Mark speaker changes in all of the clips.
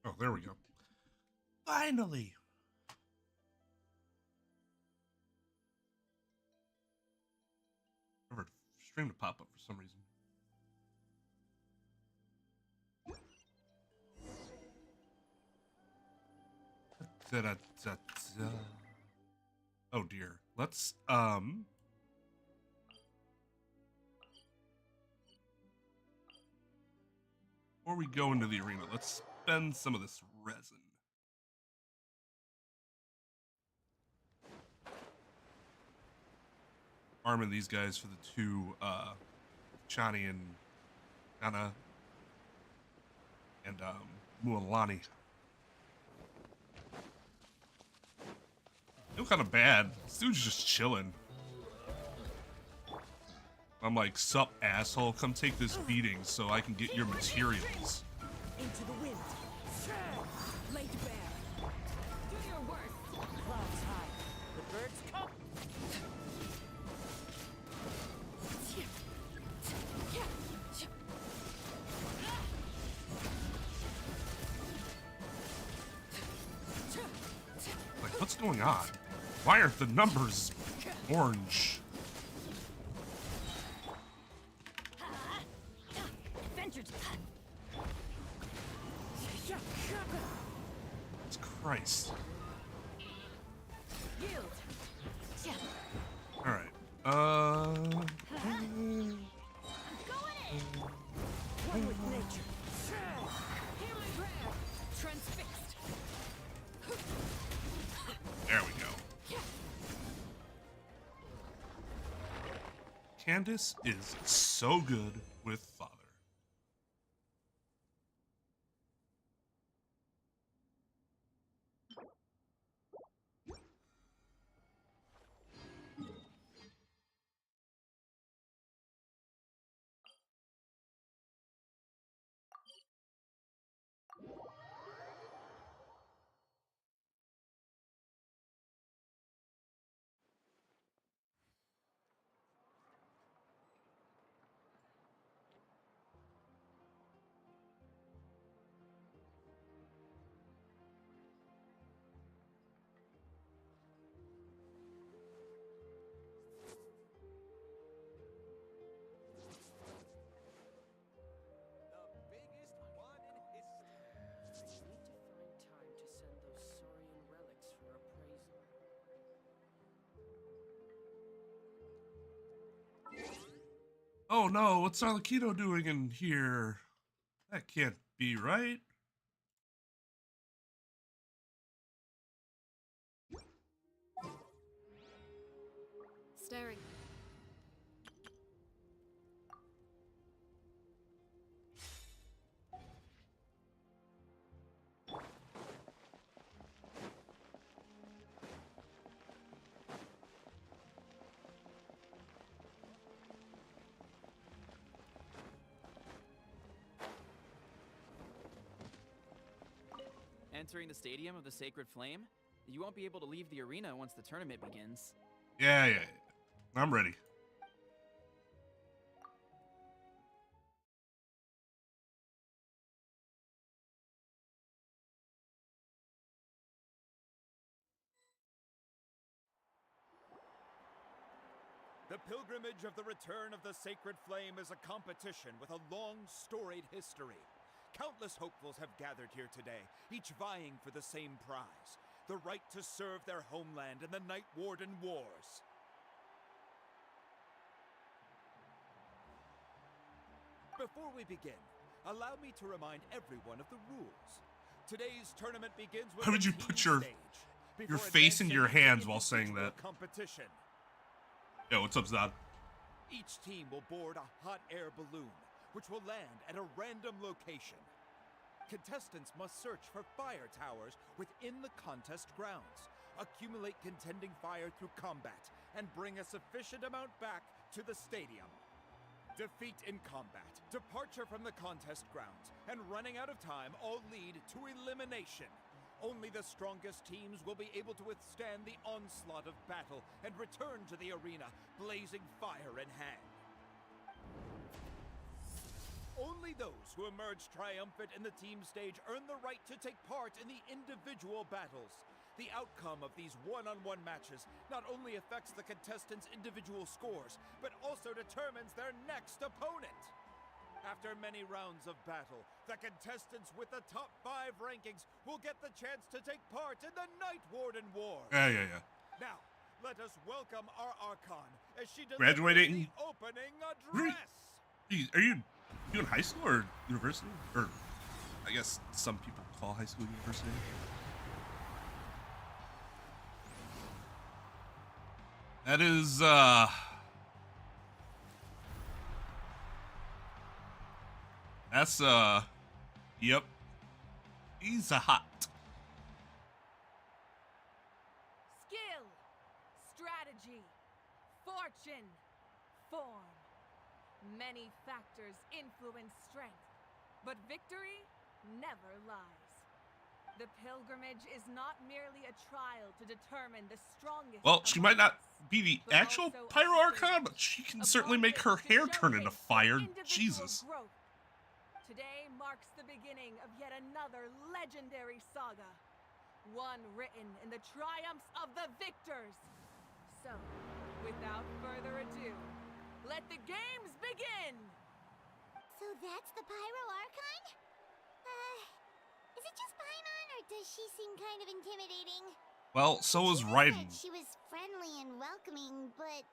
Speaker 1: Oh, there we go. Finally. Never stream to pop up for some reason. Da-da-da-da. Oh dear. Let's before we go into the arena, let's spend some of this resin. Farming these guys for the two Chani and Anna and Mualani. I feel kind of bad. This dude's just chilling. I'm like, sup, asshole, come take this beating so I can get your materials.
Speaker 2: Into the wind. Laid bare. Do your worst. Clouds high. The birds come.
Speaker 1: Like, what's going on? Why aren't the numbers orange? Jesus Christ. Alright.
Speaker 2: One with nature. Healing prayer. Transfixed.
Speaker 1: There we go. Candace is so good with Father. Oh no, what's Arlecchino doing in here? That can't be right.
Speaker 3: Staring.
Speaker 4: Entering the Stadium of the Sacred Flame? You won't be able to leave the arena once the tournament begins.
Speaker 1: Yeah. I'm ready.
Speaker 5: The pilgrimage of the return of the Sacred Flame is a competition with a long, storied history. Countless hopefuls have gathered here today, each vying for the same prize, the right to serve their homeland in the Night Warden Wars. Before we begin, allow me to remind everyone of the rules. Today's tournament begins with
Speaker 1: Why would you put your face in your hands while saying that?
Speaker 5: Competition.
Speaker 1: Yo, what's up, Zod?
Speaker 5: Each team will board a hot air balloon, which will land at a random location. Contestants must search for fire towers within the contest grounds, accumulate contending fire through combat, and bring a sufficient amount back to the stadium. Defeat in combat, departure from the contest grounds, and running out of time all lead to elimination. Only the strongest teams will be able to withstand the onslaught of battle and return to the arena, blazing fire in hand. Only those who emerge triumphant in the team stage earn the right to take part in the individual battles. The outcome of these one-on-one matches not only affects the contestants' individual scores, but also determines their next opponent. After many rounds of battle, the contestants with the top 5 rankings will get the chance to take part in the Night Warden War.
Speaker 1: Yeah.
Speaker 5: Now, let us welcome our Archon as she delivers
Speaker 1: Graduating?
Speaker 5: the opening address.
Speaker 1: Are you in high school or university? Or I guess some people call high school university. That is, that's, yep. He's a hot.
Speaker 2: Skill, strategy, fortune, form. Many factors influence strength, but victory never lies. The pilgrimage is not merely a trial to determine the strongest.
Speaker 1: Well, she might not be the
Speaker 2: but
Speaker 1: actual
Speaker 2: also a
Speaker 1: Pyro Archon,
Speaker 2: stage
Speaker 1: but she can
Speaker 2: upon
Speaker 1: certainly make
Speaker 2: which
Speaker 1: her
Speaker 2: to
Speaker 1: hair turn into
Speaker 2: showcase
Speaker 1: fire.
Speaker 2: individual
Speaker 1: Jesus.
Speaker 2: growth. Today marks the beginning of yet another legendary saga, one written in the triumphs of the victors. So, without further ado, let the games begin!
Speaker 6: So that's the Pyro Archon? Is it just Paimon, or does she seem kind of intimidating?
Speaker 1: Well, so is
Speaker 6: She
Speaker 1: Raiden.
Speaker 6: said she was friendly and welcoming, but,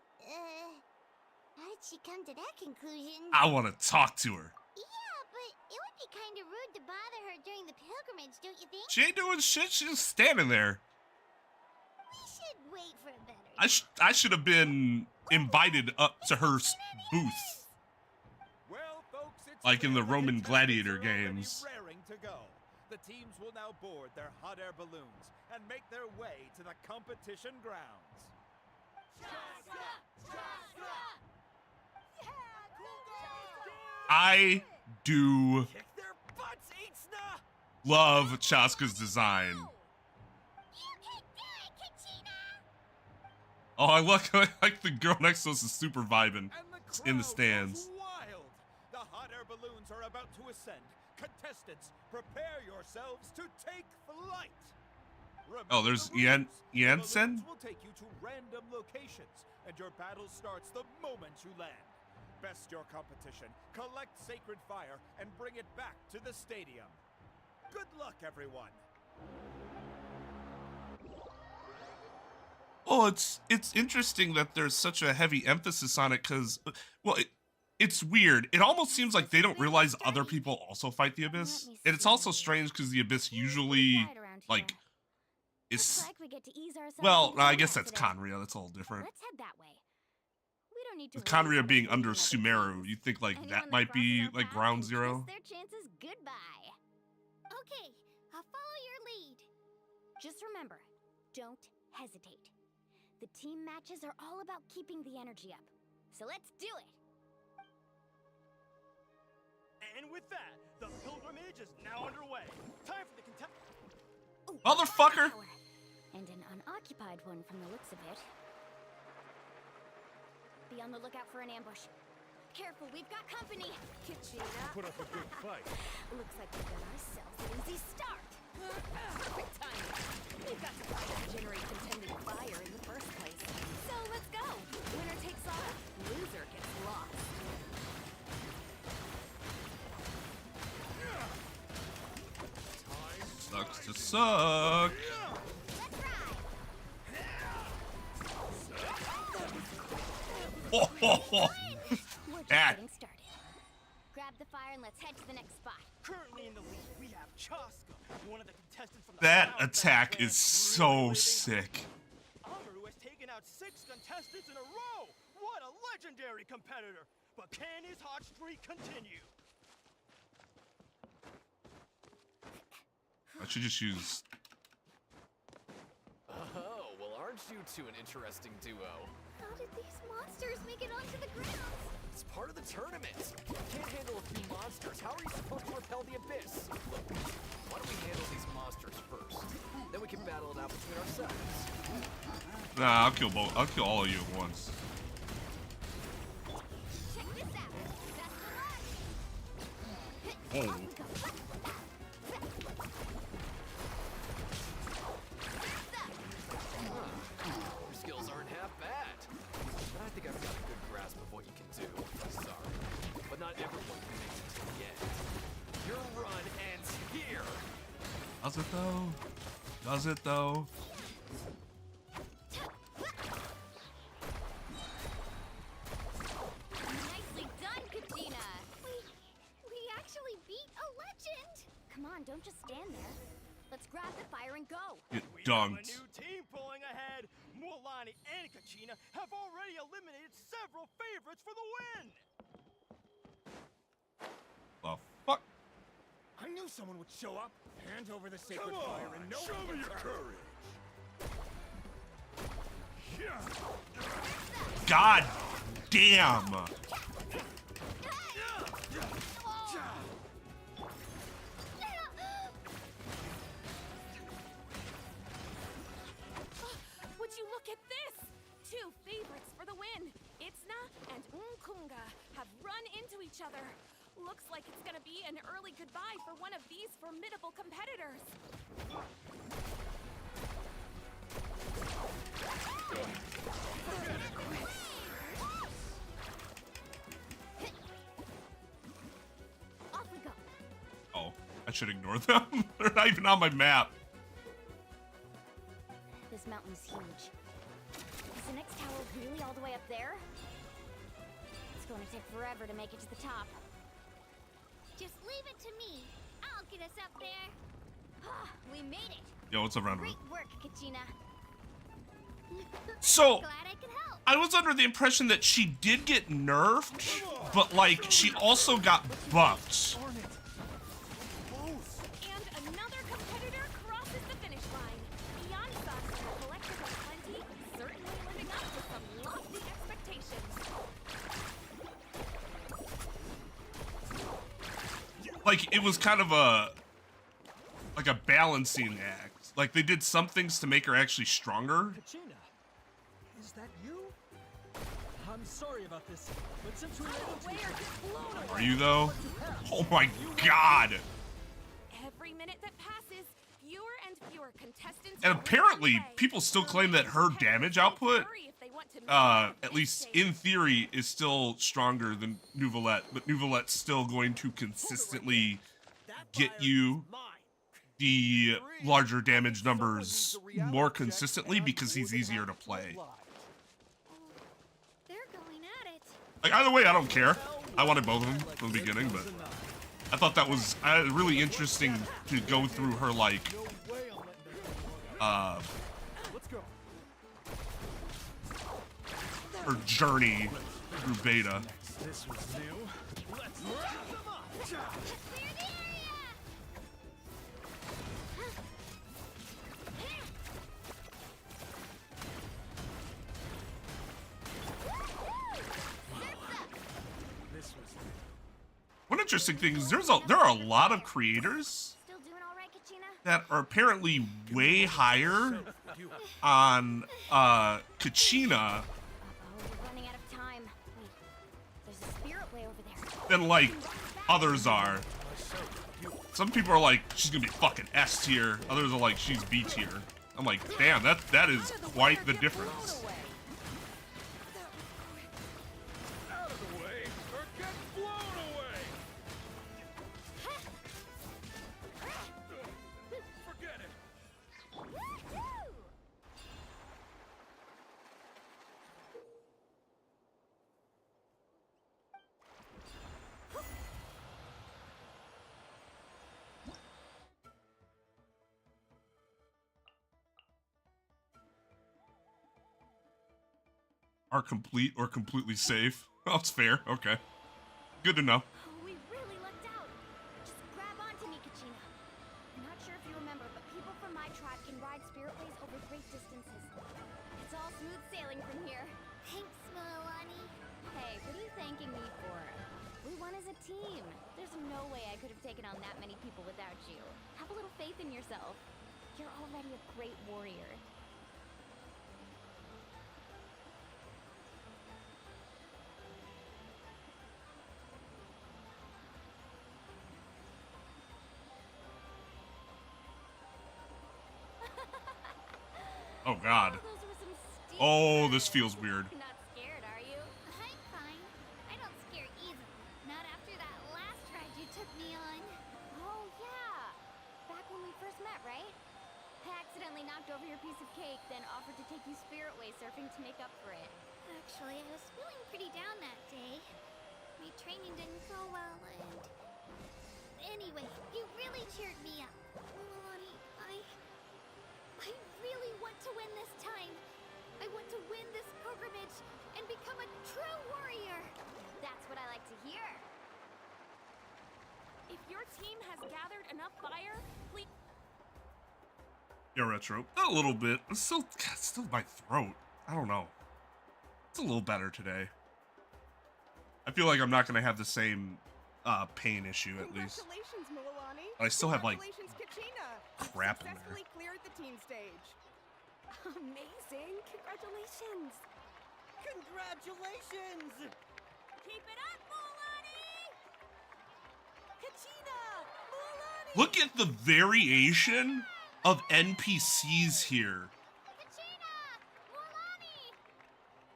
Speaker 6: how did she come to that conclusion?
Speaker 1: I want to talk to her.
Speaker 6: Yeah, but it would be kind of rude to bother her during the pilgrimage, don't you think?
Speaker 1: She ain't doing shit. She's just standing there.
Speaker 6: We should wait for a better
Speaker 1: I should have been invited up to her booth,
Speaker 5: Well, folks, it's
Speaker 1: like in
Speaker 5: clear
Speaker 1: the
Speaker 5: the
Speaker 1: Roman
Speaker 5: contestants
Speaker 1: Gladiator
Speaker 5: are already
Speaker 1: games.
Speaker 5: raring to go. The teams will now board their hot air balloons and make their way to the competition grounds.
Speaker 1: I do
Speaker 5: Kick their butts, Itzna!
Speaker 1: love Chaska's design.
Speaker 6: You can do it, Kachina!
Speaker 1: Oh, I like the girl next to us is super vibing
Speaker 5: And the
Speaker 1: in the
Speaker 5: crowd
Speaker 1: stands.
Speaker 5: goes wild. The hot air balloons are about to ascend. Contestants, prepare yourselves to take flight. Remember
Speaker 1: Oh, there's
Speaker 5: the rules. The
Speaker 1: Jensen?
Speaker 5: balloons will take you to random locations, and your battle starts the moment you land. Best your competition, collect sacred fire, and bring it back to the stadium. Good luck, everyone.
Speaker 1: Oh, it's interesting that there's such a heavy emphasis on it because, well, it's weird. It almost seems like they don't realize other people also fight the Abyss. And it's also strange because the Abyss usually, like, is...
Speaker 6: Looks like we get to ease ourselves
Speaker 1: Well,
Speaker 6: into
Speaker 1: I guess that's
Speaker 6: combat today.
Speaker 1: Conria. That's all different.
Speaker 6: Let's head that way. We don't need to
Speaker 1: With
Speaker 6: worry
Speaker 1: Conria
Speaker 6: about
Speaker 1: being
Speaker 6: offending
Speaker 1: under
Speaker 6: other
Speaker 1: Sumeru,
Speaker 6: teams.
Speaker 1: you'd think, like,
Speaker 6: Anyone
Speaker 1: that might
Speaker 6: crosses
Speaker 1: be,
Speaker 6: our
Speaker 1: like,
Speaker 6: path
Speaker 1: ground
Speaker 6: can
Speaker 1: zero.
Speaker 6: kiss their chances goodbye. Okay, I'll follow your lead. Just remember, don't hesitate. The team matches are all about keeping the energy up. So let's do it.
Speaker 7: And with that, the pilgrimage is now underway. Time for the
Speaker 6: Ooh,
Speaker 1: Motherfucker!
Speaker 6: tower. And an unoccupied one from the looks of it. Be on the lookout for an ambush. Careful, we've got company. Kachina.
Speaker 7: Put up a good fight.
Speaker 6: Looks like we've got ourselves an easy start.
Speaker 2: Perfect timing. We've got to find and generate contending fire in the first place. So let's go. Winner takes all. Loser gets lost.
Speaker 1: Sucks to suck.
Speaker 6: Let's ride.
Speaker 1: Oh, ho, ho.
Speaker 6: We're just
Speaker 1: That-
Speaker 6: getting started. Grab the fire and let's head to the next spot.
Speaker 7: Currently in the lead, we have Chaska, one of the contestants from the
Speaker 1: That
Speaker 7: South
Speaker 1: attack
Speaker 7: ran
Speaker 1: is
Speaker 7: through
Speaker 1: so
Speaker 7: living
Speaker 1: sick.
Speaker 7: Amaru has taken out 6 contestants in a row. What a legendary competitor! But can his hot streak continue?
Speaker 1: I should just use...
Speaker 8: Oh, well, aren't you two an interesting duo?
Speaker 6: How did these monsters make it onto the ground?
Speaker 8: It's part of the tournament. You can't handle a few monsters. How are you supposed to repel the Abyss? Look, why don't we handle these monsters first? Then we can battle it out between ourselves.
Speaker 1: Nah, I'll kill both. I'll kill all of you at once.
Speaker 6: Check this out. Best of luck.
Speaker 1: Oh.
Speaker 8: Your skills aren't half bad. I think I've got a good grasp of what you can do. Sorry, but not everyone can make it to the end. Your run ends here.
Speaker 1: Does it though? Does it though?
Speaker 6: Nicely done, Katina. We actually beat a legend. Come on, don't just stand there. Let's grab the fire and go.
Speaker 1: It
Speaker 7: We have a
Speaker 1: dunked.
Speaker 7: new team pulling ahead. Mualani and Kachina have already eliminated several favorites for the win.
Speaker 1: The fuck?
Speaker 9: I knew someone would show up. Hand over the sacred
Speaker 5: Come on,
Speaker 9: fire and no
Speaker 5: show
Speaker 9: one
Speaker 5: me
Speaker 9: gets
Speaker 5: your
Speaker 9: hurt.
Speaker 5: courage.
Speaker 1: God damn.
Speaker 3: Would you look at this? Two favorites for the win. Itzna and Unkunga have run into each other. Looks like it's gonna be an early goodbye for one of these formidable competitors.
Speaker 6: Off we go.
Speaker 1: Oh, I should ignore them. They're not even on my map.
Speaker 6: This mountain is huge. Is the next tower really all the way up there? It's going to take forever to make it to the top. Just leave it to me. I'll get us up there. We made it.
Speaker 1: Yo, what's up, round?
Speaker 6: Great work, Kachina.
Speaker 1: So,
Speaker 6: Glad I could help.
Speaker 1: I was under the impression that she did get nerfed, but like she also got buffed.
Speaker 3: And another competitor crosses the finish line. Beyonce and her collective of plenty certainly living up to some lofty expectations.
Speaker 1: Like it was kind of a balancing act. Like they did some things to make her actually stronger.
Speaker 7: Kachina, is that you? I'm sorry about this, but since we were able to,
Speaker 1: Are you though? Oh my god.
Speaker 3: Every minute that passes, fewer and fewer contestants.
Speaker 1: And
Speaker 3: are
Speaker 1: apparently,
Speaker 3: away.
Speaker 1: people still claim that her damage output,
Speaker 3: Hurry if they want to make it a
Speaker 1: at
Speaker 3: big
Speaker 1: least
Speaker 3: stage.
Speaker 1: in theory, is still stronger than Nouvelette. But Nouvelette's still going to consistently get you the larger damage numbers more consistently because he's easier to play.
Speaker 6: They're going at it.
Speaker 1: Like either way, I don't care. I wanted both of them from the beginning, but I thought that was really interesting to go through her like
Speaker 7: let's go.
Speaker 1: her journey through beta.
Speaker 7: This was new. Let's wrap them up.
Speaker 6: Clear the area!
Speaker 7: This was
Speaker 1: One interesting thing is there are a lot of creators
Speaker 6: Still doing all right, Kachina?
Speaker 1: that are apparently way higher on Kachina
Speaker 6: Oh, we're running out of time. Wait, there's a spirit way over there.
Speaker 1: than like others are. Some people are like, she's gonna be fucking S tier. Others are like, she's B tier. I'm like, damn, that is quite the difference.
Speaker 5: Out of the way, or get blown away. Forget it.
Speaker 1: Are complete or completely safe. Oh, it's fair. Okay. Good to know.
Speaker 6: Oh, we really lucked out. Just grab onto me, Kachina. I'm not sure if you remember, but people from my tribe can ride spiritways over great distances. It's all smooth sailing from here. Thanks, Milani. Hey, what are you thanking me for? We won as a team. There's no way I could have taken on that many people without you. Have a little faith in yourself. You're already a great warrior.
Speaker 1: Oh God.
Speaker 6: Those were some steep
Speaker 1: Oh, this
Speaker 6: curves.
Speaker 1: feels weird.
Speaker 6: You're not scared, are you? I'm fine. I don't scare easily. Not after that last ride you took me on. Oh, yeah. Back when we first met, right? I accidentally knocked over your piece of cake, then offered to take you spirit way surfing to make up for it. Actually, I was feeling pretty down that day. My training didn't go well, and... Anyway, you really cheered me up. Milani, I really want to win this time. I want to win this pilgrimage and become a true warrior. That's what I like to hear.
Speaker 3: If your team has gathered enough fire, please.
Speaker 1: Yeah, retro. A little bit. It's still, God, still my throat. I don't know. It's a little better today. I feel like I'm not gonna have the same pain issue at least.
Speaker 2: Congratulations, Milani.
Speaker 1: I still have, like,
Speaker 2: Congratulations, Kachina.
Speaker 1: crap in there.
Speaker 2: Successfully cleared the team stage.
Speaker 3: Amazing! Congratulations!
Speaker 7: Congratulations!
Speaker 3: Keep it up, Milani! Kachina! Milani!
Speaker 1: Look at the variation of NPCs here.
Speaker 6: Kachina! Milani!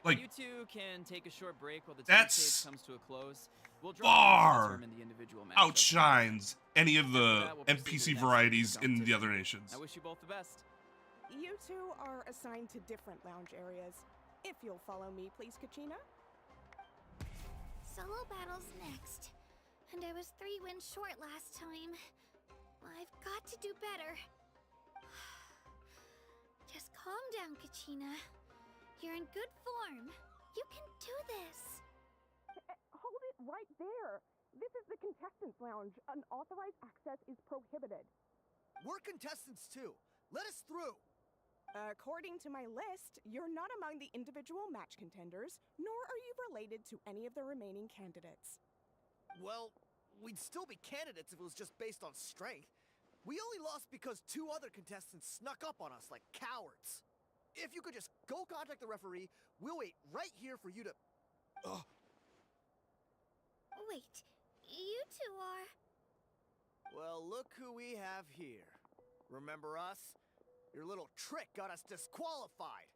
Speaker 1: Like,
Speaker 4: You two can take a short break while the team
Speaker 1: That's
Speaker 4: stage comes to a close. We'll
Speaker 1: far
Speaker 4: determine the individual matchup.
Speaker 1: outshines any of the
Speaker 4: That will proceed to
Speaker 1: NPC
Speaker 4: the next
Speaker 1: varieties
Speaker 4: stage of
Speaker 1: in the other
Speaker 4: competition.
Speaker 1: nations.
Speaker 4: I wish you both the best.
Speaker 2: You two are assigned to different lounge areas. If you'll follow me, please, Kachina.
Speaker 6: Solo battles next. And I was 3 wins short last time. I've got to do better. Just calm down, Kachina. You're in good form. You can do this.
Speaker 2: Hold it right there. This is the contestants' lounge. Unauthorized access is prohibited.
Speaker 7: We're contestants too. Let us through.
Speaker 2: According to my list, you're not among the individual match contenders, nor are you related to any of the remaining candidates.
Speaker 7: Well, we'd still be candidates if it was just based on strength. We only lost because 2 other contestants snuck up on us like cowards. If you could just go contact the referee, we'll wait right here for you to... Ugh.
Speaker 6: Wait, you two are...
Speaker 7: Well, look who we have here. Remember us? Your little trick got us disqualified.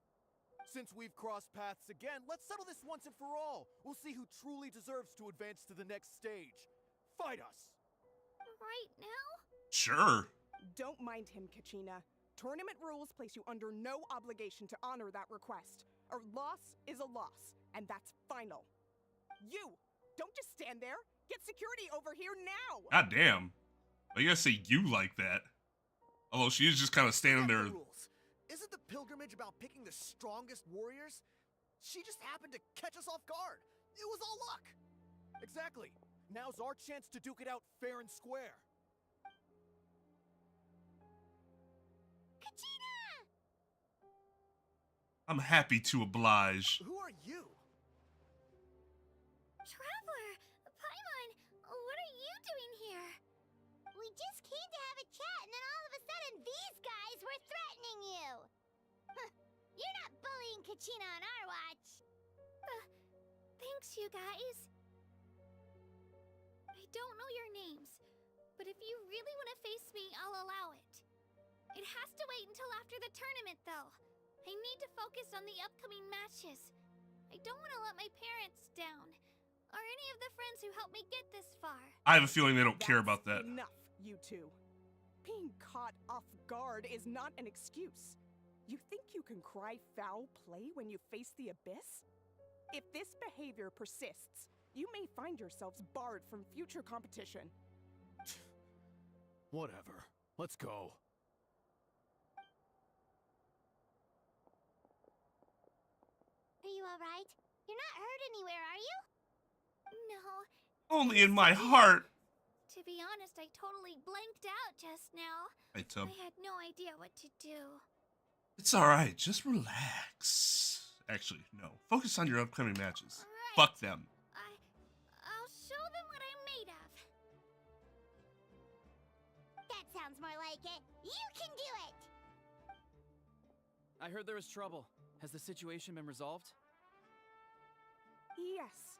Speaker 7: Since we've crossed paths again, let's settle this once and for all. We'll see who truly deserves to advance to the next stage. Fight us!
Speaker 6: right now?
Speaker 1: Sure.
Speaker 2: Don't mind him, Kachina. Tournament rules place you under no obligation to honor that request. A loss is a loss, and that's final. You! Don't just stand there! Get security over here now!
Speaker 1: God damn. I gotta say you like that. Although she is just kind of standing there.
Speaker 7: Rules. Isn't the pilgrimage about picking the strongest warriors? She just happened to catch us off guard. It was all luck. Exactly. Now's our chance to duke it out fair and square.
Speaker 6: Kachina!
Speaker 1: I'm happy to oblige.
Speaker 7: Who are you?
Speaker 6: Traveler! Paimon! What are you doing here? We just came to have a chat, and then all of a sudden these guys were threatening you! Huh. You're not bullying Kachina on our watch! Thanks, you guys. I don't know your names, but if you really want to face me, I'll allow it. It has to wait until after the tournament, though. I need to focus on the upcoming matches. I don't want to let my parents down, or any of the friends who helped me get this far.
Speaker 1: I have a feeling they don't care about that.
Speaker 2: Enough, you two. Being caught off guard is not an excuse. You think you can cry foul play when you face the abyss? If this behavior persists, you may find yourselves barred from future competition.
Speaker 5: Whatever. Let's go.
Speaker 6: Are you alright? You're not hurt anywhere, are you? No.
Speaker 1: Only in my heart.
Speaker 6: To be honest, I totally blanked out just now.
Speaker 1: Hey, Tub.
Speaker 6: I had no idea what to do.
Speaker 1: It's alright, just relax. Actually, no. Focus on your upcoming matches.
Speaker 6: Alright.
Speaker 1: Fuck them.
Speaker 6: I'll show them what I'm made of. That sounds more like it. You can do it!
Speaker 4: I heard there was trouble. Has the situation been resolved?
Speaker 2: Yes.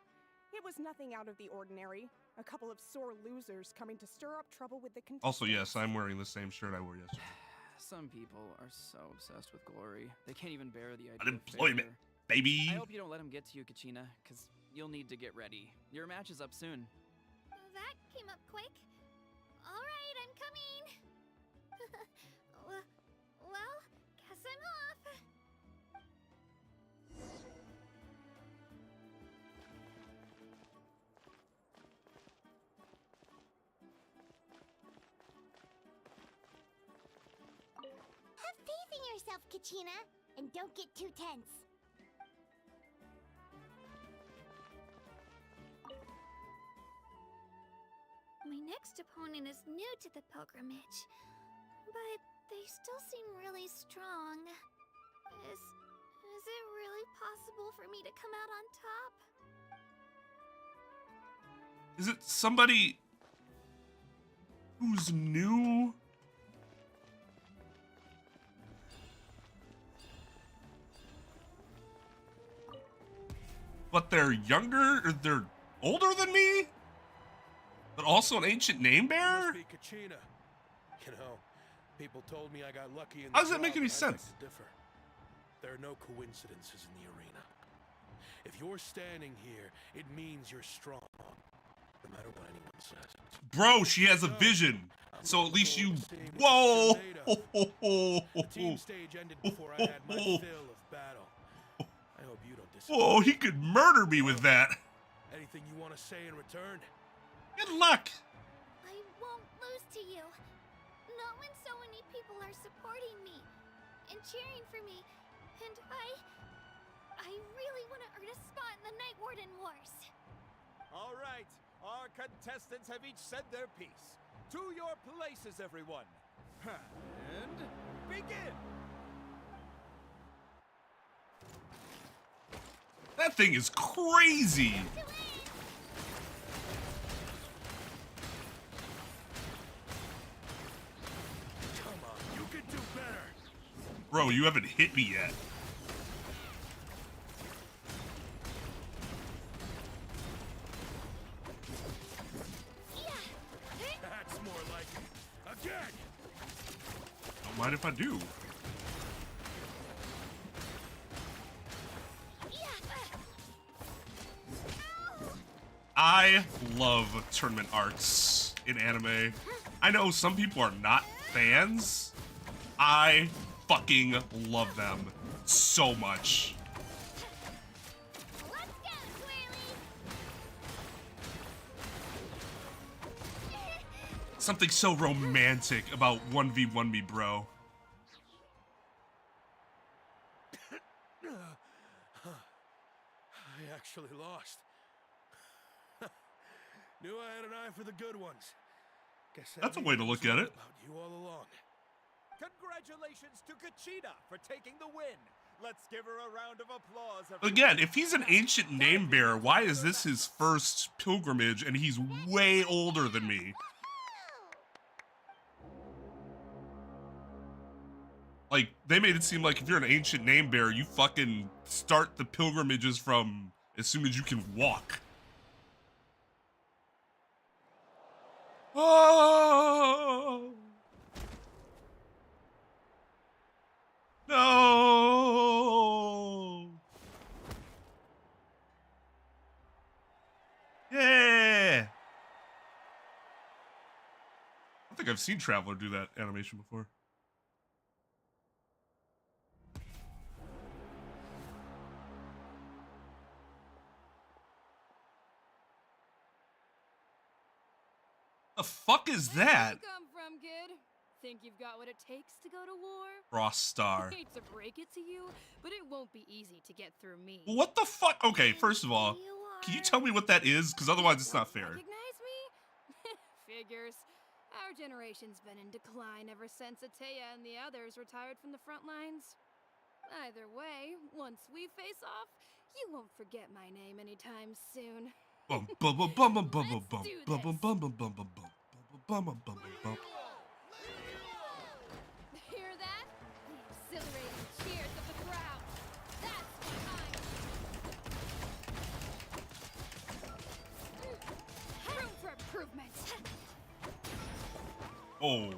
Speaker 2: It was nothing out of the ordinary. A couple of sore losers coming to stir up trouble with the contestants.
Speaker 1: Also, yes, I'm wearing the same shirt I wore yesterday.
Speaker 4: Some people are so obsessed with glory, they can't even bear the idea of
Speaker 1: Unemployment,
Speaker 4: failure.
Speaker 1: baby.
Speaker 4: I hope you don't let him get to you, Kachina, because you'll need to get ready. Your match is up soon.
Speaker 6: That came up quick. All right, I'm coming. well, guess I'm off. Have faith in yourself, Kachina, and don't get too tense. My next opponent is new to the pilgrimage, but they still seem really strong. Is it really possible for me to come out on top?
Speaker 1: Is it somebody who's new? But they're younger, or they're older than me? But also an ancient name bearer?
Speaker 10: Must be Kachina. You know, people told me I got lucky in the
Speaker 1: How does that make
Speaker 10: job,
Speaker 1: any
Speaker 10: but I'd like
Speaker 1: sense?
Speaker 10: to differ. There are no coincidences in the arena. If you're standing here, it means you're strong. No matter what anyone says.
Speaker 1: Bro, she has a vision. So at least you... Whoa!
Speaker 10: The team stage ended before I had my fill of battle. I hope you don't disagree.
Speaker 1: Whoa, he could murder me with that.
Speaker 10: Anything you want to say in return?
Speaker 1: Good luck.
Speaker 6: I won't lose to you. Not when so many people are supporting me and cheering for me. And I really want to earn a spot in the Night Warden Wars.
Speaker 5: All right, our contestants have each said their piece. To your places, everyone. And begin.
Speaker 1: That thing is crazy.
Speaker 10: Come on, you can do better.
Speaker 1: Bro, you haven't hit me yet.
Speaker 10: That's more like it. Again.
Speaker 1: Don't mind if I do. I love tournament arcs in anime. I know some people are not fans. I fucking love them so much.
Speaker 6: Let's go, Twirly!
Speaker 1: Something so romantic about 1v1 me, bro.
Speaker 10: I actually lost. Knew I had an eye for the good ones. Guess
Speaker 1: That's a way to look at it.
Speaker 10: About you all along.
Speaker 5: Congratulations to Kachina for taking the win. Let's give her a round of applause. Everyone.
Speaker 1: Again, if he's an ancient name bearer, why is this his first pilgrimage and he's way older than me? Like, they made it seem like if you're an ancient name bearer, you fucking start the pilgrimages from as soon as you can walk. Oh! No! Yeah! I think I've seen Traveler do that animation before. The fuck is that?
Speaker 3: Where you come from, kid? Think you've got what it takes to go to war?
Speaker 1: Frost Star.
Speaker 3: Hate to break it to you, but it won't be easy to get through me.
Speaker 1: What the fuck? Okay, first of all, can you tell me what that is? Because otherwise it's not fair.
Speaker 3: Recognize me? Figures. Our generation's been in decline ever since Ateya and the others retired from the front lines. Either way, once we face off, you won't forget my name anytime soon.
Speaker 1: Bum bum bum bum bum bum bum bum bum bum bum bum bum bum bum bum bum bum.
Speaker 3: Hear that? The exhilarating cheers of the crowd. That's what room for improvement.
Speaker 1: Oh.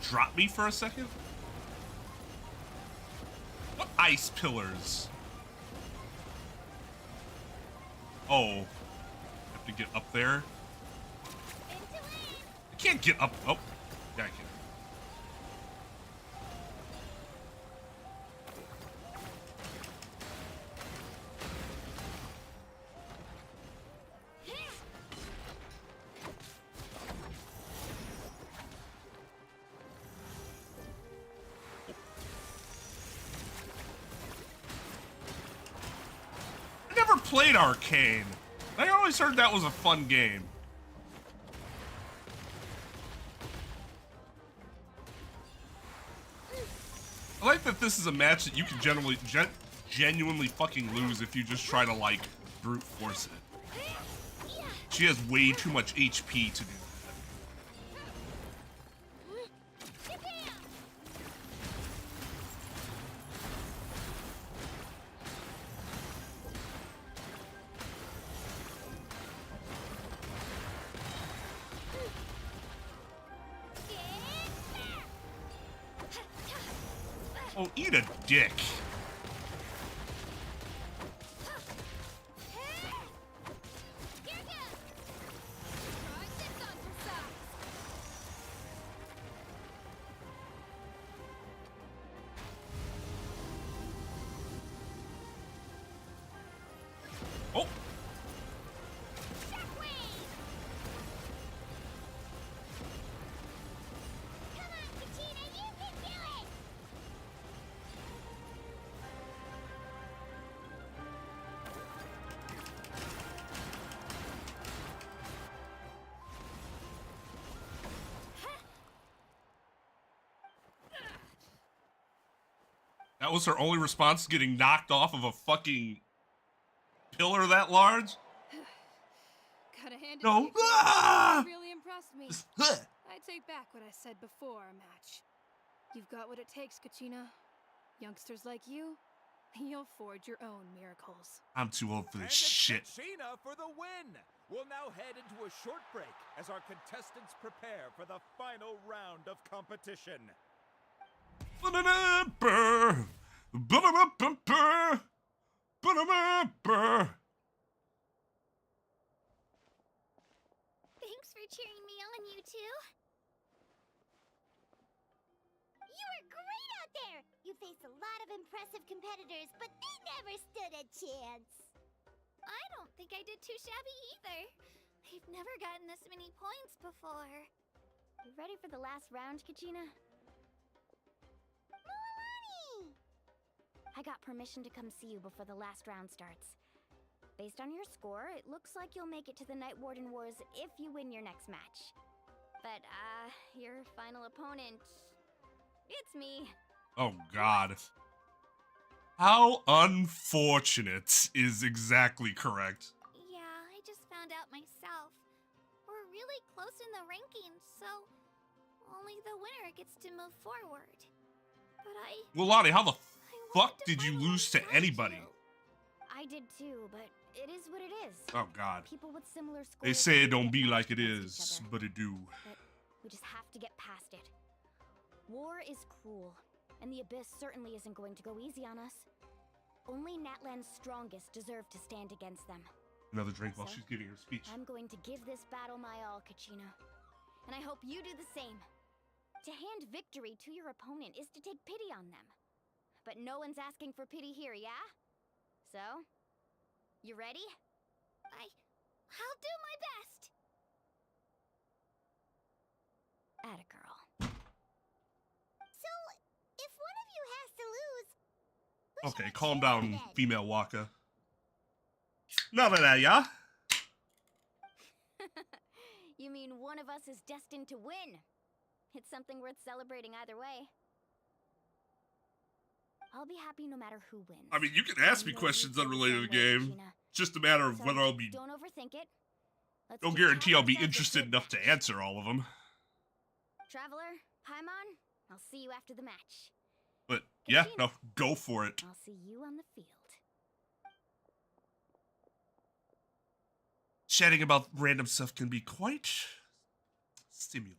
Speaker 1: drop me for a second? What ice pillars? Oh. Have to get up there? I can't get up. Oh. Yeah, I can. Played Arcane. I always heard that was a fun game. I like that this is a match that you can genuinely fucking lose if you just try to like brute force it. She has way too much HP to do that. Oh, eat a dick. Oh. That was her only response to getting knocked off of a fucking pillar that large?
Speaker 3: Gotta hand it
Speaker 1: No.
Speaker 3: to you, Kate. You really impressed me. I take back what I said before our match. You've got what it takes, Kachina. Youngsters like you, you'll forge your own miracles.
Speaker 1: I'm too old for this
Speaker 5: And
Speaker 1: shit.
Speaker 5: it's Kachina for the win! We'll now head into a short break as our contestants prepare for the final round of competition.
Speaker 6: Thanks for cheering me on, you two. You were great out there! You faced a lot of impressive competitors, but they never stood a chance. I don't think I did too shabby either. I've never gotten this many points before. You ready for the last round, Kachina? Milani! I got permission to come see you before the last round starts. Based on your score, it looks like you'll make it to the Night Warden Wars if you win your next match. But, your final opponent... it's me.
Speaker 1: Oh, God. How unfortunate is exactly correct.
Speaker 6: Yeah, I just found out myself. We're really close in the rankings, so only the winner gets to move forward. But
Speaker 1: Well, Lottie, how the fuck did you lose to anybody?
Speaker 6: I did too, but it is what it is.
Speaker 1: Oh, God.
Speaker 6: People with similar scores
Speaker 1: They say it don't
Speaker 6: get
Speaker 1: be
Speaker 6: matched
Speaker 1: like it
Speaker 6: against each
Speaker 1: is,
Speaker 6: other.
Speaker 1: but it do.
Speaker 6: But we just have to get past it. War is cruel, and the Abyss certainly isn't going to go easy on us. Only Natlan's strongest deserve to stand against them.
Speaker 1: Another drink while
Speaker 6: So,
Speaker 1: she's giving her speech.
Speaker 6: I'm going to give this battle my all, Kachina. And I hope you do the same. To hand victory to your opponent is to take pity on them. But no one's asking for pity here, yeah? So, you ready? I'll do my best! Atta girl. So, if one of you has to lose...
Speaker 1: Okay, calm down, female Waka. None of that, yeah?
Speaker 6: You mean one of us is destined to win? It's something worth celebrating either way. I'll be happy no matter who wins.
Speaker 1: I mean, you can ask me questions unrelated to the game. It's just a matter of whether I'll be...
Speaker 6: Don't overthink it.
Speaker 1: Don't guarantee I'll be interested enough to answer all of them.
Speaker 6: Traveler, Paimon, I'll see you after the match.
Speaker 1: But, yeah, no, go for it.
Speaker 6: I'll see you on the field.
Speaker 1: Chatting about random stuff can be quite stimulating.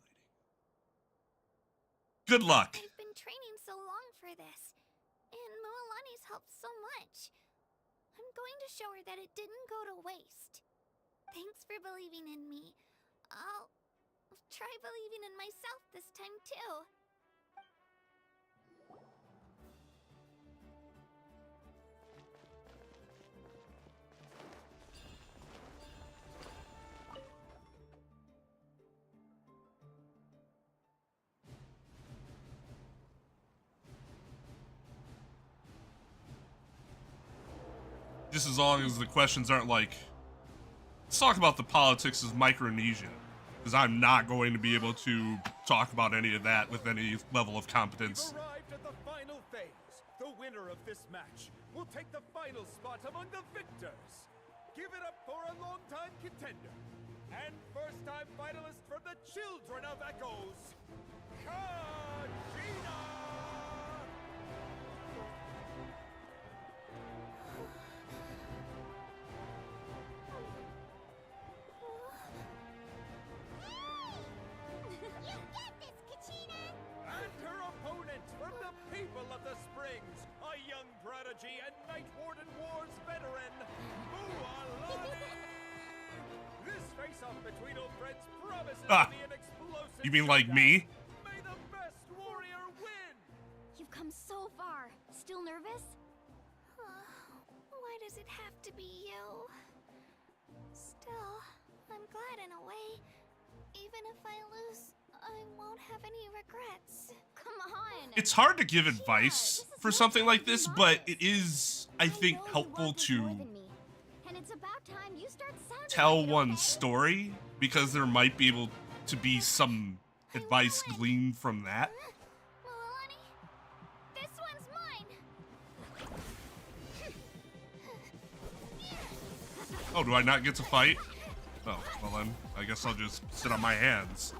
Speaker 1: Good luck.
Speaker 6: I've been training so long for this, and Moalani's helped so much. I'm going to show her that it didn't go to waste. Thanks for believing in me. I'll try believing in myself this time too.
Speaker 1: Just as long as the questions aren't like, let's talk about the politics of Micronesia, because I'm not going to be able to talk about any of that with any level of competence.
Speaker 5: We've arrived at the final phase. The winner of this match will take the final spot among the victors. Give it up for a long-time contender and first-time finalist from the Children of Echoes, Kajina!
Speaker 6: You get this, Kachina!
Speaker 5: And her opponent from the people of the Springs, a young prodigy and Night Warden Wars veteran, Mualani! This face-off between old friends promises to be an explosive
Speaker 1: You mean like
Speaker 5: showdown.
Speaker 1: me?
Speaker 5: May the best warrior win!
Speaker 6: You've come so far. Still nervous? Why does it have to be you? Still, I'm glad in a way. Even if I lose, I won't have any regrets. Come on!
Speaker 1: It's hard to give advice for something like this, but it is, I think, helpful to
Speaker 6: And it's about time you start sounding
Speaker 1: tell
Speaker 6: like it,
Speaker 1: one's
Speaker 6: okay?
Speaker 1: story, because there might be able to be some advice gleaned from that.
Speaker 6: Mualani, this one's mine.
Speaker 1: Oh, do I not get to fight? Oh, well then, I guess I'll just sit on my hands.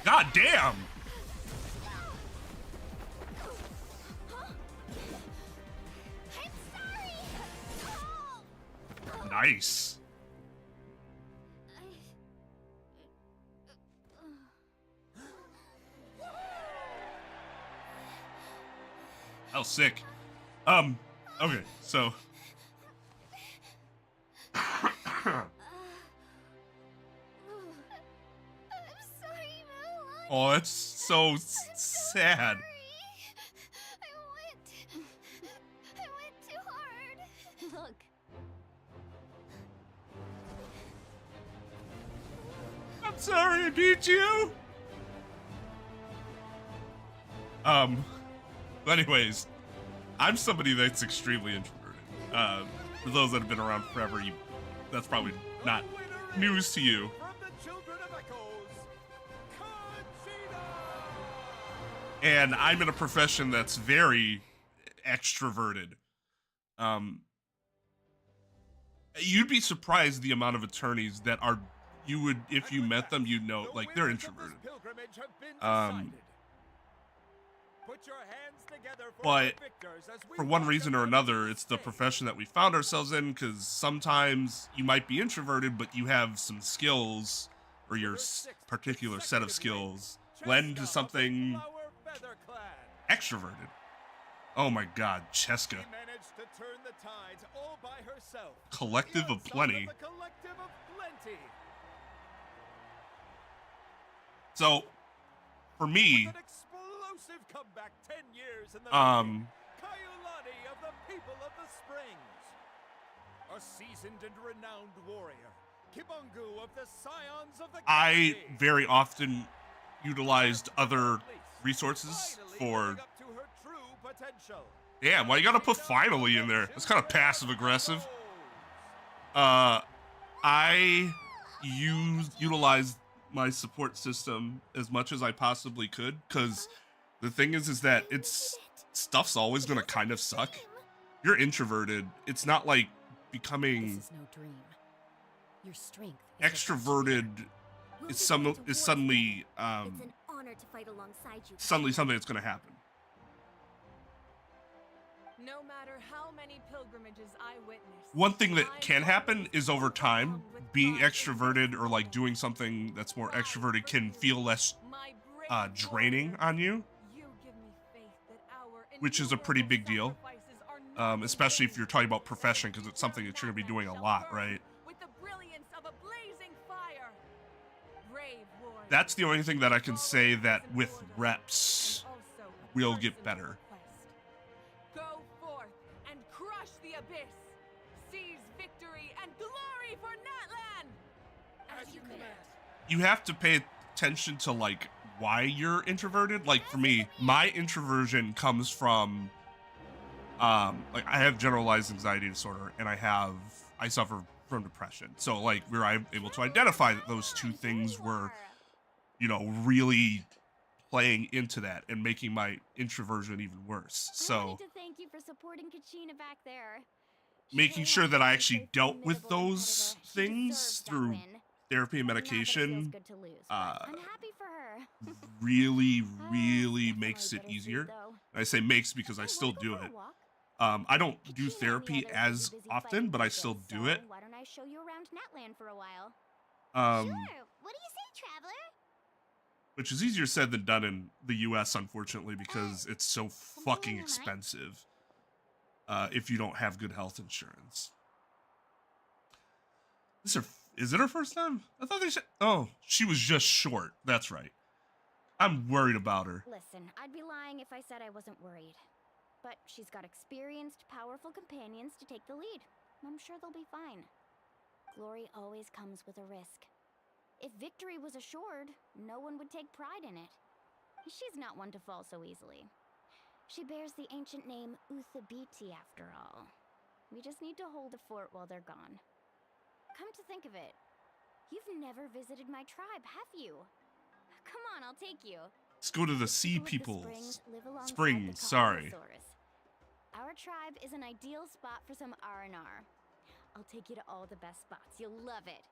Speaker 1: God damn!
Speaker 6: I'm sorry.
Speaker 1: Nice. Oh, sick. Okay, so.
Speaker 6: I'm sorry, Mualani.
Speaker 1: Oh, that's so sad.
Speaker 6: I went too hard. Look.
Speaker 1: I'm sorry I beat you. Anyways, I'm somebody that's extremely introverted. For those that have been around forever, that's probably not news to you.
Speaker 5: From the Children of Echoes, Kajina!
Speaker 1: And I'm in a profession that's very extroverted. You'd be surprised the amount of attorneys that are, you would, if you met them, you'd know, like, they're introverted.
Speaker 5: Put your hands together for
Speaker 1: But
Speaker 5: the victors as we
Speaker 1: for one
Speaker 5: welcome
Speaker 1: reason or
Speaker 5: them
Speaker 1: another,
Speaker 5: to
Speaker 1: it's the
Speaker 5: stage.
Speaker 1: profession that we found ourselves in, because sometimes you might be introverted, but you have some skills, or your particular set of skills, lend to something
Speaker 5: Flower feather clad.
Speaker 1: extroverted. Oh my god, Cheska.
Speaker 5: She managed to turn the tides all by herself.
Speaker 1: Collective of
Speaker 5: Inside
Speaker 1: Plenty.
Speaker 5: The collective of plenty.
Speaker 1: So, for me,
Speaker 5: With an explosive comeback 10 years in the
Speaker 1: um,
Speaker 5: Kayulani of the people of the Springs. A seasoned and renowned warrior. Kibungu of the Scions of the
Speaker 1: I
Speaker 5: Galaxy.
Speaker 1: very often utilized other resources
Speaker 5: Finally
Speaker 1: for
Speaker 5: living up to her true potential.
Speaker 1: Damn, why you gotta put finally in there? It's kind of passive aggressive. I utilized my support system as much as I possibly could, because the thing is that stuff's always gonna kind of suck. You're introverted. It's not like becoming
Speaker 11: This is no dream. Your strength is
Speaker 1: extroverted is suddenly
Speaker 6: It's an honor to fight alongside you.
Speaker 1: suddenly something that's gonna happen.
Speaker 2: No matter how many pilgrimages I witness.
Speaker 1: One thing that can happen is over time, being extroverted or like doing something that's more extroverted can feel less draining on you, which is a pretty big deal, especially if you're talking about profession, because it's something that you're gonna be doing a lot, right? That's the only thing that I can say that with reps will get better.
Speaker 2: Go forth and crush the abyss. Seize victory and glory for Natlan.
Speaker 9: As you command.
Speaker 1: You have to pay attention to like why you're introverted. Like for me, my introversion comes from like I have generalized anxiety disorder, and I suffer from depression. So like we were able to identify that those two things were, you know, really playing into that and making my introversion even worse.
Speaker 6: I
Speaker 1: So
Speaker 6: wanted to thank you for supporting Kachina back there.
Speaker 1: making sure that I actually dealt with those things through therapy and medication
Speaker 6: I'm happy for her.
Speaker 1: really makes it easier. And I say makes because I still do it. I don't do therapy as often, but I still do it.
Speaker 6: Why don't I show you around Natlan for a while?
Speaker 1: Sure.
Speaker 6: What do you say, traveler?
Speaker 1: Which is easier said than done in the US, unfortunately, because it's so fucking expensive if you don't have good health insurance. Is it her first time? I thought they said, oh, she was just short. That's right. I'm worried about her.
Speaker 6: Listen, I'd be lying if I said I wasn't worried. But she's got experienced, powerful companions to take the lead. I'm sure they'll be fine. Glory always comes with a risk. If victory was assured, no one would take pride in it. She's not one to fall so easily. She bears the ancient name Uthabiti after all. We just need to hold the fort while they're gone. Come to think of it, you've never visited my tribe, have you? Come on, I'll take you.
Speaker 1: Let's go to the sea
Speaker 6: People
Speaker 1: people.
Speaker 6: with the springs live alongside
Speaker 1: Spring,
Speaker 6: the
Speaker 1: sorry.
Speaker 6: Cosmosaurus. Our tribe is an ideal spot for some R&R. I'll take you to all the best spots. You'll love it.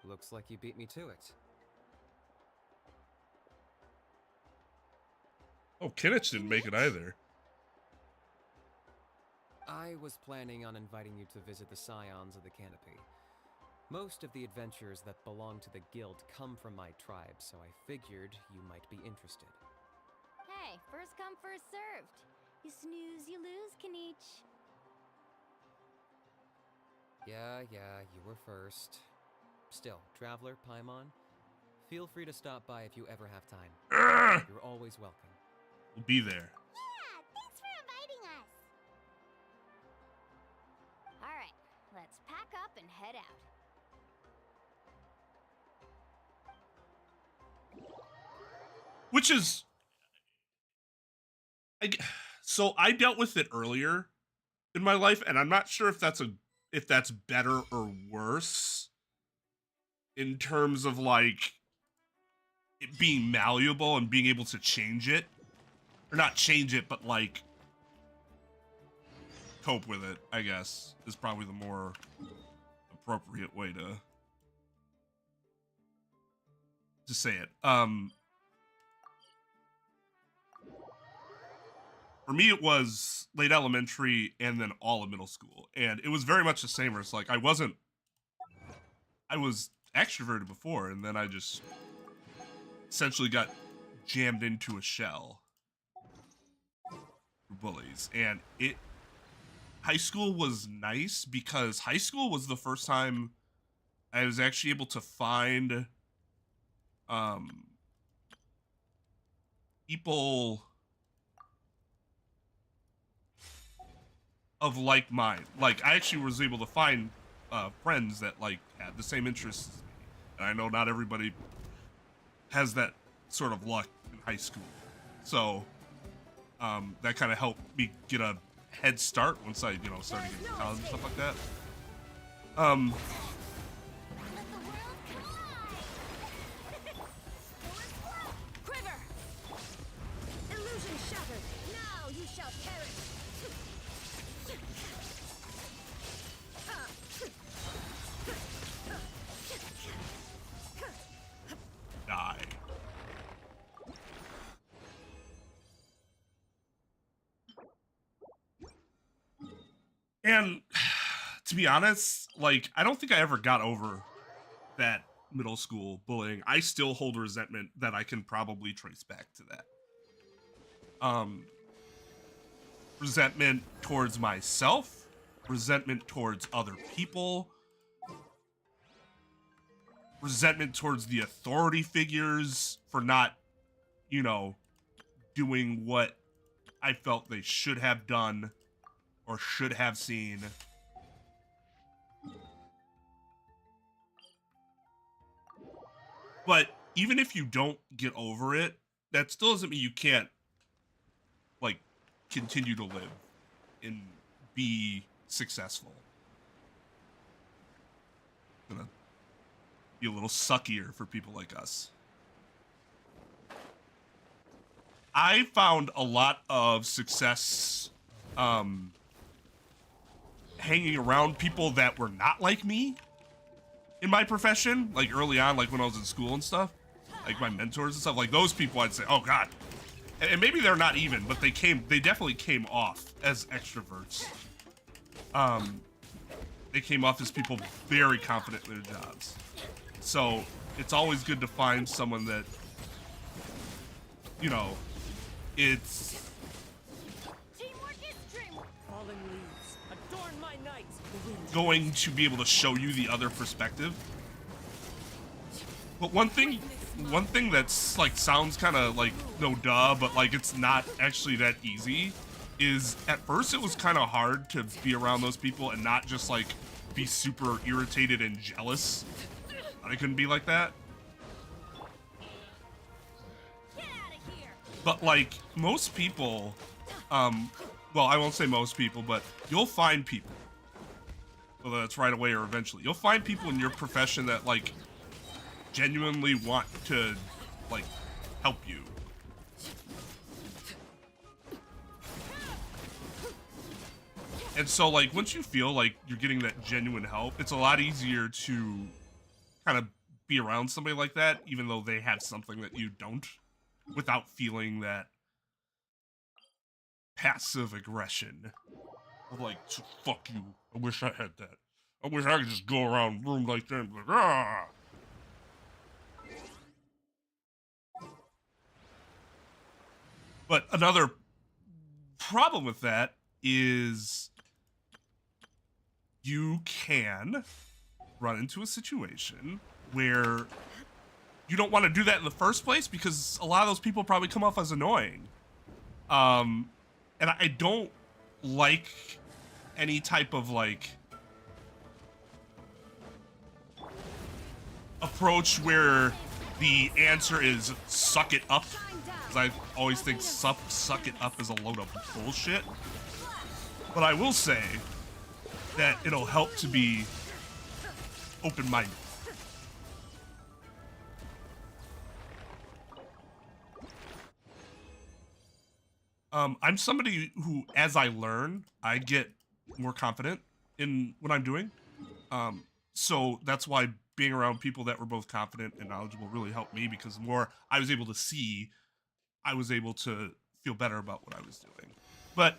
Speaker 12: Looks like you beat me to it.
Speaker 1: Oh, Kinnich didn't make it either.
Speaker 12: I was planning on inviting you to visit the Scions of the Canopy. Most of the adventurers that belong to the guild come from my tribe, so I figured you might be interested.
Speaker 6: Hey, first come, first served. You snooze, you lose, Kinich.
Speaker 12: Yeah, you were first. Still, Traveler, Paimon, feel free to stop by if you ever have time. You're always welcome.
Speaker 1: We'll be there.
Speaker 6: Yeah, thanks for inviting us. All right, let's pack up and head out.
Speaker 1: Which is, so I dealt with it earlier in my life, and I'm not sure if that's better or worse in terms of like it being malleable and being able to change it, or not change it, but like cope with it, I guess, is probably the more appropriate way to say it. For me, it was late elementary and then all of middle school. And it was very much the same. Where it's like, I was extroverted before, and then I just essentially got jammed into a shell for bullies. And high school was nice because high school was the first time I was actually able to find people of like mind. Like, I actually was able to find friends that like had the same interests as me. And I know not everybody has that sort of luck in high school. So That kind of helped me get a head start once I, you know, started getting to college and stuff like that.
Speaker 3: Quiver! Illusion shattered! Now you shall perish!
Speaker 1: Die. And to be honest, like, I don't think I ever got over that middle school bullying. I still hold resentment that I can probably trace back to that. Resentment towards myself, resentment towards other people, resentment towards the authority figures for not, you know, doing what I felt they should have done or should have seen. But even if you don't get over it, that still doesn't mean you can't, like, continue to live and be successful. Gonna be a little suckier for people like us. I found a lot of success hanging around people that were not like me in my profession, like early on, like when I was in school and stuff, like my mentors and stuff, like those people I'd say, oh God. And maybe they're not even, but they definitely came off as extroverts. They came off as people very confident in their jobs. So it's always good to find someone that, you know, it's
Speaker 9: Falling leaves, adorn my night.
Speaker 1: going to be able to show you the other perspective. But one thing that's like sounds kind of like no duh, but like it's not actually that easy, is at first it was kind of hard to be around those people and not just like be super irritated and jealous. I couldn't be like that. But like most people, well, I won't say most people, but you'll find people, whether that's right away or eventually, you'll find people in your profession that like genuinely want to like help you. And so like once you feel like you're getting that genuine help, it's a lot easier to kind of be around somebody like that, even though they have something that you don't, without feeling that passive aggression of like, fuck you, I wish I had that. I wish I could just go around room like that and be like, ah. But another problem with that is you can run into a situation where you don't want to do that in the first place because a lot of those people probably come off as annoying. And I don't like any type of like approach where the answer is suck it up. Because I always think suck it up is a load of bullshit. But I will say that it'll help to be open-minded. I'm somebody who, as I learn, I get more confident in what I'm doing. So that's why being around people that were both confident and knowledgeable really helped me, because the more I was able to see, I was able to feel better about what I was doing. But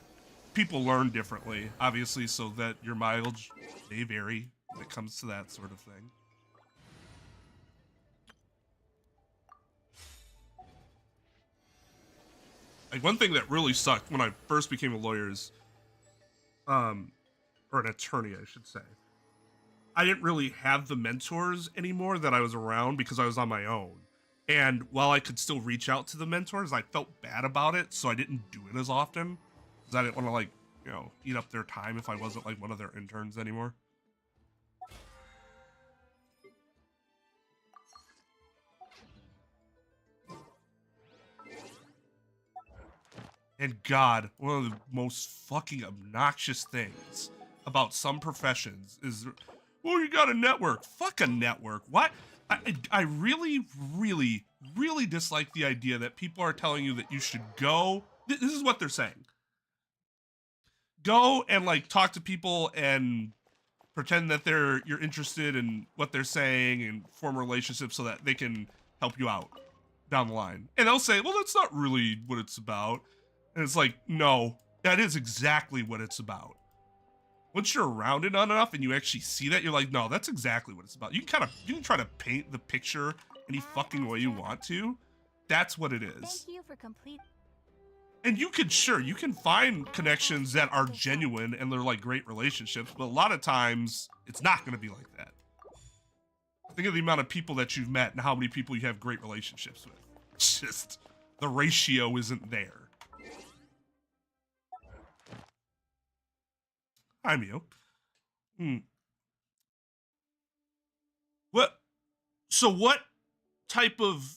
Speaker 1: people learn differently, obviously, so that your mileage may vary when it comes to that sort of thing. Like, one thing that really sucked when I first became a lawyer is, or an attorney, I should say, I didn't really have the mentors anymore that I was around because I was on my own. And while I could still reach out to the mentors, I felt bad about it, so I didn't do it as often. Because I didn't want to, like, you know, eat up their time if I wasn't, like, one of their interns anymore. And God, one of the most fucking obnoxious things about some professions is, well, you got a network. Fuck a network. What? I really, really, really dislike the idea that people are telling you that you should go. This is what they're saying. Go and like talk to people and pretend that you're interested in what they're saying and form relationships so that they can help you out down the line. And they'll say, well, that's not really what it's about. And it's like, no, that is exactly what it's about. Once you're around it enough and you actually see that, you're like, no, that's exactly what it's about. You can try to paint the picture any fucking way you want to. That's what it is.
Speaker 6: Thank you for complete.
Speaker 1: And you can find connections that are genuine and they're like great relationships, but a lot of times it's not going to be like that. Think of the amount of people that you've met and how many people you have great relationships with. It's just the ratio isn't there. Hi, Mio. What type of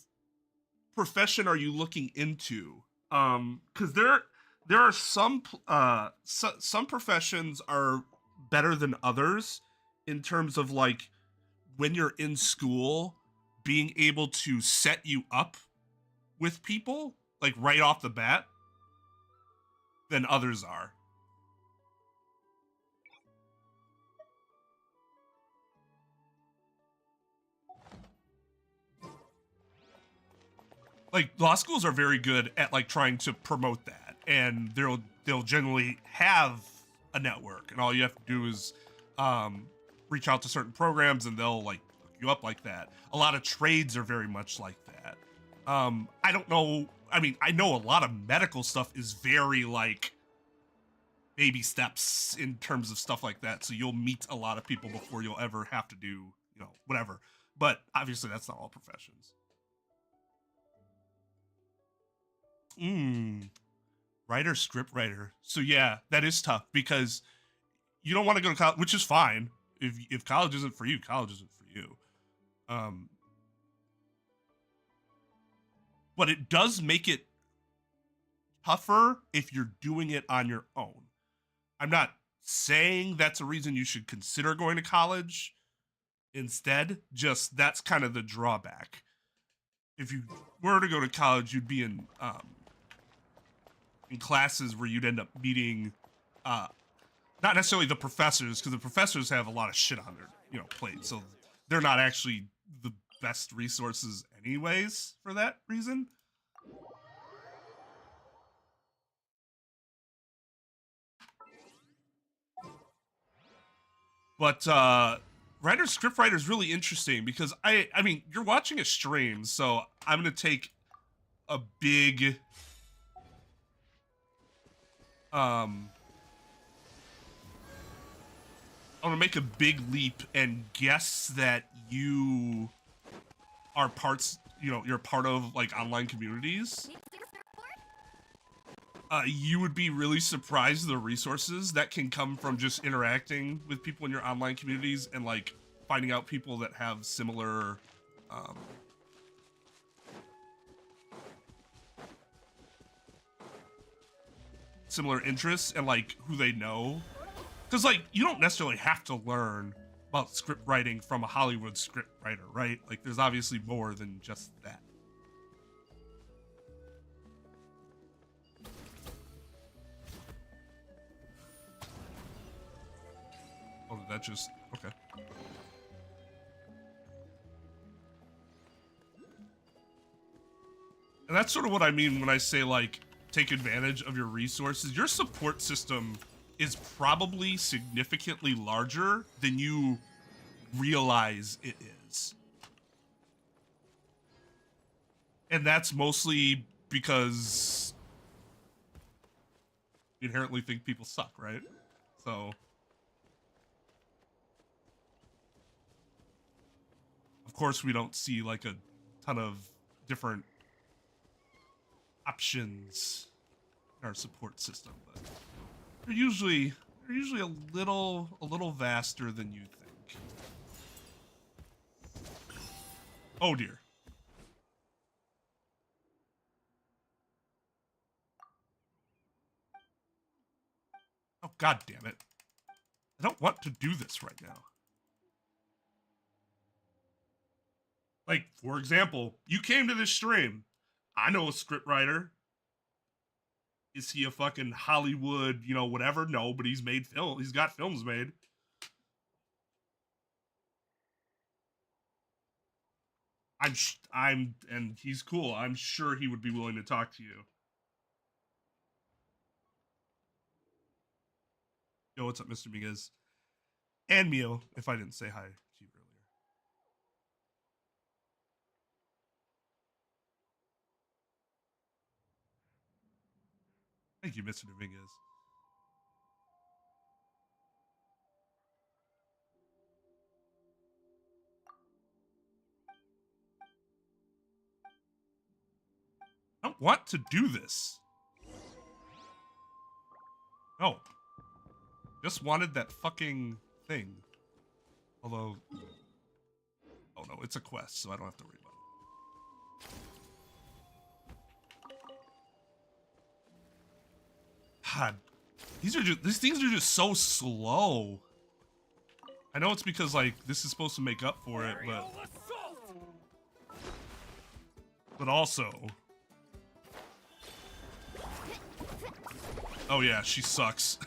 Speaker 1: profession are you looking into? Because there are some professions are better than others in terms of like when you're in school being able to set you up with people like right off the bat than others are. Like law schools are very good at like trying to promote that, and they'll generally have a network, and all you have to do is reach out to certain programs and they'll like hook you up like that. A lot of trades are very much like that. I don't know. I mean, I know a lot of medical stuff is very like baby steps in terms of stuff like that. So you'll meet a lot of people before you'll ever have to do, whatever. But obviously that's not all professions. Writer, script writer. So yeah, that is tough because you don't want to go to college, which is fine. If college isn't for you, college isn't for you. But it does make it tougher if you're doing it on your own. I'm not saying that's a reason you should consider going to college instead, just that's kind of the drawback. If you were to go to college, you'd be in classes where you'd end up meeting not necessarily the professors, because the professors have a lot of shit on their plate, so they're not actually the best resources anyways for that reason. But writer scriptwriter is really interesting because I mean you're watching a stream, so I'm gonna take a big I'm gonna make a big leap and guess that you are you're part of like online communities. You would be really surprised the resources that can come from just interacting with people in your online communities and like finding out people that have similar similar interests and like who they know. Because like you don't necessarily have to learn about script writing from a Hollywood script writer, right? Like there's obviously more than just that. Oh, did that just... Okay. And that's sort of what I mean when I say, like, take advantage of your resources. Your support system is probably significantly larger than you realize it is. And that's mostly because you inherently think people suck, right? So... Of course, we don't see like a ton of different options in our support system, but they're usually a little vaster than you think. Oh dear. God damn it. I don't want to do this right now. Like, for example, you came to this stream. I know a scriptwriter. Is he a fucking Hollywood, you know, whatever? No, but he's made film. He's got films made. And he's cool. I'm sure he would be willing to talk to you. Yo, what's up, Mr. Miguez? And Mio, if I didn't say hi to you earlier. Thank you, Mr. Dominguez. I don't want to do this. No. Just wanted that fucking thing. Although... oh no, it's a quest, so I don't have to worry about it. God. These things are just so slow. I know it's because, like, this is supposed to make up for it, but also... oh yeah, she sucks.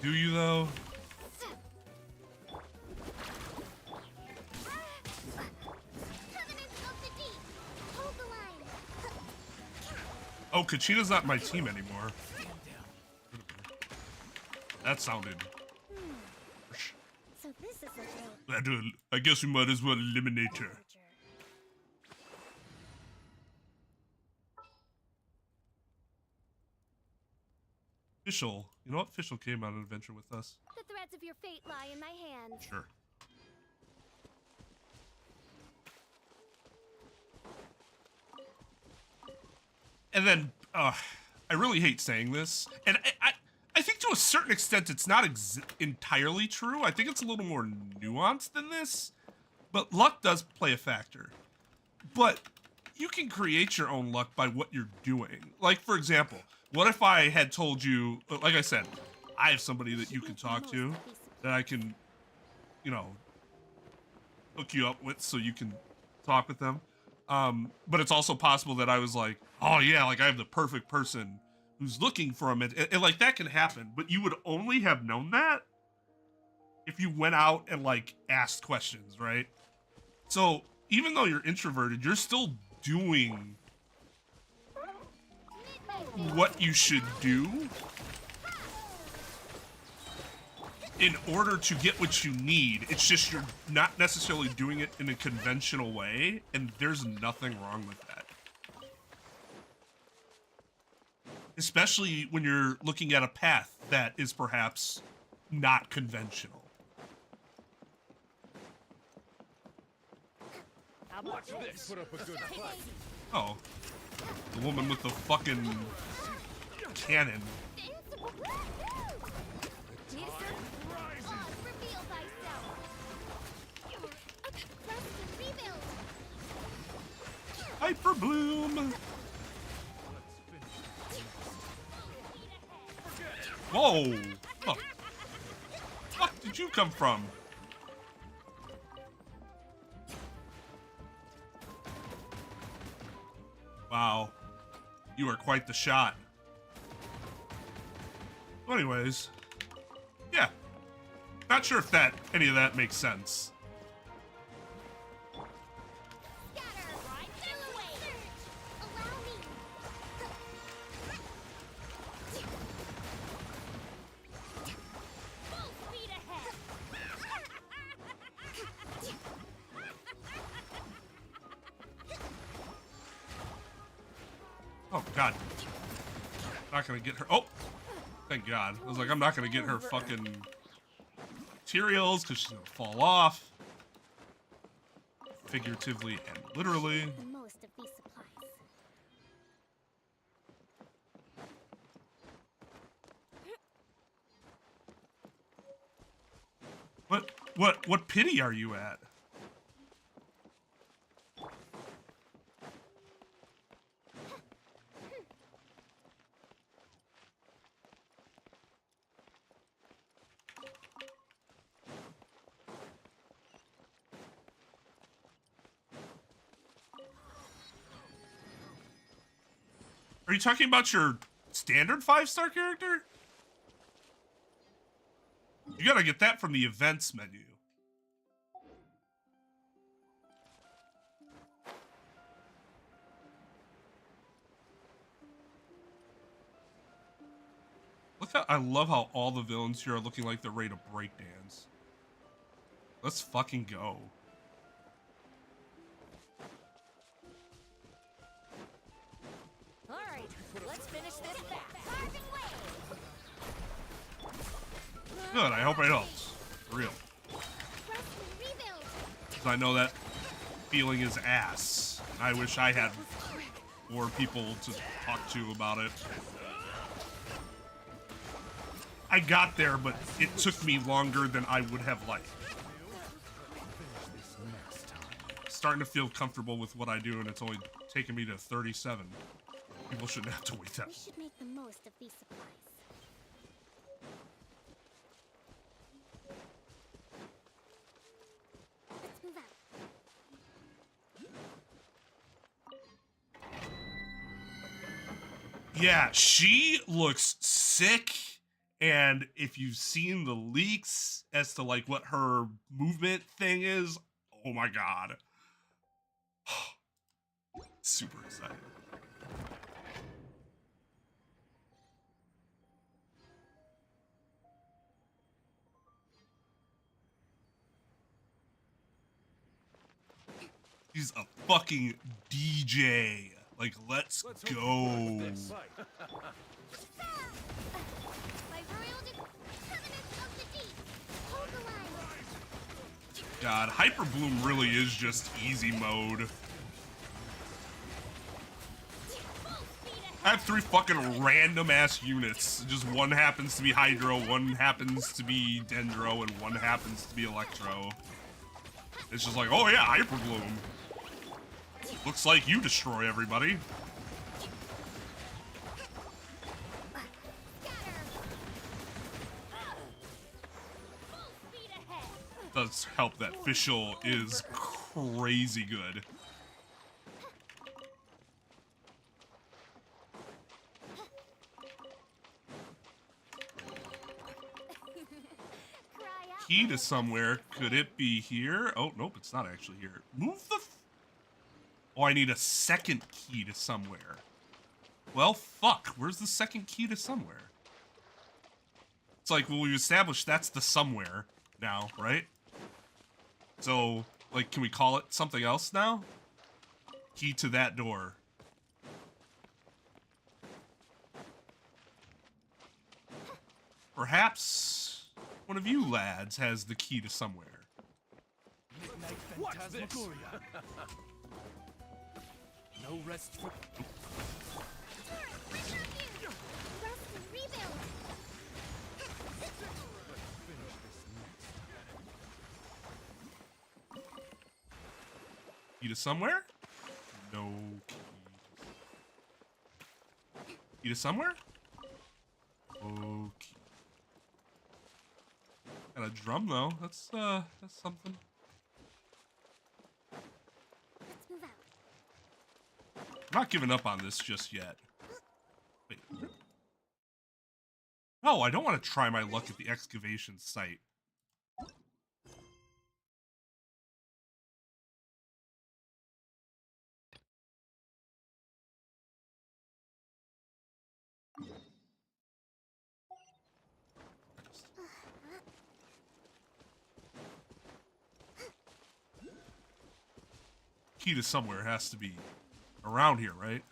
Speaker 1: Do you though? Oh, Kachina's not my team anymore. That sounded...
Speaker 6: So this is
Speaker 1: I guess we might as well eliminate her. Fischl. You know what? Fischl came on an adventure with us.
Speaker 6: the threads of your fate lie in my hands.
Speaker 1: Sure. And then, I really hate saying this, and I think to a certain extent it's not entirely true. I think it's a little more nuanced than this, but luck does play a factor. But you can create your own luck by what you're doing. Like, for example, what if I had told you, like I said, I have somebody that you can talk to, that I can, you know, hook you up with so you can talk with them. But it's also possible that I was like, oh yeah, like I have the perfect person who's looking for him. And like that can happen, but you would only have known that if you went out and like asked questions, right? So even though you're introverted, you're still doing what you should do in order to get what you need. It's just you're not necessarily doing it in a conventional way, and there's nothing wrong with that. Especially when you're looking at a path that is perhaps not conventional.
Speaker 8: Watch this. Put up a good fight.
Speaker 1: Oh, the woman with the fucking cannon. Hyper Bloom! Whoa! The fuck did you come from? Wow. You are quite the shot. Anyways. Yeah. Not sure if any of that makes sense. Oh, God. Not gonna get her. Oh! Thank God. I was like, I'm not gonna get her fucking materials because she's gonna fall off. figuratively and literally.
Speaker 6: The most of these supplies.
Speaker 1: What pity are you at? Are you talking about your standard 5-star character? You gotta get that from the events menu. Look how I love how all the villains here are looking like they're ready to breakdance. Let's fucking go.
Speaker 11: All right, let's finish this fast.
Speaker 1: Good, I hope it helps. For real. 'Cause I know that feeling is ass. I wish I had more people to talk to about it. I got there, but it took me longer than I would have liked. Starting to feel comfortable with what I do, and it's only taken me to 37. People shouldn't have to wait that long.
Speaker 6: We should make the most of these supplies. Let's move out.
Speaker 1: Yeah, she looks sick, and if you've seen the leaks as to like what her movement thing is, oh my god. Super excited. He's a fucking DJ. Like, let's go. God, Hyper Bloom really is just easy mode. I have 3 fucking random ass units. Just one happens to be Hydro, one happens to be Dendro, and one happens to be Electro. It's just like, oh yeah, Hyper Bloom. Looks like you destroy everybody. Does help that Fischl is crazy good. Key to somewhere. Could it be here? Oh, nope, it's not actually here. Move the... Oh, I need a second key to somewhere. Well, fuck. Where's the second key to somewhere? It's like, well, we've established that's the somewhere now, right? So, like, can we call it something else now? Key to that door. Perhaps one of you lads has the key to somewhere.
Speaker 5: What's this? No rest for...
Speaker 1: Key to somewhere? No key. Key to somewhere? Okay. Got a drum though. That's something.
Speaker 6: Let's move out.
Speaker 1: I'm not giving up on this just yet. Wait. No, I don't want to try my luck at the excavation site. Key to somewhere has to be around here, right?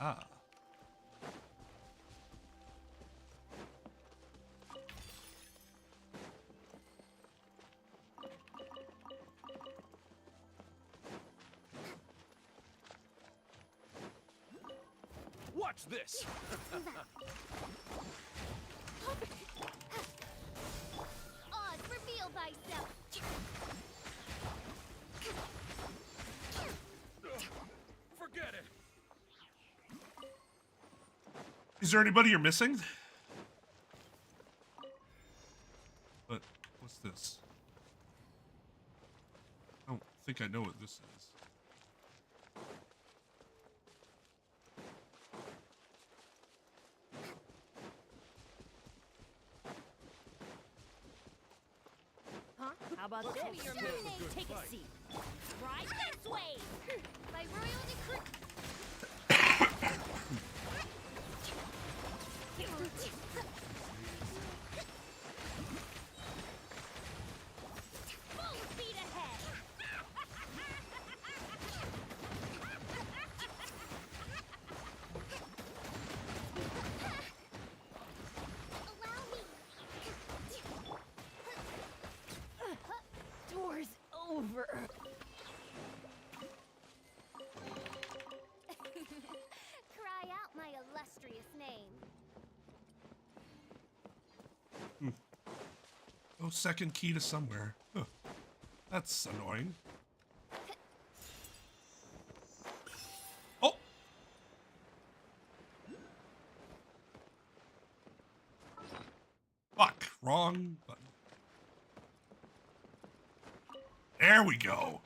Speaker 1: Ah.
Speaker 8: Watch this.
Speaker 6: Oz, reveal thyself.
Speaker 10: Forget it.
Speaker 1: Is there anybody you're missing? But what's this? I don't think I know what this is.
Speaker 11: Huh? How about
Speaker 3: Show
Speaker 11: this?
Speaker 3: me your moves. Take a seat. Right this way.
Speaker 6: By royal decree.
Speaker 3: Full speed ahead.
Speaker 6: Allow me.
Speaker 11: Door's over.
Speaker 6: Cry out my illustrious name.
Speaker 1: Oh, second key to somewhere. Huh. That's annoying. Oh! Fuck. Wrong button. There we go.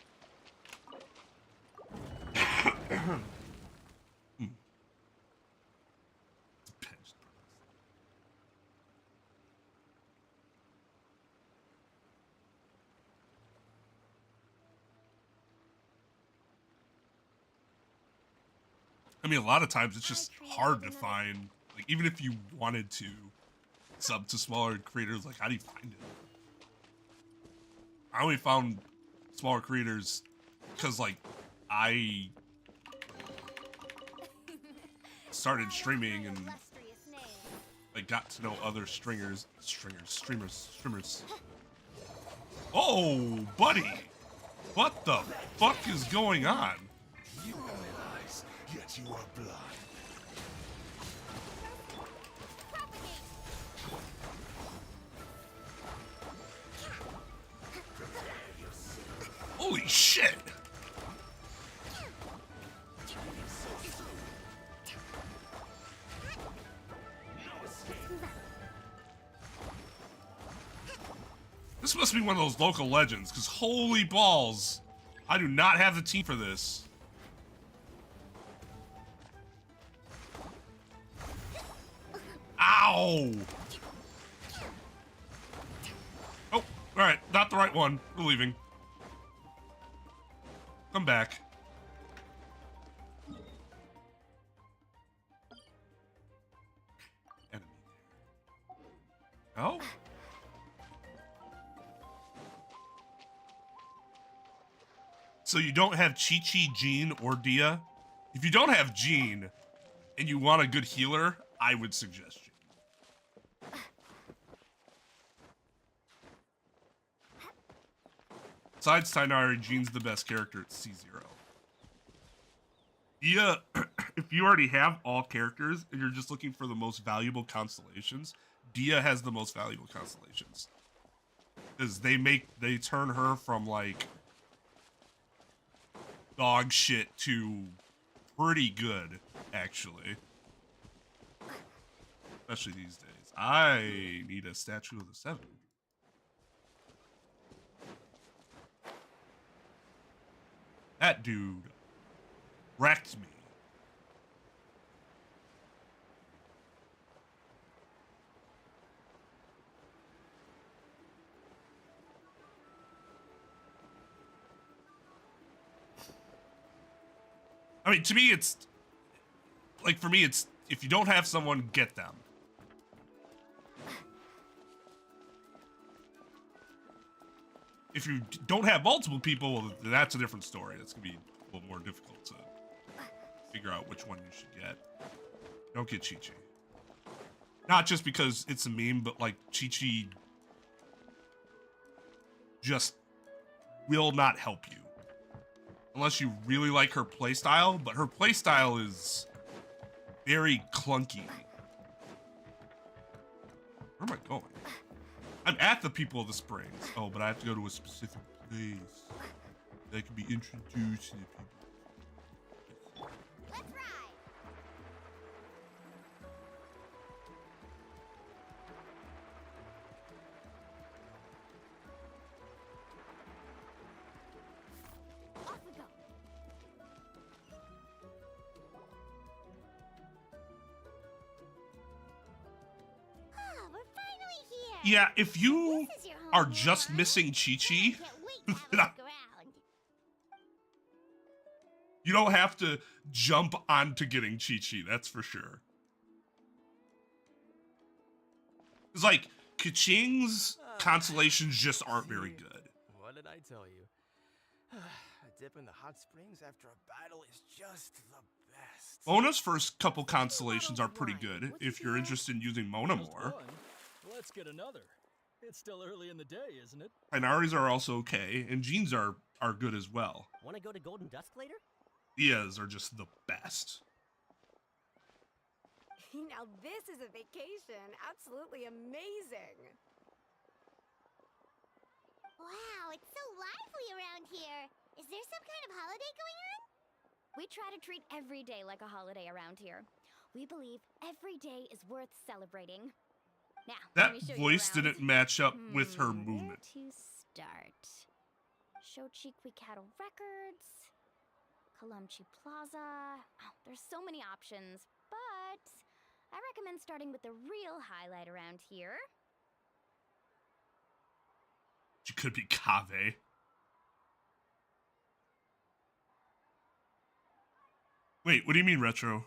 Speaker 1: I mean, a lot of times it's just hard to find, like, even if you wanted to sub to smaller creators, like, how do you find it? I only found smaller creators because, like, I started streaming and, like, got to know other streamers. Oh, buddy! What the fuck is going on?
Speaker 10: You realize, yet you are blind.
Speaker 1: Holy shit! This must be one of those local legends, because holy balls, I do not have the team for this. Ow! Oh, alright, not the right one. We're leaving. Come back. Enemy. Oh? So you don't have Chi-Chi, Jean, or Dia? If you don't have Jean, and you want a good healer, I would suggest Jean. Besides Tainari, Jean's the best character at C0. Dia, if you already have all characters, and you're just looking for the most valuable constellations, Dia has the most valuable constellations. Because they turn her from, like, dog shit to pretty good, actually. Especially these days. I need a statue of the 7. That dude wrecked me. I mean, to me, it's like, for me, it's if you don't have someone, get them. If you don't have multiple people, well, that's a different story. That's gonna be a little more difficult to figure out which one you should get. Don't get Chi-Chi. Not just because it's a meme, but like Chi-Chi just will not help you. Unless you really like her playstyle, but her playstyle is very clunky. Where am I going? I'm at the People of the Springs. Oh, but I have to go to a specific place that can be introduced to the people.
Speaker 6: Let's ride. Off we go. Ah, we're finally here.
Speaker 1: Yeah, if you
Speaker 6: This is your home,
Speaker 1: are just
Speaker 6: huh?
Speaker 1: missing Chi-Chi,
Speaker 6: Can't wait to have a look around.
Speaker 1: you don't have to jump onto getting Chi-Chi, that's for sure. It's like, Kaching's constellations just aren't very good.
Speaker 8: What did I tell you? A dip in the hot springs after a battle is just the best.
Speaker 1: Mona's first couple constellations are pretty good, if you're interested in using Mona more.
Speaker 13: Let's get another. It's still early in the day, isn't it?
Speaker 1: Inaris are also okay, and Jeans are good as well.
Speaker 11: Want to go to Golden Dusk later?
Speaker 1: Diaz are just the best.
Speaker 3: Now this is a vacation. Absolutely amazing.
Speaker 6: Wow, it's so lively around here. Is there some kind of holiday going on?
Speaker 3: We try to treat every day like a holiday around here. We believe every day is worth celebrating. Now,
Speaker 1: That
Speaker 3: let me show
Speaker 1: voice
Speaker 3: you around.
Speaker 1: didn't match up with her
Speaker 3: Where
Speaker 1: movement.
Speaker 3: to start? Shochiqui Cattle Records, Kalumchi Plaza. Oh, there's so many options, but I recommend starting with the real highlight around here.
Speaker 1: She could be Kave. Wait, what do you mean retro?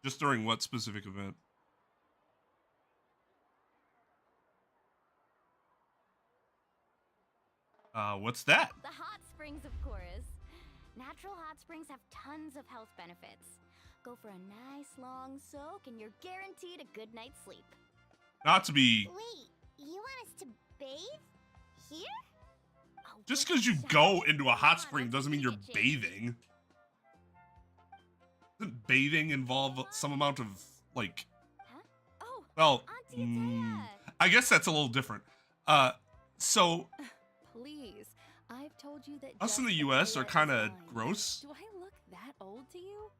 Speaker 1: Just during what specific event? What's that?
Speaker 3: The hot springs, of course. Natural hot springs have tons of health benefits. Go for a nice long soak and you're guaranteed a good night's sleep.
Speaker 1: Not to be...
Speaker 6: Wait, you want us to bathe? Here?
Speaker 3: Oh,
Speaker 1: Just
Speaker 3: get
Speaker 1: because you
Speaker 3: showered.
Speaker 1: go into a
Speaker 3: Come
Speaker 1: hot
Speaker 3: on,
Speaker 1: spring
Speaker 3: let's
Speaker 1: doesn't mean you're
Speaker 3: get changed.
Speaker 1: bathing. Doesn't bathing involve some amount of, like...
Speaker 3: Huh? Oh,
Speaker 1: Well,
Speaker 3: Auntie Atea.
Speaker 1: I guess that's a little different. So...
Speaker 14: Please, I've told you that
Speaker 1: Us in the
Speaker 14: just
Speaker 1: US
Speaker 14: Atea
Speaker 1: are
Speaker 14: is
Speaker 1: kind of
Speaker 14: fine.
Speaker 1: gross.
Speaker 14: Do I look that old to you?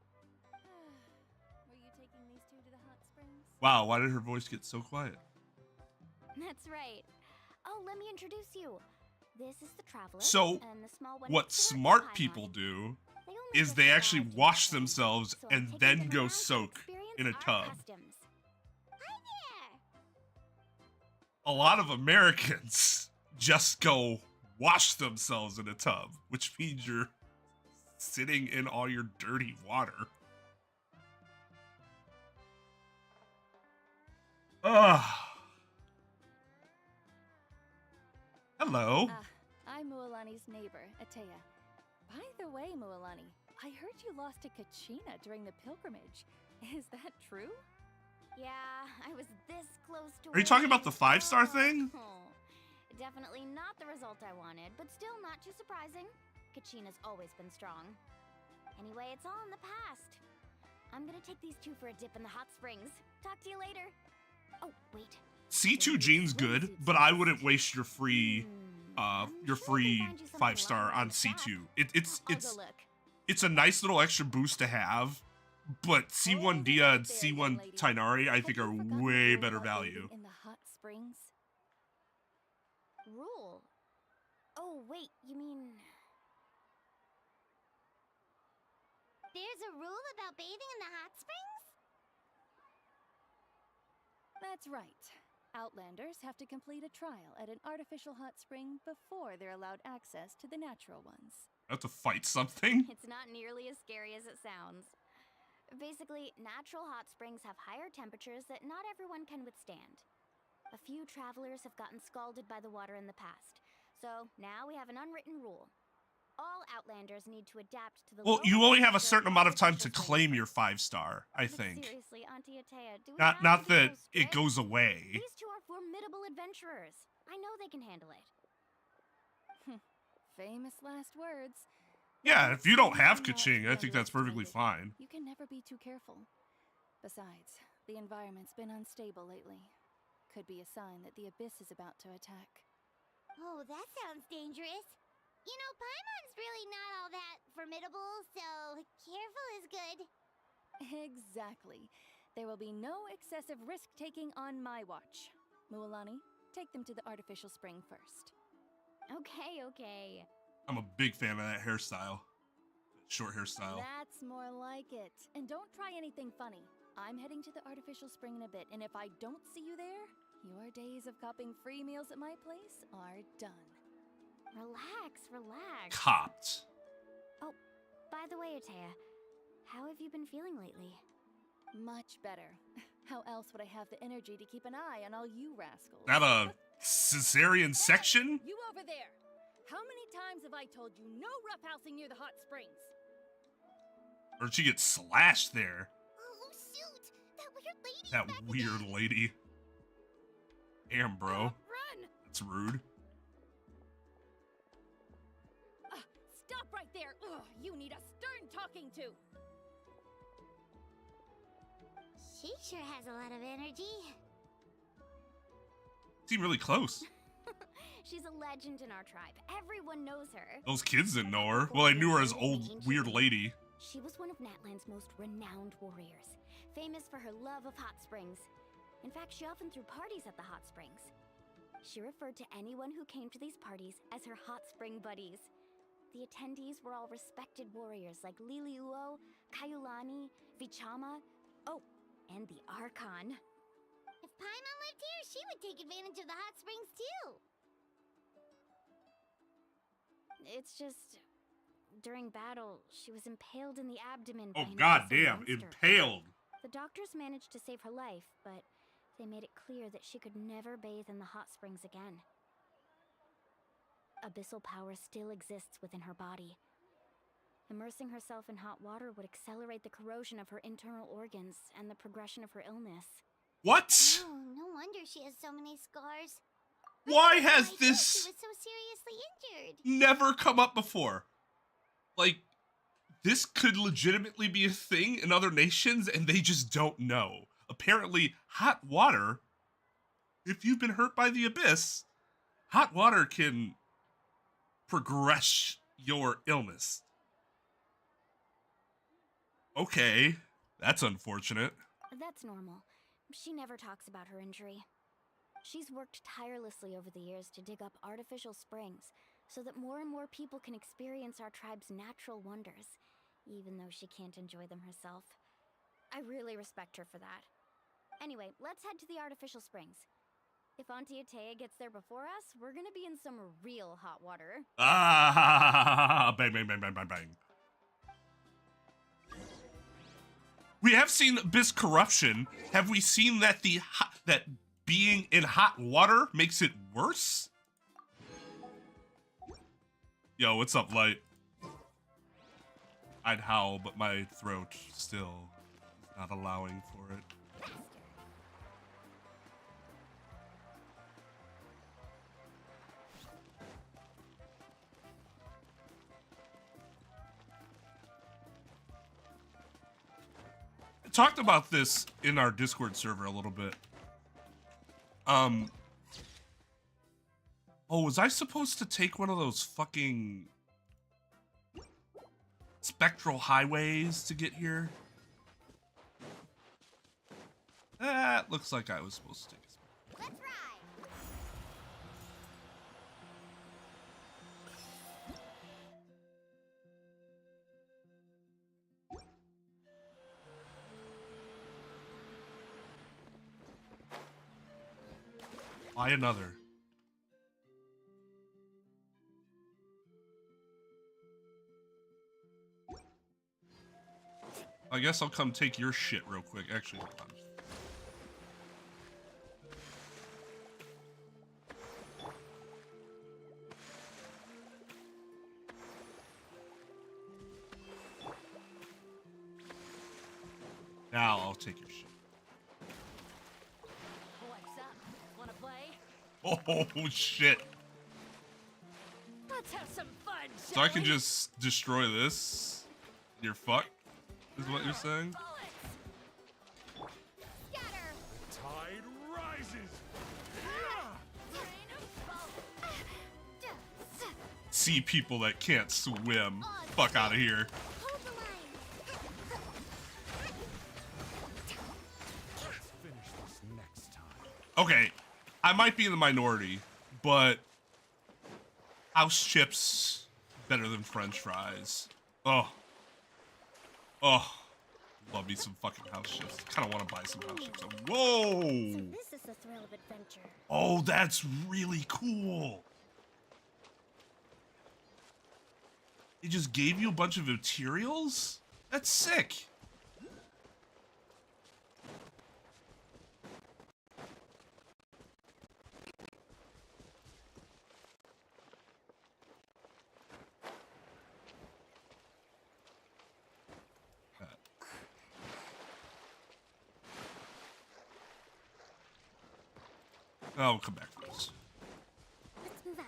Speaker 3: Were you taking these two to the hot springs?
Speaker 1: Wow, why did her voice get so quiet?
Speaker 3: That's right. Oh, let me introduce you. This is the traveler.
Speaker 1: So,
Speaker 3: and the small one
Speaker 1: what
Speaker 3: next to her,
Speaker 1: smart
Speaker 3: the
Speaker 1: people
Speaker 3: Paimon.
Speaker 1: do
Speaker 3: They only
Speaker 1: is
Speaker 3: just
Speaker 1: they
Speaker 3: arrived
Speaker 1: actually
Speaker 3: in
Speaker 1: wash
Speaker 3: Japan,
Speaker 1: themselves
Speaker 3: so I'm
Speaker 1: and
Speaker 3: taking
Speaker 1: then
Speaker 3: them
Speaker 1: go
Speaker 3: around to
Speaker 1: soak
Speaker 3: experience
Speaker 1: in a
Speaker 3: our
Speaker 1: tub.
Speaker 3: customs.
Speaker 6: Hi there!
Speaker 1: A lot of Americans just go wash themselves in a tub, which means you're sitting in all your dirty water. Ugh. Hello.
Speaker 14: I'm Mualani's neighbor, Atea. By the way, Mualani, I heard you lost to Kachina during the pilgrimage. Is that true?
Speaker 3: Yeah, I was this close to
Speaker 1: Are you talking about the
Speaker 3: winning.
Speaker 1: 5-star thing?
Speaker 3: Oh, definitely not the result I wanted, but still not too surprising. Kachina's always been strong. Anyway, it's all in the past. I'm gonna take these two for a dip in the hot springs. Talk to you later. Oh, wait.
Speaker 1: C2 Gene's good, but I wouldn't waste your free
Speaker 3: I'm
Speaker 1: your
Speaker 3: sure I can find you something
Speaker 1: 5-star
Speaker 3: lighter
Speaker 1: on
Speaker 3: with that.
Speaker 1: C2.
Speaker 3: I'll go look.
Speaker 1: It's a nice little extra boost to have, but C1 Dia and
Speaker 14: there, young
Speaker 1: C1
Speaker 14: lady.
Speaker 1: Tainari I
Speaker 14: Have
Speaker 1: think
Speaker 14: you
Speaker 1: are
Speaker 14: forgotten the
Speaker 1: way
Speaker 14: rule
Speaker 1: better
Speaker 14: about bathing
Speaker 1: value.
Speaker 14: in the hot springs?
Speaker 3: Rule? Oh, wait, you mean...
Speaker 6: There's a rule about bathing in the hot springs?
Speaker 14: That's right. Outlanders have to complete a trial at an artificial hot spring before they're allowed access to the natural ones.
Speaker 1: I have to fight something?
Speaker 3: It's not nearly as scary as it sounds. Basically, natural hot springs have higher temperatures that not everyone can withstand. A few travelers have gotten scalded by the water in the past, so now we have an unwritten rule. All Outlanders need to adapt to the
Speaker 1: Well,
Speaker 3: local
Speaker 1: you only have a
Speaker 3: temperature
Speaker 1: certain amount of time to
Speaker 3: artificial
Speaker 1: claim your
Speaker 3: springs.
Speaker 1: 5-star, I
Speaker 3: But
Speaker 1: think.
Speaker 3: seriously, Auntie Atea, do we
Speaker 1: Not
Speaker 3: have
Speaker 1: not
Speaker 3: to be
Speaker 1: that
Speaker 3: so
Speaker 1: it
Speaker 3: strict?
Speaker 1: goes away.
Speaker 3: These two are formidable adventurers. I know they can handle it.
Speaker 14: Famous last words.
Speaker 1: Yeah, if you don't have
Speaker 14: Not
Speaker 1: ka-ching, I think that's perfectly
Speaker 14: underestimated.
Speaker 1: fine.
Speaker 14: You can never be too careful. Besides, the environment's been unstable lately. Could be a sign that the Abyss is about to attack.
Speaker 6: Oh, that sounds dangerous. You know, Paimon's really not all that formidable, so careful is good.
Speaker 14: Exactly. There will be no excessive risk-taking on my watch. Mualani, take them to the artificial spring first.
Speaker 6: Okay.
Speaker 1: I'm a big fan of that hairstyle. Short hairstyle.
Speaker 14: That's more like it. And don't try anything funny. I'm heading to the artificial spring in a bit, and if I don't see you there, your days of copping free meals at my place are done.
Speaker 6: Relax.
Speaker 1: Copped.
Speaker 6: Oh, by the way, Atea, how have you been feeling lately?
Speaker 14: Much better. How else would I have the energy to keep an eye on all you rascals?
Speaker 1: Not a cesarean section?
Speaker 14: You over there! How many times have I told you no roughhousing near the hot springs?
Speaker 1: Or did she get slashed there?
Speaker 6: Oh, shoot! That weird lady!
Speaker 1: That weird lady. Damn, bro.
Speaker 14: Run!
Speaker 1: That's rude.
Speaker 14: Stop right there! Ugh, you need a stern talking to!
Speaker 6: She sure has a lot of energy.
Speaker 1: Seem really close.
Speaker 6: She's a legend in our tribe. Everyone knows her.
Speaker 1: Those kids didn't know her. Well, I knew her as old weird lady.
Speaker 6: She was one of Natland's most renowned warriors, famous for her love of hot springs. In fact, she often threw parties at the hot springs. She referred to anyone who came to these parties as her hot spring buddies. The attendees were all respected warriors like Liliuo, Kaiulani, Vichama, and the Archon. If Paimon lived here, she would take advantage of the hot springs too. It's just, during battle, she was impaled in the abdomen by
Speaker 1: Oh,
Speaker 6: an
Speaker 1: goddamn.
Speaker 6: abyssal monster.
Speaker 1: Impaled.
Speaker 6: The doctors managed to save her life, but they made it clear that she could never bathe in the hot springs again. Abyssal power still exists within her body. Immersing herself in hot water would accelerate the corrosion of her internal organs and the progression of her illness.
Speaker 1: What?
Speaker 6: Oh, no wonder she has so many scars.
Speaker 1: Why
Speaker 6: I had no
Speaker 1: has
Speaker 6: idea
Speaker 1: this
Speaker 6: she was so seriously injured?
Speaker 1: never come up before? Like, this could legitimately be a thing in other nations and they just don't know. Apparently, hot water, if you've been hurt by the Abyss, hot water can progress your illness. Okay, that's unfortunate.
Speaker 6: That's normal. She never talks about her injury. She's worked tirelessly over the years to dig up artificial springs so that more and more people can experience our tribe's natural wonders, even though she can't enjoy them herself. I really respect her for that. Anyway, let's head to the artificial springs. If Auntie Atea gets there before us, we're gonna be in some real hot water.
Speaker 1: Ah, bang, bang, bang, bang, bang, bang. We have seen Abyss corruption. Have we seen that that being in hot water makes it worse? Yo, what's up, Light? I'd howl, but my throat still is not allowing for it. Talked about this in our Discord server a little bit. Oh, was I supposed to take one of those fucking spectral highways to get here? That looks like I was supposed to take a
Speaker 6: Let's ride!
Speaker 1: Buy another. I guess I'll come take your shit real quick. Actually, hold on. Now I'll take your shit.
Speaker 14: What's up? Wanna play?
Speaker 1: Oh shit.
Speaker 14: Let's have some fun!
Speaker 1: So I can just destroy this? You're fucked? Is what you're saying?
Speaker 9: Tide rises.
Speaker 1: See people that can't swim. Fuck out of here. Okay, I might be in the minority, but house chips better than French fries. Oh, love me some fucking house chips. Kind of want to buy some house chips. Whoa!
Speaker 6: So this is the thrill of adventure.
Speaker 1: Oh, that's really cool. It just gave you a bunch of materials? That's sick. I'll come back for this.
Speaker 6: Let's move out.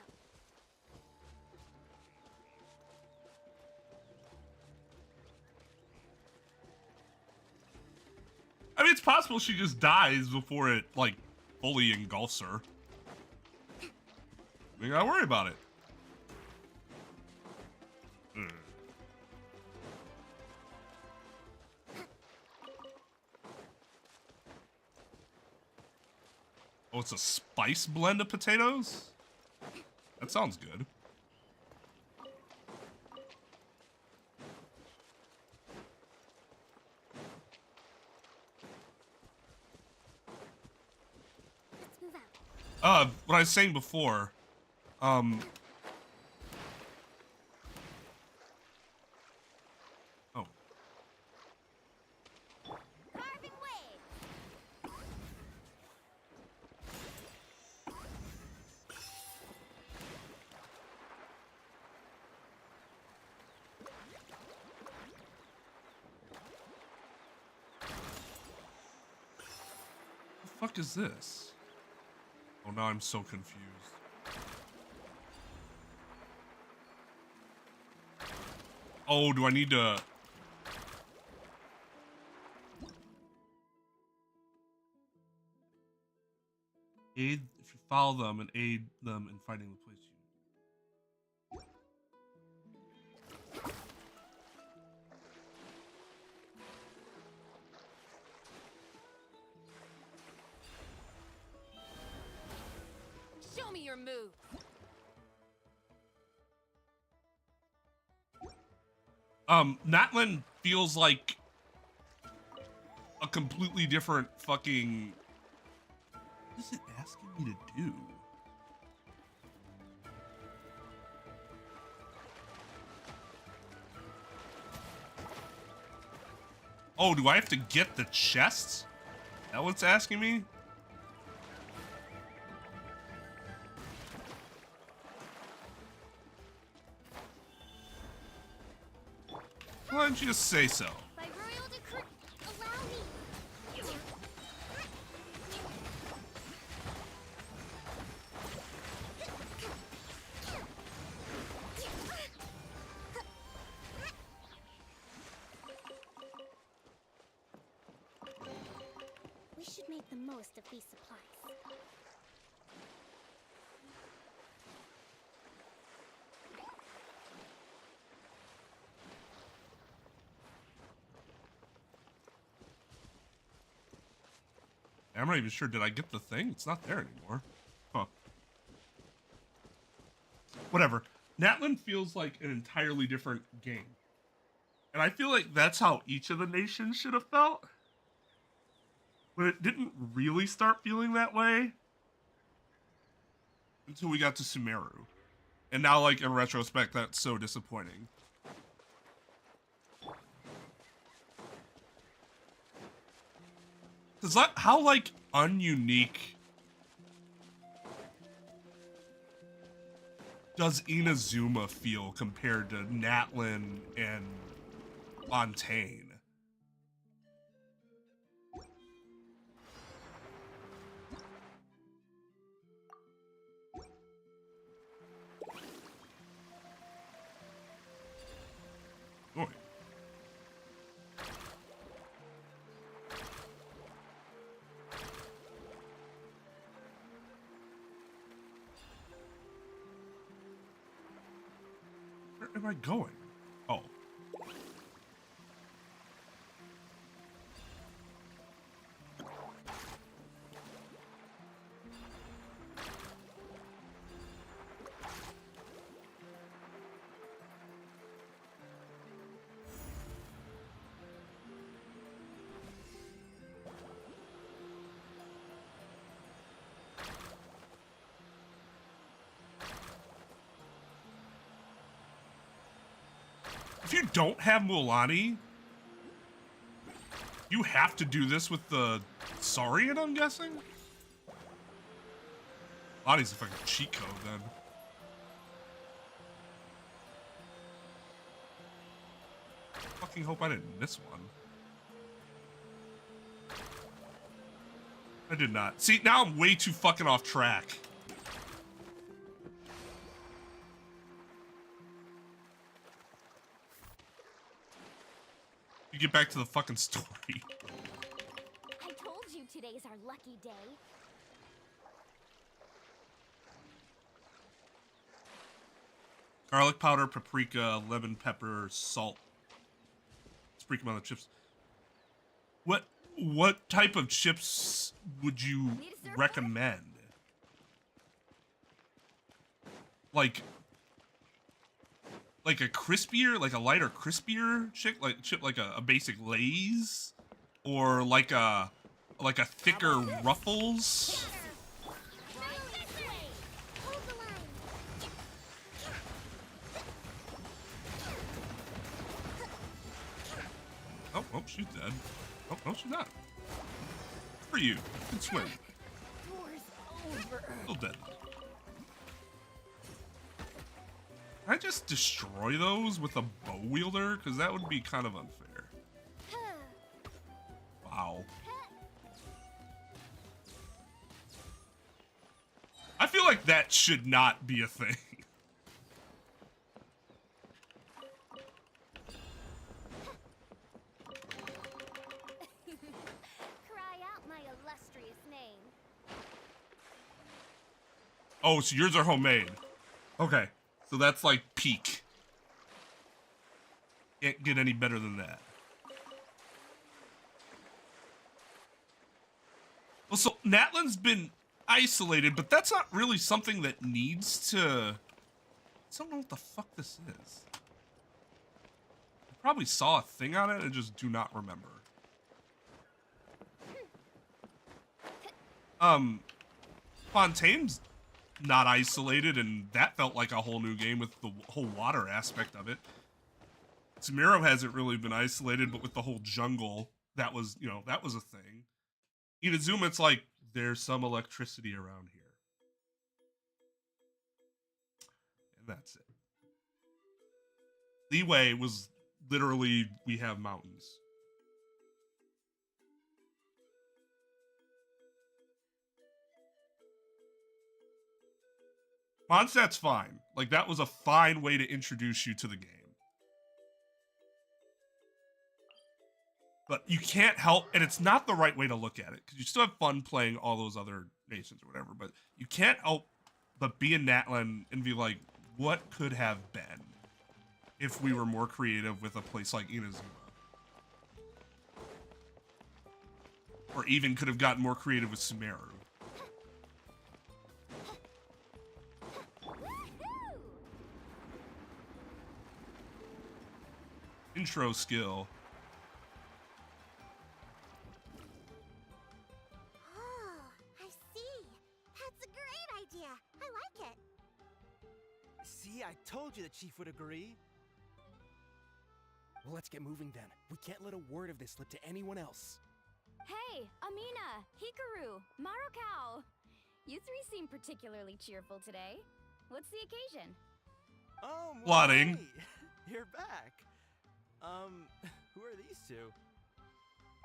Speaker 1: I mean, it's possible she just dies before it, like, fully engulfs her. We gotta worry about it. Oh, it's a spice blend of potatoes? That sounds good.
Speaker 6: Let's move out.
Speaker 1: What I was saying before, oh.
Speaker 6: Carving waves.
Speaker 1: The fuck is this? Oh, now I'm so confused. Oh, do I need to... Aid if you follow them and aid them in fighting the place you...
Speaker 3: Show me your move.
Speaker 1: Natlin feels like a completely different fucking... What is it asking me to do? Oh, do I have to get the chests? Is that what's asking me? Why don't you just say so?
Speaker 6: By royal decree, allow me. We should make the most of these supplies.
Speaker 1: I'm not even sure. Did I get the thing? It's not there anymore. Huh. Whatever. Natlin feels like an entirely different game. And I feel like that's how each of the nations should have felt. But it didn't really start feeling that way until we got to Sumeru. And now, like, in retrospect, that's so disappointing. Cause how, like, ununique does Inazuma feel compared to Natlin and Fontaine? Where am I going? Oh. If you don't have Mulan, you have to do this with the Saurian, I'm guessing? Mulan's a fucking cheat code then. Fucking hope I didn't miss one. I did not. See, now I'm way too fucking off track. You get back to the fucking story.
Speaker 6: I told you today's our lucky day.
Speaker 1: Garlic powder, paprika, lemon pepper, salt. Sprinkle them on the chips. What type of chips would you recommend? Like a crispier, like a lighter, crispier chip, like a basic Lay's, or like a thicker Ruffles. Oh, she's dead. Oh, no, she's not. For you, you can swim. Still dead. Can I just destroy those with a bow wielder? Because that would be kind of unfair. Wow. I feel like that should not be a thing.
Speaker 6: Cry out my illustrious name.
Speaker 1: Oh, so yours are homemade. Okay. So that's like peak. Can't get any better than that. Well, so Natlan's been isolated, but that's not really something that needs to... I don't know what the fuck this is. I probably saw a thing on it and just do not remember. Fontaine's not isolated, and that felt like a whole new game with the whole water aspect of it. Samiro hasn't really been isolated, but with the whole jungle, that was, you know, that was a thing. Inazuma, it's like, there's some electricity around here. And that's it. Leeway was literally, we have mountains. Mondstadt's fine. Like, that was a fine way to introduce you to the game. But you can't help, and it's not the right way to look at it, because you still have fun playing all those other nations or whatever, but you can't help but be in Natlan and be like, what could have been if we were more creative with a place like Inazuma? Or even could have gotten more creative with Sumeru. Intro skill.
Speaker 6: Oh, I see. That's a great idea. I like it.
Speaker 5: See, I told you the chief would agree. Well, let's get moving then. We can't let a word of this slip to anyone else.
Speaker 3: Hey, Amina, Hikaru, Marukao. You three seem particularly cheerful today. What's the occasion?
Speaker 5: Oh,
Speaker 1: Plotting.
Speaker 5: hey, you're back. Who are these two?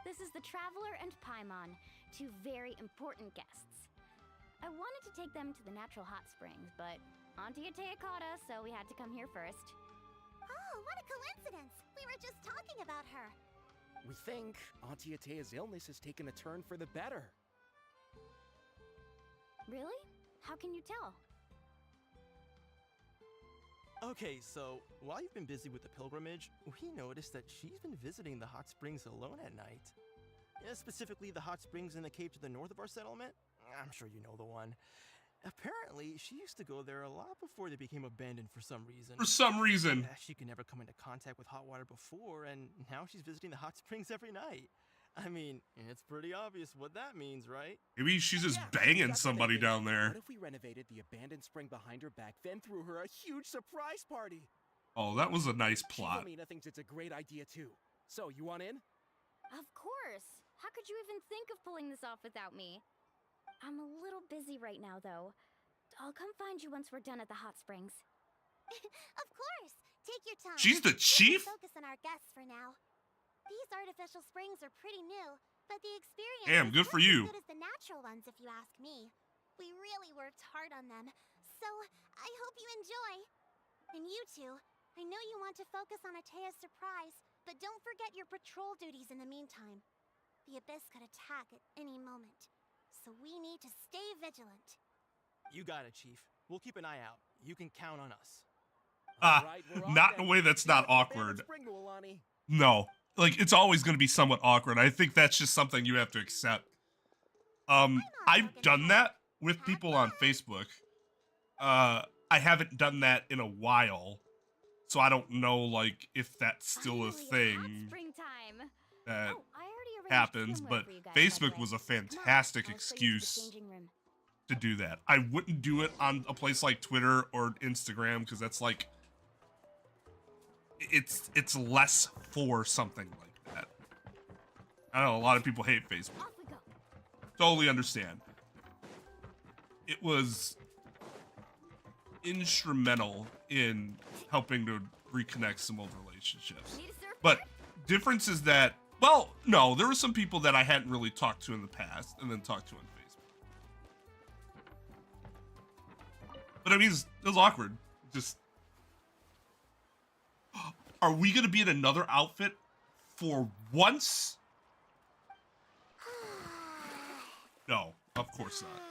Speaker 6: This is the Traveler and Paimon, two very important guests. I wanted to take them to the natural hot springs, but Auntie Atea caught us, so we had to come here first. Oh, what a coincidence! We were just talking about her.
Speaker 5: We think Auntie Atea's illness has taken a turn for the better.
Speaker 6: Really? How can you tell?
Speaker 15: Okay, so while you've been busy with the pilgrimage, we noticed that she's been visiting the hot springs alone at night. Specifically, the hot springs in the cave to the north of our settlement. I'm sure you know the one. Apparently, she used to go there a lot before they became abandoned for some reason.
Speaker 1: For some reason.
Speaker 15: She could never come into contact with hot water before, and now she's visiting the hot springs every night. I mean, it's pretty obvious what that means, right?
Speaker 1: Maybe she's just banging somebody down there.
Speaker 5: What if we renovated the abandoned spring behind her back, then threw her a huge surprise party?
Speaker 1: Oh, that was a nice plot.
Speaker 5: Philomena thinks it's a great idea too. So, you want in?
Speaker 6: Of course. How could you even think of pulling this off without me? I'm a little busy right now, though. I'll come find you once we're done at the hot springs.
Speaker 16: Of course. Take your time.
Speaker 1: She's the chief?
Speaker 16: Focus on our guests for now. These artificial springs are pretty new, but the experience
Speaker 1: Damn,
Speaker 16: is
Speaker 1: good for
Speaker 16: just
Speaker 1: you.
Speaker 16: as good as the natural ones, if you ask me. We really worked hard on them, so I hope you enjoy. And you two, I know you want to focus on Atea's surprise, but don't forget your patrol duties in the meantime. The Abyss could attack at any moment, so we need to stay vigilant.
Speaker 15: You got it, Chief. We'll keep an eye out. You can count on us.
Speaker 1: Not in a way that's not awkward. No. Like, it's always going to be somewhat awkward. I think that's just something you have to accept. I've done that with people on Facebook. I haven't done that in a while, so I don't know, like, if that's still a thing that happens, but Facebook was a fantastic excuse to do that. I wouldn't do it on a place like Twitter or Instagram, because that's like, it's less for something like that. I know a lot of people hate Facebook. Totally understand. It was instrumental in helping to reconnect some old relationships. But difference is that, well, no, there were some people that I hadn't really talked to in the past and then talked to on Facebook. But I mean, it was awkward. Just, are we gonna be in another outfit for once? No, of course not.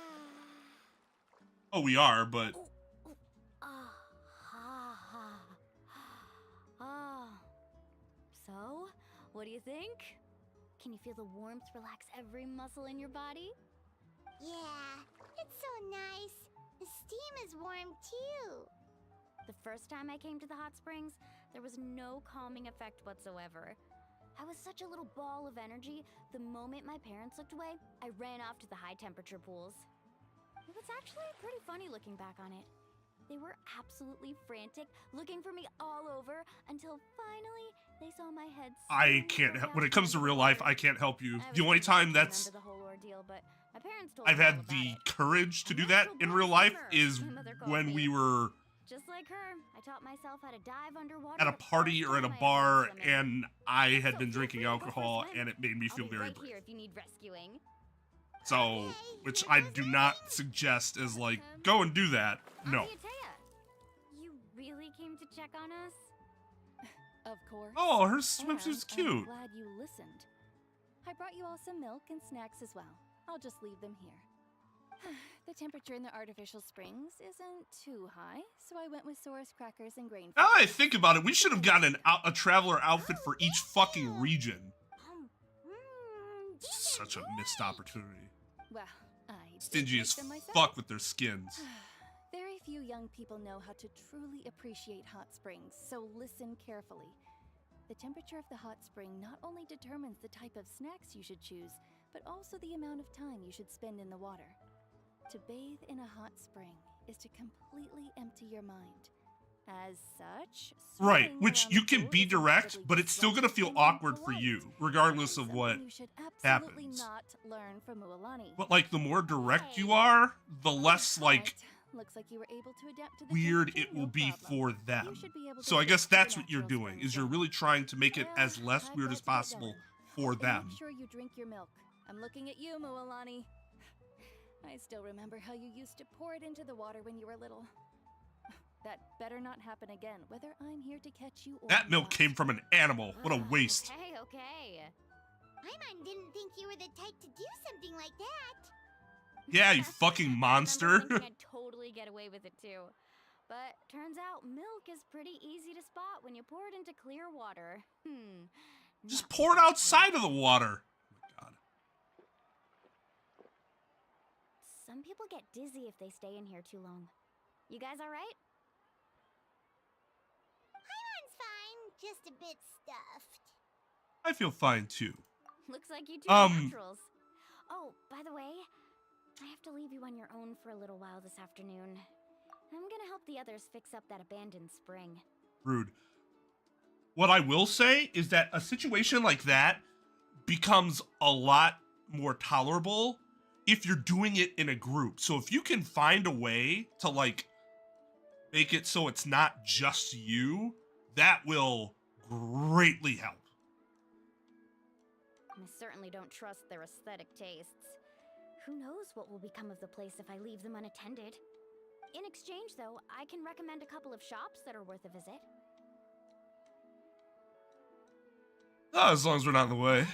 Speaker 1: Oh, we are, but
Speaker 6: So, what do you think? Can you feel the warmth relax every muscle in your body?
Speaker 16: Yeah, it's so nice. The steam is warm too.
Speaker 6: The first time I came to the hot springs, there was no calming effect whatsoever. I was such a little ball of energy, the moment my parents looked away, I ran off to the high temperature pools. It was actually pretty funny looking back on it. They were absolutely frantic, looking for me all over, until finally they saw my head.
Speaker 1: I can't help. When it comes to real life, I can't help you. The only time that's I've had the courage to do that in real life is when we were
Speaker 6: just like her. I taught myself how to dive underwater
Speaker 1: at a party or at a bar, and I had been drinking alcohol, and it made me feel very brave.
Speaker 6: Here if you need rescuing.
Speaker 1: So, which I do not suggest as like, go and do that. No.
Speaker 6: You really came to check on us?
Speaker 14: Of course.
Speaker 1: Oh, her swimsuit's
Speaker 14: I'm
Speaker 1: cute.
Speaker 14: glad you listened. I brought you all some milk and snacks as well. I'll just leave them here. The temperature in the artificial springs isn't too high, so I went with Saurus crackers and grain.
Speaker 1: Now that I think about it, we should have gotten a traveler outfit for each fucking region. Such a missed opportunity.
Speaker 14: Well, I
Speaker 1: Stingy as
Speaker 14: them myself.
Speaker 1: fuck with their skins.
Speaker 14: Very few young people know how to truly appreciate hot springs, so listen carefully. The temperature of the hot spring not only determines the type of snacks you should choose, but also the amount of time you should spend in the water. To bathe in a hot spring is to completely empty your mind. As such,
Speaker 1: Right, which you can be direct, but it's still gonna feel awkward for you, regardless of what
Speaker 14: you should absolutely
Speaker 1: happens.
Speaker 14: not learn from Mualani.
Speaker 1: But like, the more direct you are, the less like
Speaker 14: Looks like you were able to adapt to the
Speaker 1: weird
Speaker 14: temperature,
Speaker 1: it will
Speaker 14: no
Speaker 1: be
Speaker 14: problem.
Speaker 1: for them.
Speaker 14: You should be able to
Speaker 1: So I guess
Speaker 14: adapt to the
Speaker 1: that's what you're
Speaker 14: natural
Speaker 1: doing,
Speaker 14: springs
Speaker 1: is you're
Speaker 14: then.
Speaker 1: really trying to make it as less
Speaker 14: I've
Speaker 1: weird
Speaker 14: got
Speaker 1: as
Speaker 14: to get
Speaker 1: possible
Speaker 14: going.
Speaker 1: for
Speaker 14: And
Speaker 1: them.
Speaker 14: Make sure you drink your milk. I'm looking at you, Mualani. I still remember how you used to pour it into the water when you were little. That better not happen again, whether I'm here to catch you or
Speaker 1: That milk
Speaker 14: not.
Speaker 1: came from an animal. What a waste.
Speaker 6: Okay.
Speaker 16: Paimon didn't think you were the type to do something like that.
Speaker 1: Yeah, you fucking monster.
Speaker 6: I remember thinking I'd totally get away with it too. But turns out milk is pretty easy to spot when you pour it into clear water.
Speaker 1: Just pour it outside of the water. Oh my god.
Speaker 6: Some people get dizzy if they stay in here too long. You guys all right?
Speaker 16: Paimon's fine, just a bit stuffed.
Speaker 1: I feel fine too.
Speaker 6: Looks like you two are naturals. Oh, by the way, I have to leave you on your own for a little while this afternoon. I'm gonna help the others fix up that abandoned spring.
Speaker 1: Rude. What I will say is that a situation like that becomes a lot more tolerable if you're doing it in a group. So if you can find a way to like make it so it's not just you, that will greatly help.
Speaker 6: I certainly don't trust their aesthetic tastes. Who knows what will become of the place if I leave them unattended? In exchange, though, I can recommend a couple of shops that are worth a visit.
Speaker 1: Oh, as long as we're not in the way.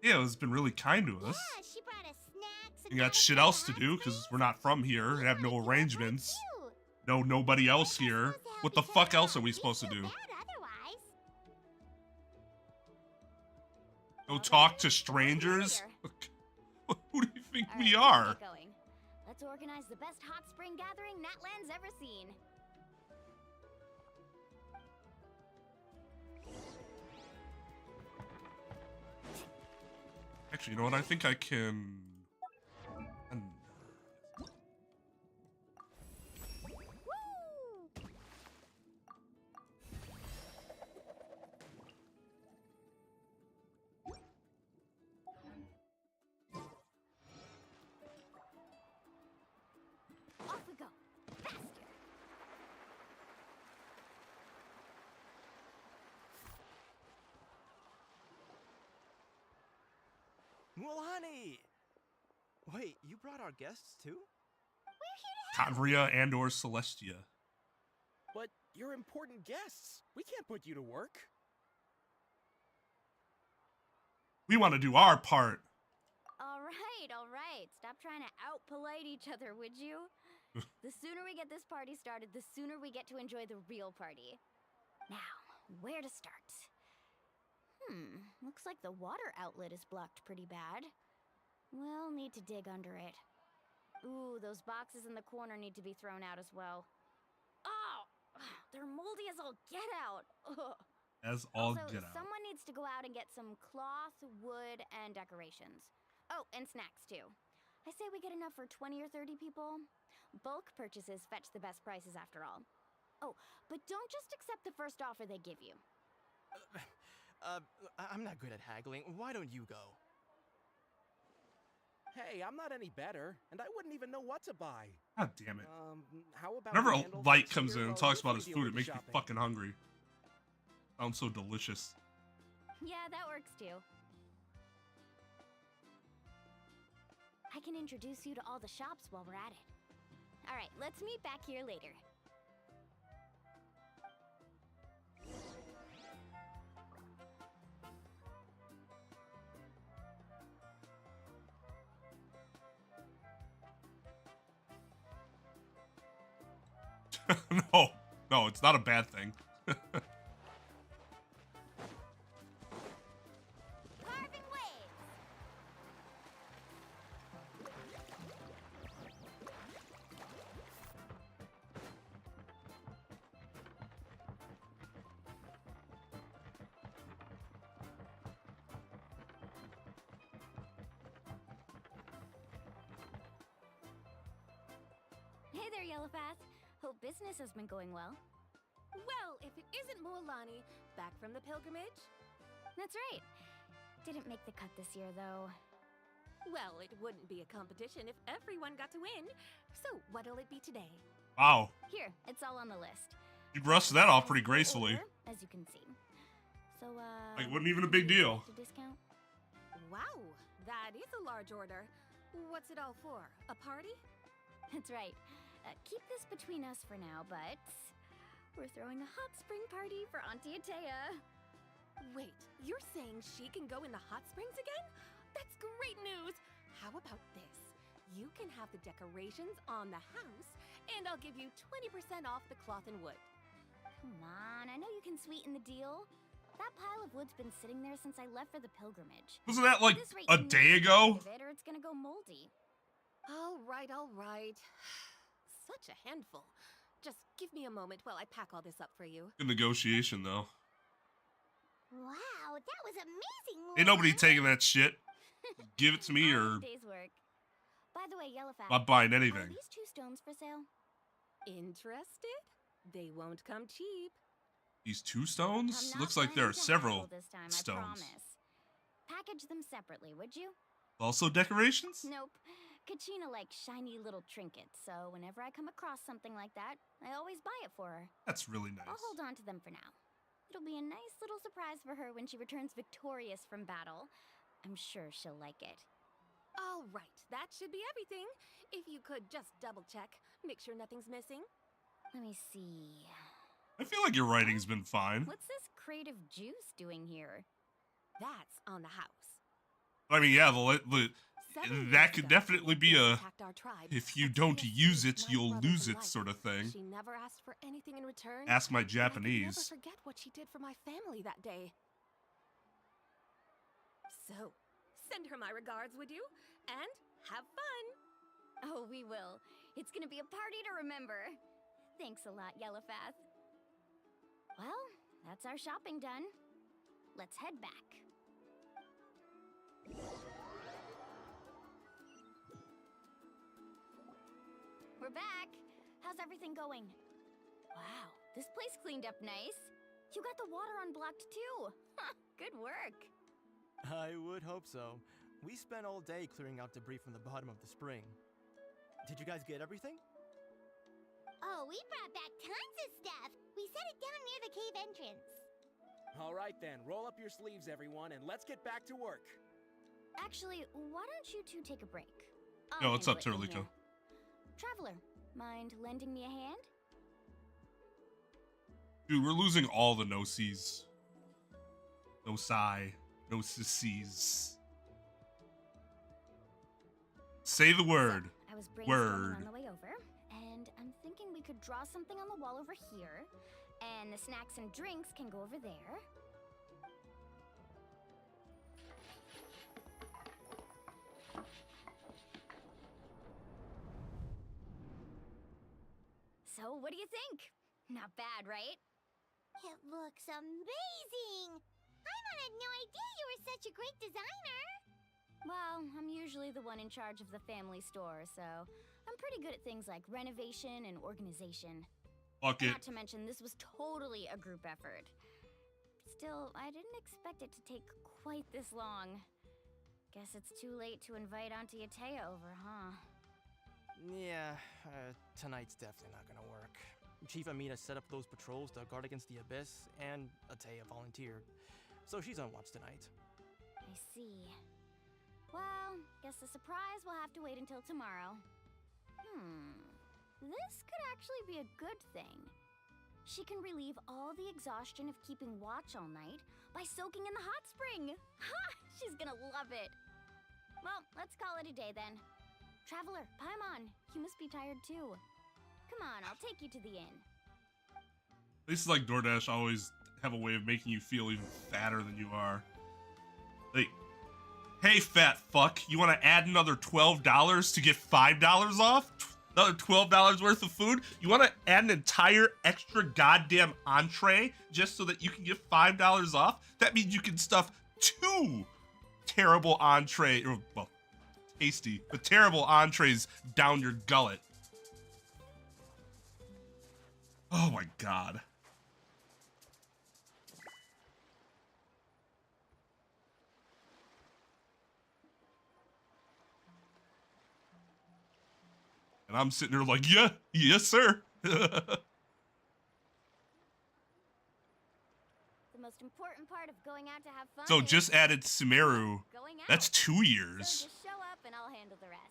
Speaker 1: Yeah, it's been really kind to us.
Speaker 16: Yeah, she brought us snacks.
Speaker 1: We got shit else to do because we're not from here and have no arrangements. No, nobody else here. What the fuck else are we supposed to do? Go talk to strangers? Who do you think we are?
Speaker 6: Let's organize the best hot spring gathering Natland's ever seen.
Speaker 1: Actually, you know what? I think I can...
Speaker 6: Off we go. Faster.
Speaker 15: Mulani! Wait, you brought our guests too?
Speaker 1: Conria and or Celestia.
Speaker 9: But you're important guests. We can't put you to work.
Speaker 1: We want to do our part.
Speaker 6: All right. Stop trying to out-polite each other, would you? The sooner we get this party started, the sooner we get to enjoy the real party. Now, where to start? Looks like the water outlet is blocked pretty bad. We'll need to dig under it. Ooh, those boxes in the corner need to be thrown out as well. Oh, they're moldy as all get out. Ugh.
Speaker 1: As all
Speaker 6: Also,
Speaker 1: get out.
Speaker 6: someone needs to go out and get some cloth, wood, and decorations. Oh, and snacks too. I say we get enough for 20 or 30 people. Bulk purchases fetch the best prices after all. Oh, but don't just accept the first offer they give you.
Speaker 15: I'm not good at haggling. Why don't you go?
Speaker 9: Hey, I'm not any better, and I wouldn't even know what to buy.
Speaker 1: God damn it.
Speaker 9: How about
Speaker 1: Whenever
Speaker 9: Randall
Speaker 1: Light
Speaker 9: takes
Speaker 1: comes
Speaker 9: care
Speaker 1: in
Speaker 9: of
Speaker 1: and
Speaker 9: all
Speaker 1: talks
Speaker 9: your
Speaker 1: about his
Speaker 9: free
Speaker 1: food,
Speaker 9: deal
Speaker 1: it makes me
Speaker 9: shopping?
Speaker 1: fucking hungry. Sounds so delicious.
Speaker 6: Yeah, that works too. I can introduce you to all the shops while we're at it. All right, let's meet back here later.
Speaker 1: No, it's not a bad thing.
Speaker 6: Carving waves. Hey there, Yellowfast. Hope business has been going well.
Speaker 3: Well, if it isn't Mualani, back from the pilgrimage?
Speaker 6: That's right. Didn't make the cut this year, though.
Speaker 3: Well, it wouldn't be a competition if everyone got to win. So, what'll it be today?
Speaker 1: Wow.
Speaker 6: Here, it's all on the list.
Speaker 1: You brushed that off pretty gracefully.
Speaker 6: Order, as you can see. So,
Speaker 1: Like, wasn't even a big deal.
Speaker 6: Discount?
Speaker 3: Wow, that is a large order. What's it all for? A party?
Speaker 6: That's right. Keep this between us for now, but we're throwing a hot spring party for Auntie Atea.
Speaker 3: Wait, you're saying she can go in the hot springs again? That's great news! How about this?
Speaker 11: You can have the decorations on the house, and I'll give you 20% off the cloth and wood.
Speaker 6: Come on, I know you can sweeten the deal. That pile of wood's been sitting there since I left for the pilgrimage.
Speaker 1: Wasn't that like
Speaker 6: At this rate,
Speaker 1: a
Speaker 6: you need
Speaker 1: day
Speaker 6: to
Speaker 1: ago?
Speaker 6: get rid of it or it's gonna go moldy.
Speaker 11: All right, all right. Such a handful. Just give me a moment while I pack all this up for you.
Speaker 1: Good negotiation, though.
Speaker 16: Wow, that was amazing.
Speaker 1: Ain't nobody
Speaker 16: Lauren.
Speaker 1: taking that shit. Give it to me or
Speaker 6: Day's work. By the way, Yellowfat.
Speaker 1: not buying
Speaker 6: Are
Speaker 1: anything.
Speaker 6: these 2 stones for sale?
Speaker 11: Interested? They won't come cheap.
Speaker 1: These 2 stones?
Speaker 6: I'm not
Speaker 1: Looks like there are
Speaker 6: planning to
Speaker 1: several
Speaker 6: haggle this time, I
Speaker 1: stones.
Speaker 6: promise. Package them separately, would you?
Speaker 1: Also decorations?
Speaker 6: Nope. Kachina likes shiny little trinkets, so whenever I come across something like that, I always buy it for her.
Speaker 1: That's really nice.
Speaker 6: I'll hold on to them for now. It'll be a nice little surprise for her when she returns victorious from battle. I'm sure she'll like it.
Speaker 11: All right, that should be everything. If you could just double check, make sure nothing's missing.
Speaker 6: Let me see.
Speaker 1: I feel like your writing's been fine.
Speaker 6: What's this creative juice doing here?
Speaker 11: That's on the house.
Speaker 1: I mean, yeah, that could
Speaker 11: ago,
Speaker 1: definitely be a
Speaker 11: attacked our tribe,
Speaker 1: if you
Speaker 11: but
Speaker 1: don't
Speaker 11: she
Speaker 1: use
Speaker 11: escaped
Speaker 1: it,
Speaker 11: my
Speaker 1: you'll
Speaker 11: brothers
Speaker 1: lose
Speaker 11: in
Speaker 1: it
Speaker 11: life.
Speaker 1: sort of thing.
Speaker 11: She never asked for anything in return.
Speaker 1: Ask my
Speaker 11: and I could never
Speaker 1: Japanese.
Speaker 11: forget what she did for my family that day. So, send her my regards, would you? And have fun.
Speaker 6: Oh, we will. It's gonna be a party to remember. Thanks a lot, Yellowfath. Well, that's our shopping done. Let's head back. We're back. How's everything going? Wow, this place cleaned up nice. You got the water unblocked too. Good work.
Speaker 15: I would hope so. We spent all day clearing out debris from the bottom of the spring. Did you guys get everything?
Speaker 16: Oh, we brought back tons of stuff. We set it down near the cave entrance.
Speaker 9: All right then, roll up your sleeves, everyone, and let's get back to work.
Speaker 6: Actually, why don't you two take a break?
Speaker 1: Yo, what's up,
Speaker 6: handle it in
Speaker 1: Turliko?
Speaker 6: here. Traveler, mind lending me a hand?
Speaker 1: Dude, we're losing all the no-sees. No sigh. No sissies. Say the word.
Speaker 6: I was brainstorming
Speaker 1: Word.
Speaker 6: on the way over, and I'm thinking we could draw something on the wall over here, and the snacks and drinks can go over there. So, what do you think? Not bad, right?
Speaker 16: It looks amazing. Paimon had no idea you were such a great designer.
Speaker 6: Well, I'm usually the one in charge of the family store, so I'm pretty good at things like renovation and organization.
Speaker 1: Fuck it.
Speaker 6: Not to mention, this was totally a group effort. Still, I didn't expect it to take quite this long. Guess it's too late to invite Auntie Atea over, huh?
Speaker 15: Yeah, tonight's definitely not gonna work. Chief Amina set up those patrols to guard against the Abyss, and Atea volunteered. So she's on watch tonight.
Speaker 6: I see. Well, guess the surprise will have to wait until tomorrow. This could actually be a good thing. She can relieve all the exhaustion of keeping watch all night by soaking in the hot spring. Ha! She's gonna love it. Well, let's call it a day then. Traveler, Paimon, you must be tired too. Come on, I'll take you to the inn.
Speaker 1: Places like DoorDash always have a way of making you feel even fatter than you are. Like, hey, fat fuck, you want to add another $12 to get $5 off? Another $12 worth of food? You want to add an entire extra goddamn entree just so that you can get $5 off? That means you can stuff 2 terrible entree, or, well, tasty, but terrible entrees down your gullet. Oh my god. And I'm sitting there like, yeah, yes, sir.
Speaker 6: The most important part of going out to have fun
Speaker 1: So
Speaker 6: is
Speaker 1: just added Sumeru.
Speaker 6: going out.
Speaker 1: That's 2 years.
Speaker 6: So just show up and I'll handle the rest.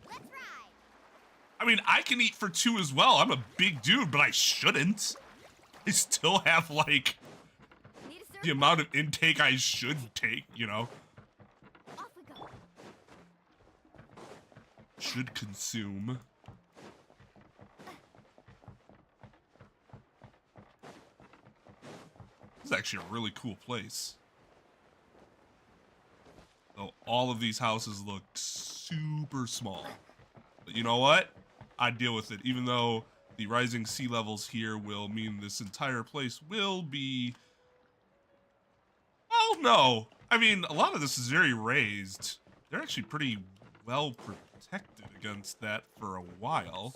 Speaker 16: Let's ride.
Speaker 1: I mean, I can eat for 2 as well. I'm a big dude, but I shouldn't. I still have, like,
Speaker 6: Need a
Speaker 1: the amount of intake I should take, you know.
Speaker 6: Off we go.
Speaker 1: Should consume. This is actually a really cool place. So all of these houses look super small. But you know what? I deal with it, even though the rising sea levels here will mean this entire place will be... Oh, no. I mean, a lot of this is very raised. They're actually pretty well protected against that for a while.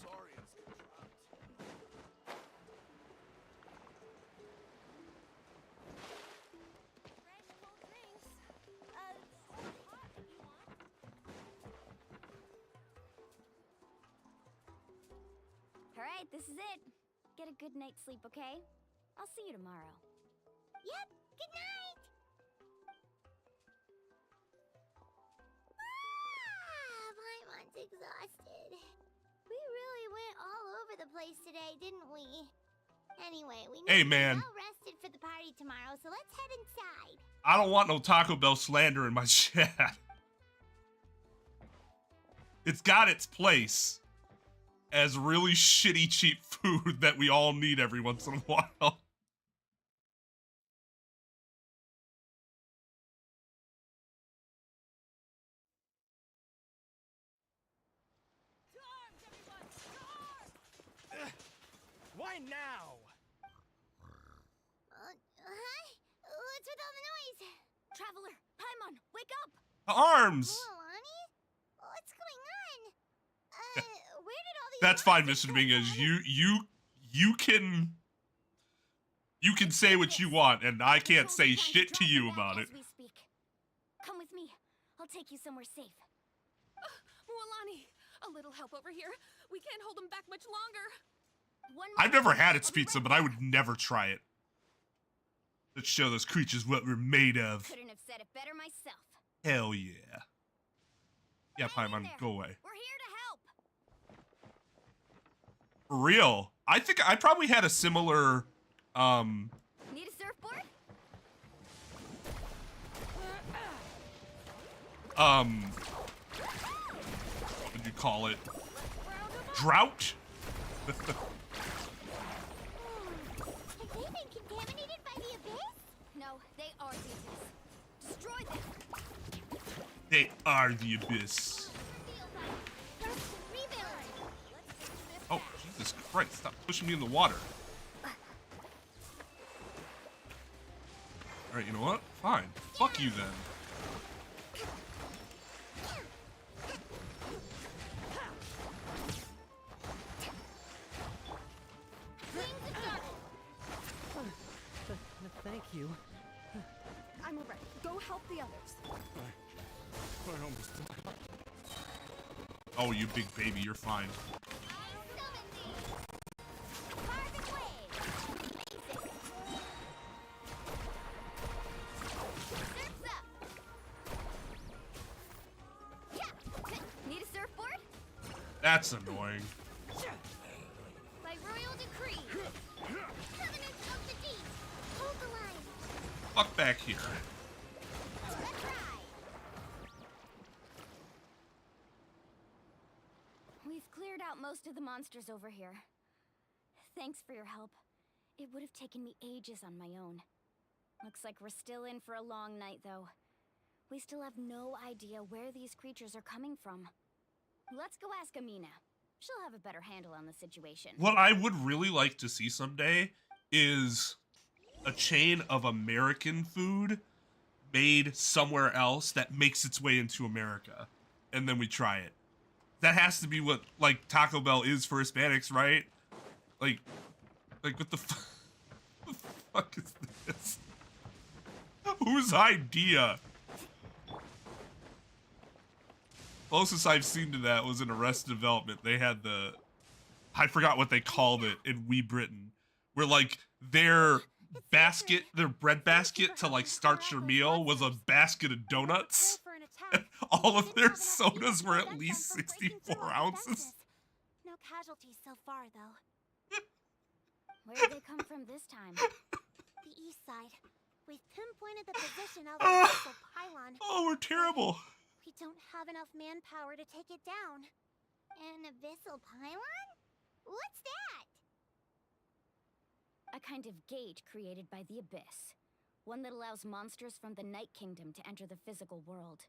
Speaker 6: Alright, this is it. Get a good night's sleep, okay? I'll see you tomorrow. Yep, good night! Paimon's exhausted. We really went all over the place today, didn't we? Anyway, we need
Speaker 1: Hey,
Speaker 6: to
Speaker 1: man.
Speaker 6: be well rested for the party tomorrow, so let's head inside.
Speaker 1: I don't want no Taco Bell slander in my chat. It's got its place as really shitty cheap food that we all need every once in a while.
Speaker 9: Why now?
Speaker 6: Huh? What's with all the noise? Traveler, Paimon, wake up!
Speaker 1: Arms!
Speaker 6: Lonnie? What's going on? Where did all these
Speaker 1: That's fine, Mr. Dominguez. You can say what you want, and I can't say shit to you about it.
Speaker 6: As we speak. Come with me. I'll take you somewhere safe.
Speaker 3: Mualani, a little help over here. We can't hold him back much longer.
Speaker 1: I've never had its pizza, but I would never try it. Let's show those creatures what we're made of.
Speaker 6: Couldn't have said it better myself.
Speaker 1: Hell yeah. Yeah, Paimon, go away.
Speaker 6: We're here to help.
Speaker 1: For real. I think I probably had a similar,
Speaker 6: Need a surfboard?
Speaker 1: what would you call it? Drought?
Speaker 6: Have they been contaminated by the abyss? No, they are the abyss. Destroy them.
Speaker 1: They are the abyss. Oh, Jesus Christ, stop pushing me in the water. Alright, you know what? Fine. Fuck you then.
Speaker 11: Thank you. I'm alright. Go help the others.
Speaker 15: I almost died.
Speaker 1: Oh, you big baby, you're fine.
Speaker 6: Need a surfboard?
Speaker 1: That's annoying.
Speaker 6: By royal decree. Covenant of the deep. Hold the line.
Speaker 1: Fuck back here.
Speaker 6: We've cleared out most of the monsters over here. Thanks for your help. It would have taken me ages on my own. Looks like we're still in for a long night, though. We still have no idea where these creatures are coming from. Let's go ask Amina. She'll have a better handle on the situation.
Speaker 1: What I would really like to see someday is a chain of American food made somewhere else that makes its way into America. And then we try it. That has to be what, like, Taco Bell is for Hispanics, right? Like what the fuck is this? Whose idea? Closest I've seen to that was in Arrested Development. They had I forgot what they called it in Wee Britain, where like their bread basket to like start your meal was a basket of donuts. And all of their sodas were at least 64 ounces.
Speaker 6: No casualties so far, though. Where did they come from this time? The east side.
Speaker 16: We've pinpointed the position of the abyssal pylon.
Speaker 1: Oh, we're terrible.
Speaker 16: We don't have enough manpower to take it down. An abyssal pylon? What's that?
Speaker 6: A kind of gate created by the Abyss. One that allows monsters from the Night Kingdom to enter the physical world.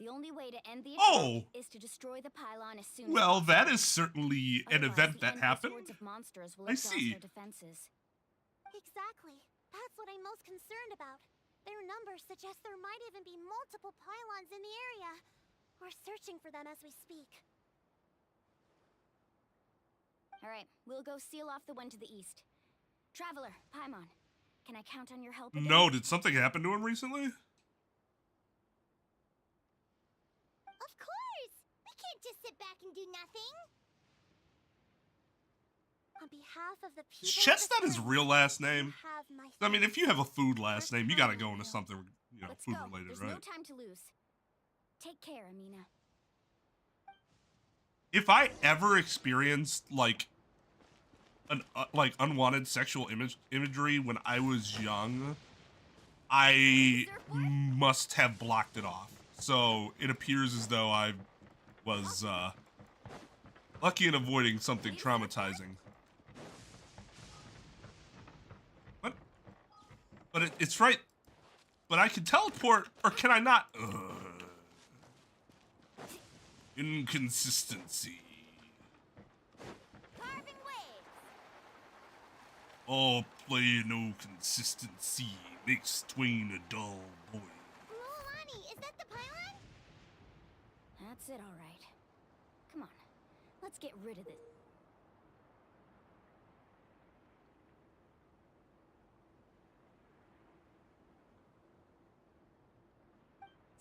Speaker 6: The only way to end the attack is to destroy the pylon as soon as
Speaker 1: Well,
Speaker 6: possible.
Speaker 1: that is certainly an
Speaker 6: Otherwise,
Speaker 1: event
Speaker 6: the
Speaker 1: that
Speaker 6: endless
Speaker 1: happened.
Speaker 6: hordes of monsters will
Speaker 1: I
Speaker 6: exhaust
Speaker 1: see.
Speaker 6: their defenses.
Speaker 16: Exactly. That's what I'm most concerned about. Their numbers suggest there might even be multiple pylons in the area. We're searching for them as we speak.
Speaker 6: Alright, we'll go seal off the one to the east. Traveler, Paimon, can I count on your help again?
Speaker 1: No, did something happen to him recently?
Speaker 16: Of course! We can't just sit back and do nothing! On behalf of the people...
Speaker 1: Is Chestnut his real last name?
Speaker 16: have my
Speaker 1: I mean, if you have a food last name, you gotta go into something, you know,
Speaker 6: Let's
Speaker 1: food
Speaker 6: go.
Speaker 1: related,
Speaker 6: There's
Speaker 1: right?
Speaker 6: no time to lose. Take care, Amina.
Speaker 1: If I ever experienced like an like unwanted sexual imagery when I was young, I must have blocked it off. So it appears as though I was lucky in avoiding something traumatizing. What? But it's right. But I can teleport, or can I not? Inconsistency. All play no consistency makes Twain a dull boy.
Speaker 16: Mualani, is that the pylon?
Speaker 6: That's it, alright. Come on, let's get rid of this.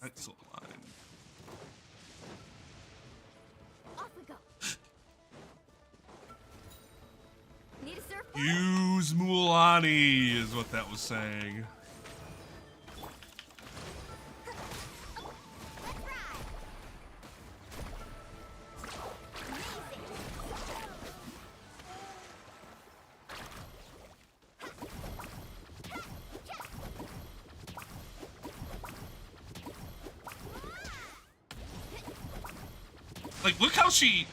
Speaker 1: That's a line.
Speaker 6: Off we go. Need a surfboard?
Speaker 1: Use Mualani is what that was saying. Like, look how she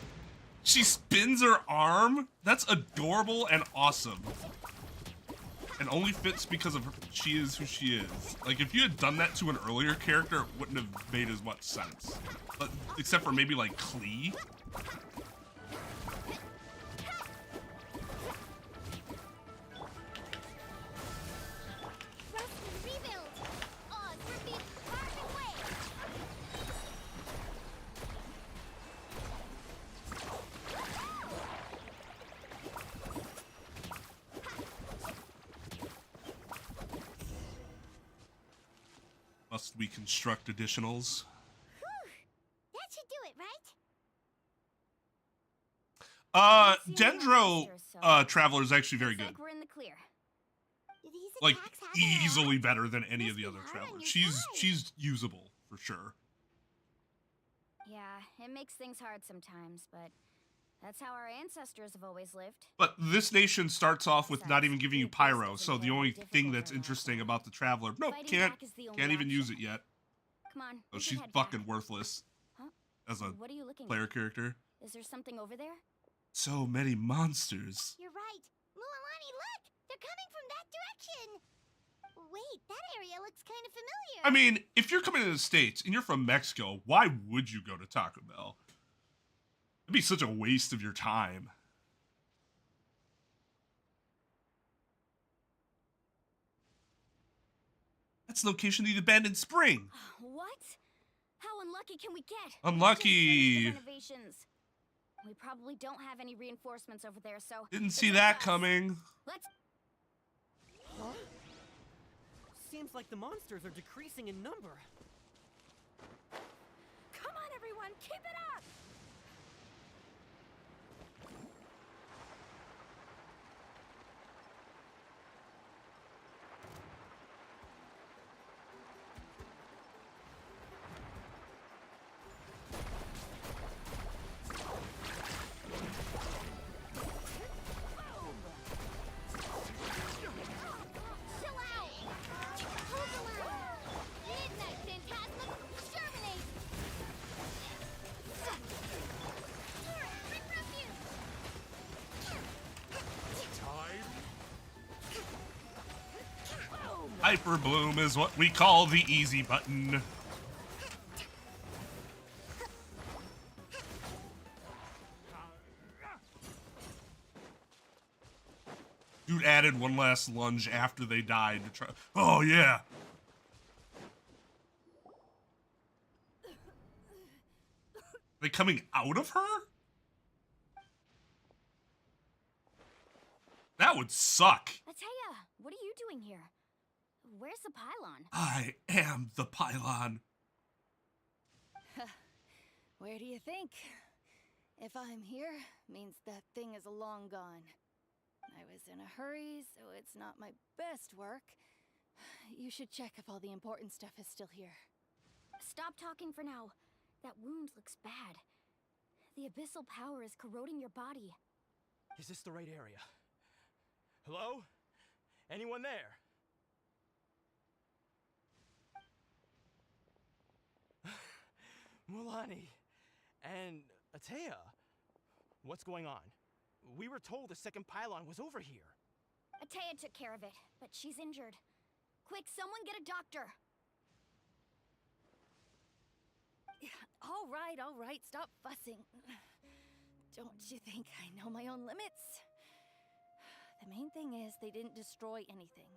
Speaker 1: spins her arm. That's adorable and awesome. And only fits because of her, she is who she is. Like, if you had done that to an earlier character, it wouldn't have made as much sense. But, except for maybe, like, Klee. Must we construct additionals?
Speaker 16: That should do it, right?
Speaker 1: Dendro Traveler is actually very good.
Speaker 6: Like we're in the clear.
Speaker 1: Like, easily better than any of the other Travelers. She's usable, for sure.
Speaker 6: Yeah, it makes things hard sometimes, but that's how our ancestors have always lived.
Speaker 1: But this nation starts off with not even giving you pyro, so the only thing that's interesting about the Traveler, nope, can't even use it yet.
Speaker 6: Come on.
Speaker 1: So she's fucking worthless as a
Speaker 6: What are you looking
Speaker 1: player
Speaker 6: at?
Speaker 1: character.
Speaker 6: Is there something over there?
Speaker 1: So many monsters.
Speaker 16: You're right. Mualani, look! They're coming from that direction! Wait, that area looks kind of familiar.
Speaker 1: I mean, if you're coming to the States and you're from Mexico, why would you go to Taco Bell? It'd be such a waste of your time. That's the location of the abandoned spring.
Speaker 6: What? How unlucky can we get?
Speaker 1: Unlucky.
Speaker 6: Renovations. We probably don't have any reinforcements over there, so
Speaker 1: Didn't see that coming.
Speaker 6: let's.
Speaker 17: Huh? Seems like the monsters are decreasing in number.
Speaker 3: Come on, everyone, keep it up!
Speaker 16: Chill out!
Speaker 1: Hyper Bloom is what we call the easy button. Dude added one last lunge after they died to try. Oh, yeah. Are they coming out of her? That would suck.
Speaker 6: Atea, what are you doing here? Where's the pylon?
Speaker 1: I am the pylon.
Speaker 14: Where do you think? If I'm here, means that thing is long gone. I was in a hurry, so it's not my best work. You should check if all the important stuff is still here.
Speaker 6: Stop talking for now. That wound looks bad. The abyssal power is corroding your body.
Speaker 15: Is this the right area? Hello? Anyone there? Mulani and Atea, what's going on? We were told the second pylon was over here.
Speaker 6: Atea took care of it, but she's injured. Quick, someone get a doctor.
Speaker 14: All right, stop fussing. Don't you think I know my own limits? The main thing is they didn't destroy anything.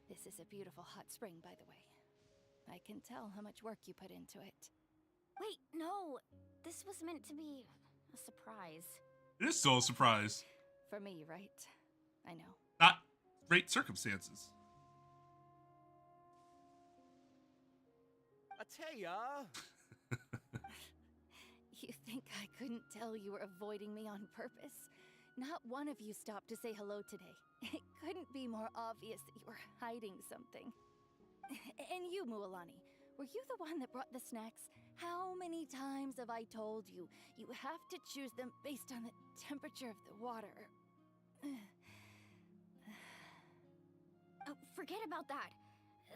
Speaker 14: This is a beautiful hot spring, by the way. I can tell how much work you put into it.
Speaker 6: Wait, no. This was meant to be a surprise.
Speaker 1: It is still a surprise.
Speaker 14: For me, right? I know.
Speaker 1: Not great circumstances.
Speaker 9: Atea!
Speaker 14: You think I couldn't tell you were avoiding me on purpose? Not one of you stopped to say hello today. It couldn't be more obvious that you were hiding something. And you, Mualani, were you the one that brought the snacks? How many times have I told you, you have to choose them based on the temperature of the water?
Speaker 6: Oh, forget about that.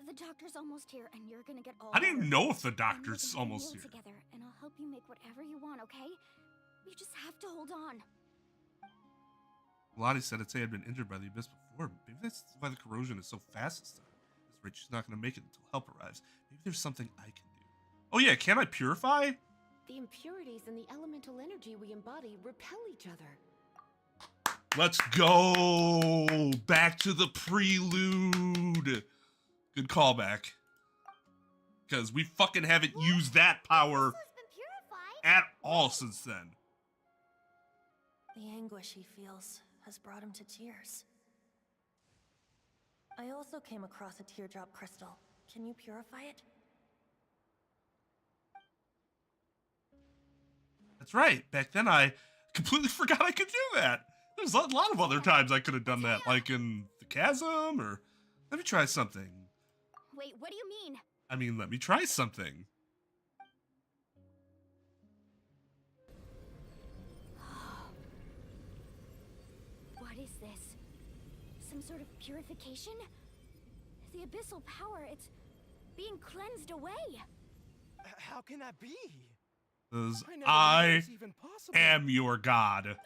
Speaker 6: The doctor's almost here, and you're gonna get all.
Speaker 1: I didn't
Speaker 6: better.
Speaker 1: know if the
Speaker 6: And
Speaker 1: doctor's
Speaker 6: we're gonna
Speaker 1: almost
Speaker 6: meal
Speaker 1: here.
Speaker 6: together, and I'll help you make whatever you want, okay? You just have to hold on.
Speaker 1: Lottie said Atea had been injured by the abyss before. Maybe that's why the corrosion is so fast this time. This rate, she's not going to make it until help arrives. Maybe there's something I can do. Oh yeah, can I purify?
Speaker 11: The impurities and the elemental energy we embody repel each other.
Speaker 1: Let's go! Back to the prelude! Good callback. Because we fucking haven't used that power at all since then.
Speaker 18: The anguish he feels has brought him to tears. I also came across a teardrop crystal. Can you purify it?
Speaker 1: That's right. Back then I completely forgot I could do that. There's a lot of other times I could have done that, like in the chasm, or let me try something.
Speaker 6: Wait, what do you mean?
Speaker 1: I mean, let me try something.
Speaker 6: What is this? Some sort of purification? The abyssal power, it's being cleansed away.
Speaker 15: How can that be?
Speaker 1: Because
Speaker 9: I never knew
Speaker 1: I
Speaker 9: it was even possible.
Speaker 1: am your god.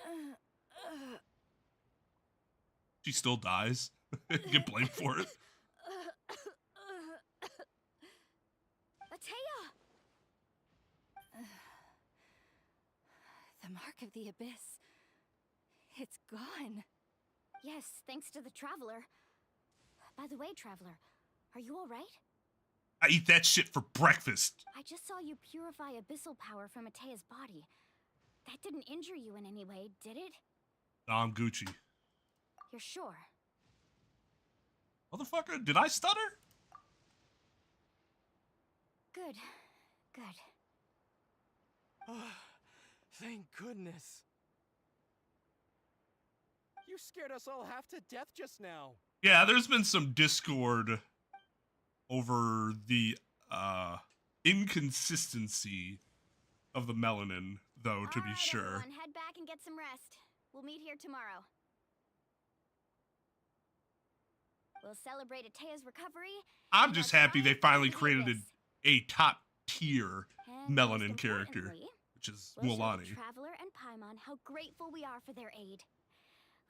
Speaker 1: She still dies. You get blamed for it.
Speaker 6: Atea!
Speaker 14: The mark of the abyss. It's gone.
Speaker 6: Yes, thanks to the Traveler. By the way, Traveler, are you alright?
Speaker 1: I eat that shit for breakfast.
Speaker 6: I just saw you purify abyssal power from Atea's body. That didn't injure you in any way, did it?
Speaker 1: No, I'm Gucci.
Speaker 6: You're sure?
Speaker 1: Motherfucker, did I stutter?
Speaker 6: Good. Good.
Speaker 15: Oh, thank goodness.
Speaker 9: You scared us all half to death just now.
Speaker 1: Yeah, there's been some discord over the inconsistency of the melanin, though, to be sure.
Speaker 6: Everyone, head back and get some rest. We'll meet here tomorrow. We'll celebrate Atea's recovery.
Speaker 1: I'm just happy they finally created a top tier melanin character, which is
Speaker 6: We'll show
Speaker 1: Mualani.
Speaker 6: Traveler and Paimon how grateful we are for their aid.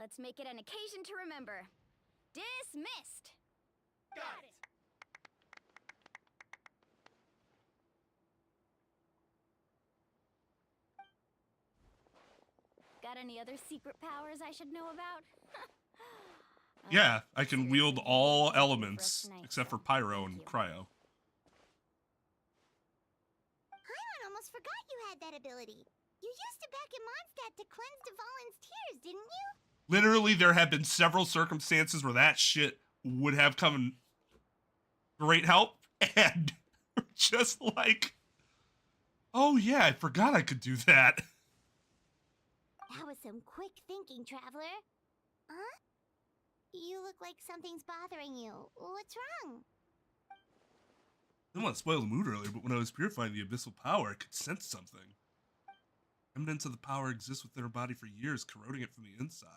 Speaker 6: Let's make it an occasion to remember. Dismissed!
Speaker 7: Got it!
Speaker 6: Got any other secret powers I should know about?
Speaker 1: Yeah, I can wield all elements except for pyro and cryo.
Speaker 16: Paimon almost forgot you had that ability. You used it back in Mondstadt to cleanse Dvalin's tears, didn't you?
Speaker 1: Literally, there have been several circumstances where that shit would have come in great help, and just like, oh yeah, I forgot I could do that.
Speaker 16: That was some quick thinking, Traveler. Huh? You look like something's bothering you. What's wrong?
Speaker 1: I didn't want to spoil the mood earlier, but when I was purifying the abyssal power, I could sense something. Remnants of the power exist within her body for years, corroding it from the inside.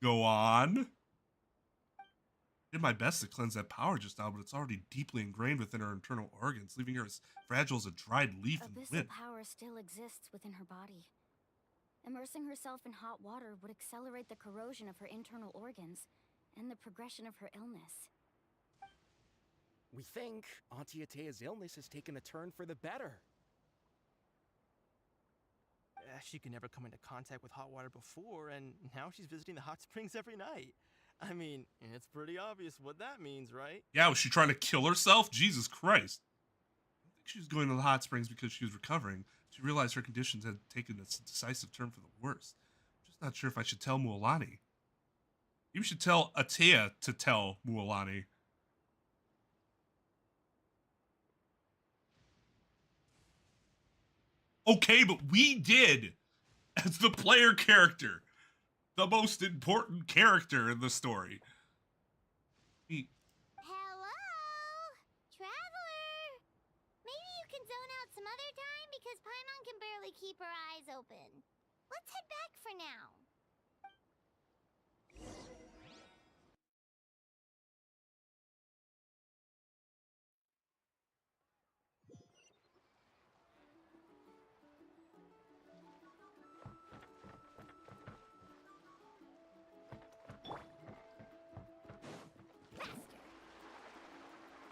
Speaker 1: Go on. I did my best to cleanse that power just now, but it's already deeply ingrained within her internal organs, leaving her as fragile as a dried leaf in the
Speaker 6: Abyssal
Speaker 1: wind.
Speaker 6: power still exists within her body. Immersing herself in hot water would accelerate the corrosion of her internal organs and the progression of her illness.
Speaker 9: We think Auntie Atea's illness has taken a turn for the better.
Speaker 15: She could never come into contact with hot water before, and now she's visiting the hot springs every night. I mean, it's pretty obvious what that means, right?
Speaker 1: Yeah, was she trying to kill herself? Jesus Christ. I think she was going to the hot springs because she was recovering. She realized her conditions had taken a decisive turn for the worse. I'm just not sure if I should tell Mualani. You should tell Atea to tell Mualani. Okay, but we did, as the player character, the most important character in the story.
Speaker 16: Hello? Traveler? Maybe you can zone out some other time because Paimon can barely keep her eyes open. Let's head back for now.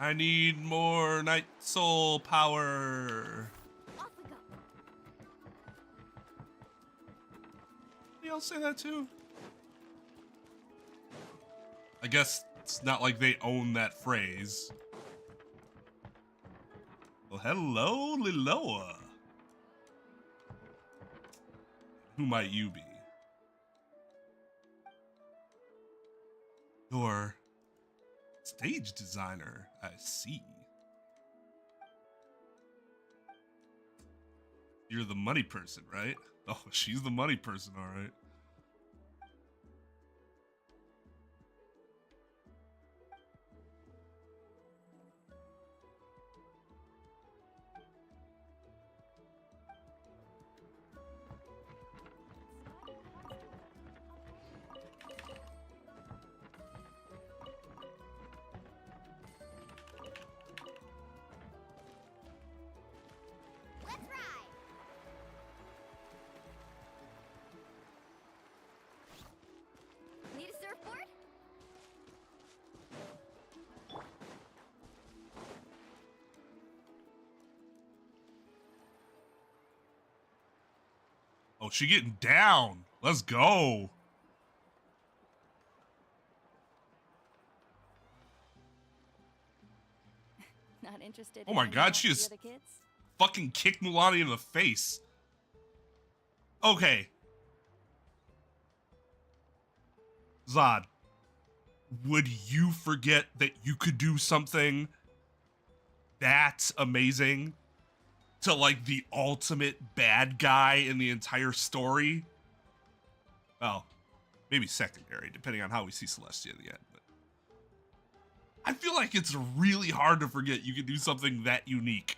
Speaker 1: I need more Night Soul power.
Speaker 6: Off we go.
Speaker 1: Y'all say that too? I guess it's not like they own that phrase. Well, hello, Liloa. Who might you be? You're stage designer, I see. You're the money person, right? Oh, she's the money person, all right.
Speaker 16: Let's ride!
Speaker 6: Need a surfboard?
Speaker 1: Oh, she getting down. Let's go.
Speaker 14: Not interested.
Speaker 1: Oh my
Speaker 14: in
Speaker 1: God, she
Speaker 14: the
Speaker 1: just
Speaker 14: other kids?
Speaker 1: fucking kicked Mualani in the face. Okay. Zod, would you forget that you could do something that's amazing to like the ultimate bad guy in the entire story? Well, maybe secondary, depending on how we see Celestia in the end. But I feel like it's really hard to forget you can do something that unique.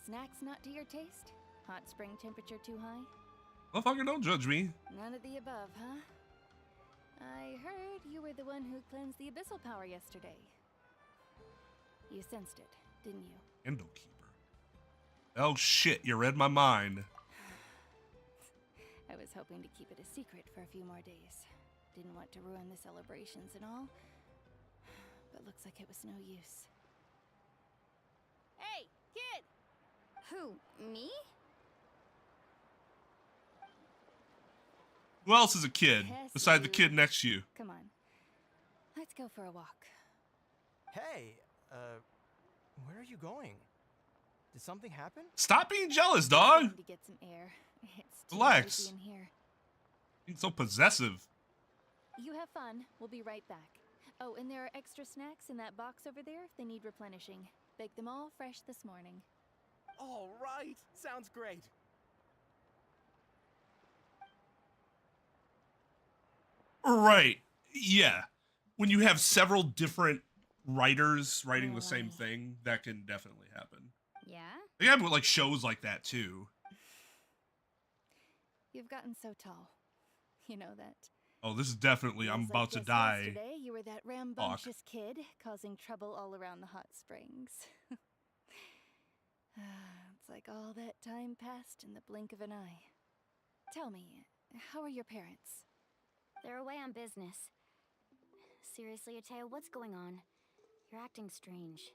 Speaker 14: Snacks not to your taste? Hot spring temperature too high?
Speaker 1: Motherfucker, don't judge me.
Speaker 14: None of the above, huh? I heard you were the one who cleansed the abyssal power yesterday. You sensed it, didn't you?
Speaker 1: Endo Keeper. Oh shit, you read my mind.
Speaker 14: I was hoping to keep it a secret for a few more days. Didn't want to ruin the celebrations and all. But looks like it was no use.
Speaker 6: Hey, kid! Who, me?
Speaker 1: Who else is a kid
Speaker 14: Yes,
Speaker 1: besides the
Speaker 14: you.
Speaker 1: kid next to you?
Speaker 14: Come on. Let's go for a walk.
Speaker 15: Hey, where are you going? Did something happen?
Speaker 1: Stop being jealous,
Speaker 14: I'm
Speaker 1: dog.
Speaker 14: going to get some air. It's too
Speaker 1: Relax.
Speaker 14: noisy in here.
Speaker 1: Being so possessive.
Speaker 14: You have fun. We'll be right back. Oh, and there are extra snacks in that box over there if they need replenishing. Baked them all fresh this morning.
Speaker 9: All right, sounds great.
Speaker 1: Right. Yeah. When you have several different writers writing the same thing, that can definitely happen.
Speaker 6: Yeah?
Speaker 1: They have like shows like that too.
Speaker 14: You've gotten so tall. You know that.
Speaker 1: Oh, this is definitely I'm
Speaker 14: Feels
Speaker 1: about
Speaker 14: like
Speaker 1: to
Speaker 14: just
Speaker 1: die.
Speaker 14: Yesterday, you were that rambunctious kid causing trouble all around the hot springs. It's like all that time passed in the blink of an eye. Tell me, how are your parents?
Speaker 6: They're away on business. Seriously, Atea, what's going on? You're acting strange.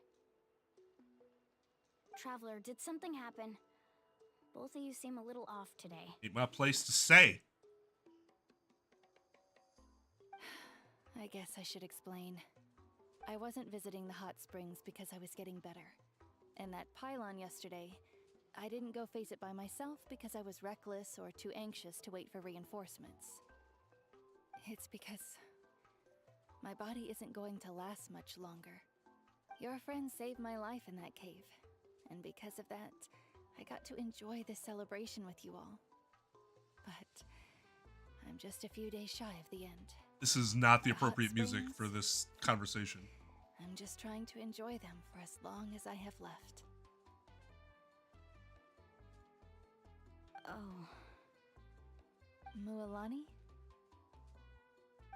Speaker 6: Traveler, did something happen? Both of you seem a little off today.
Speaker 1: Ain't my place to say.
Speaker 14: I guess I should explain. I wasn't visiting the hot springs because I was getting better. And that pylon yesterday, I didn't go face it by myself because I was reckless or too anxious to wait for reinforcements. It's because my body isn't going to last much longer. Your friend saved my life in that cave, and because of that, I got to enjoy this celebration with you all. But I'm just a few days shy of the end.
Speaker 1: This is not the
Speaker 14: The hot
Speaker 1: appropriate music
Speaker 14: springs.
Speaker 1: for this conversation.
Speaker 14: I'm just trying to enjoy them for as long as I have left.
Speaker 6: Oh.
Speaker 14: Mualani?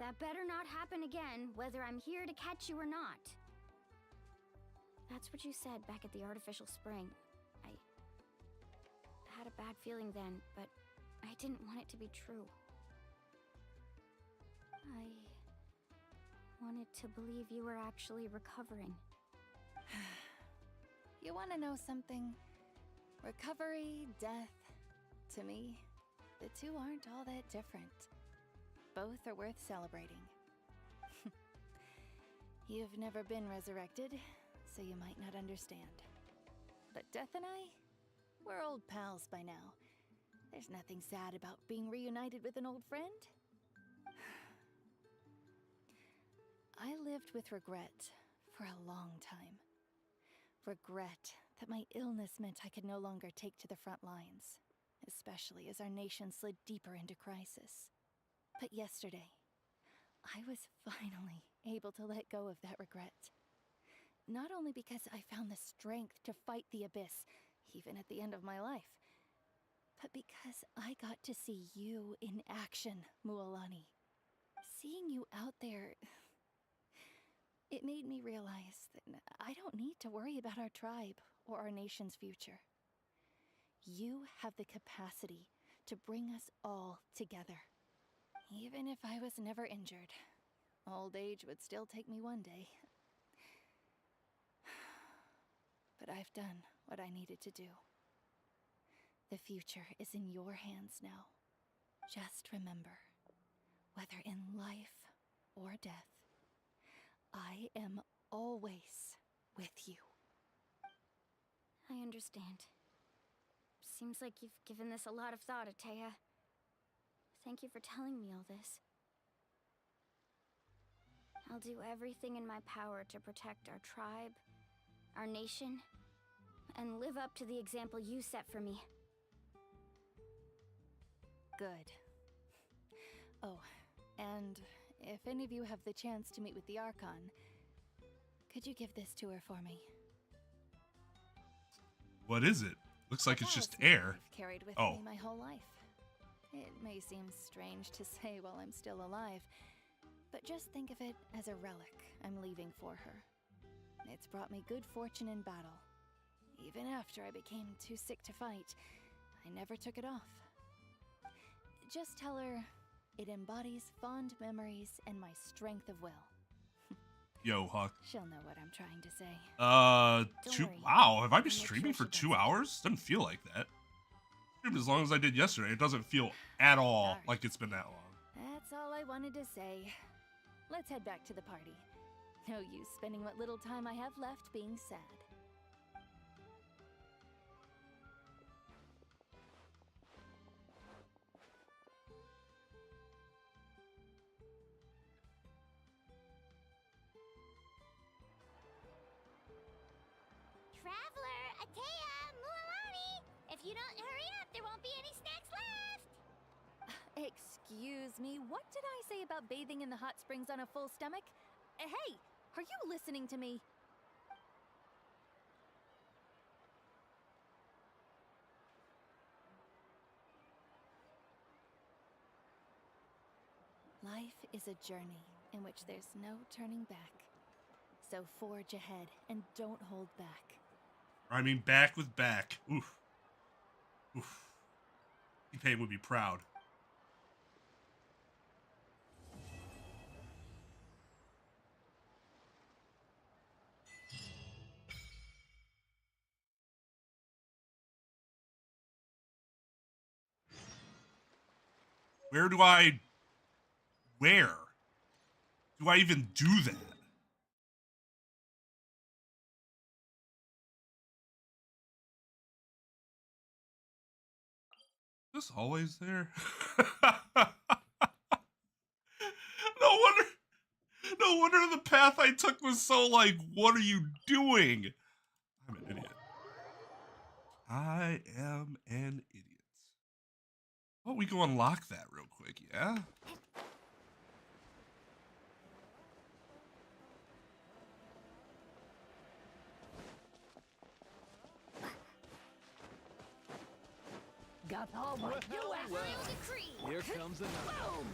Speaker 6: That better not happen again, whether I'm here to catch you or not. That's what you said back at the artificial spring. I had a bad feeling then, but I didn't want it to be true. I wanted to believe you were actually recovering.
Speaker 14: You want to know something? Recovery, death, to me, the two aren't all that different. Both are worth celebrating. You've never been resurrected, so you might not understand. But Death and I, we're old pals by now. There's nothing sad about being reunited with an old friend. I lived with regret for a long time. Regret that my illness meant I could no longer take to the front lines, especially as our nation slid deeper into crisis. But yesterday, I was finally able to let go of that regret. Not only because I found the strength to fight the abyss, even at the end of my life, but because I got to see you in action, Mualani. Seeing you out there, it made me realize that I don't need to worry about our tribe or our nation's future. You have the capacity to bring us all together. Even if I was never injured, old age would still take me one day. But I've done what I needed to do. The future is in your hands now. Just remember, whether in life or death, I am always with you.
Speaker 6: I understand. Seems like you've given this a lot of thought, Atea. Thank you for telling me all this. I'll do everything in my power to protect our tribe, our nation, and live up to the example you set for me.
Speaker 14: Good. Oh, and if any of you have the chance to meet with the Archon, could you give this to her for me?
Speaker 1: What is it? Looks like
Speaker 14: A
Speaker 1: it's just
Speaker 14: talisman
Speaker 1: air.
Speaker 14: I've carried with
Speaker 1: Oh.
Speaker 14: me my whole life. It may seem strange to say while I'm still alive, but just think of it as a relic I'm leaving for her. It's brought me good fortune in battle. Even after I became too sick to fight, I never took it off. Just tell her it embodies fond memories and my strength of will.
Speaker 1: Yo, Huck.
Speaker 14: She'll know what I'm trying to say. Don't worry,
Speaker 1: wow, have I been
Speaker 14: I'll make
Speaker 1: streaming
Speaker 14: sure
Speaker 1: for
Speaker 14: she
Speaker 1: 2
Speaker 14: gets it.
Speaker 1: hours? Doesn't feel like that. Streamed as long as I did yesterday. It doesn't feel at all like it's been that long.
Speaker 14: That's all I wanted to say. Let's head back to the party. No use spending what little time I have left being sad.
Speaker 6: Traveler, Atea, Mualani! If you don't hurry up, there won't be any snacks left!
Speaker 14: Excuse me, what did I say about bathing in the hot springs on a full stomach? Hey, are you listening to me? Life is a journey in which there's no turning back. So forge ahead and don't hold back.
Speaker 1: I mean, back with back. Oof. Oof. T-Pain would be proud. Where do I even do that? Is this always there? No wonder the path I took was so like, what are you doing? I'm an idiot. I am an idiot. Well, we can unlock that real quick, yeah?
Speaker 3: Got all my
Speaker 8: Here comes another.
Speaker 3: Boom!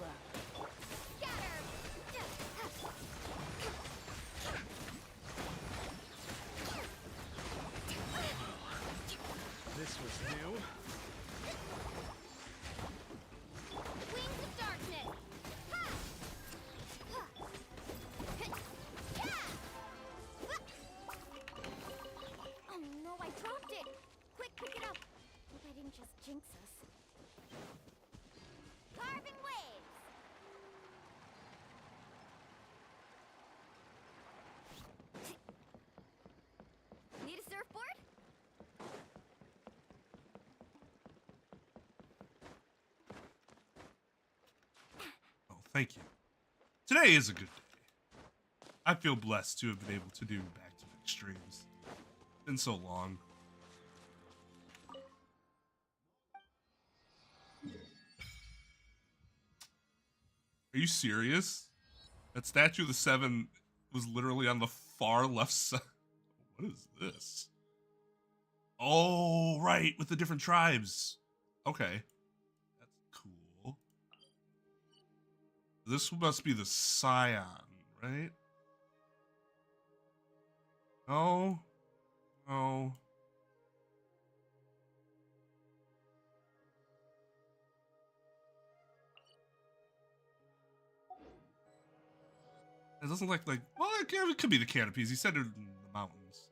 Speaker 8: This was new.
Speaker 6: Wings of darkness! Ha! Ha! Yeah! Oh no, I dropped it! Quick, pick it up! Hope I didn't just jinx us. Carving waves! Need a surfboard?
Speaker 1: Oh, thank you. Today is a good day. I feel blessed to have been able to do back-to-back streams. It's been so long. Are you serious? That statue of the Seven was literally on the far left side. What is this? Oh, right, with the different tribes. Okay. That's cool. This must be the Scion, right? No. No. It doesn't look like, well, it could be the canopies. He said it in the mountains.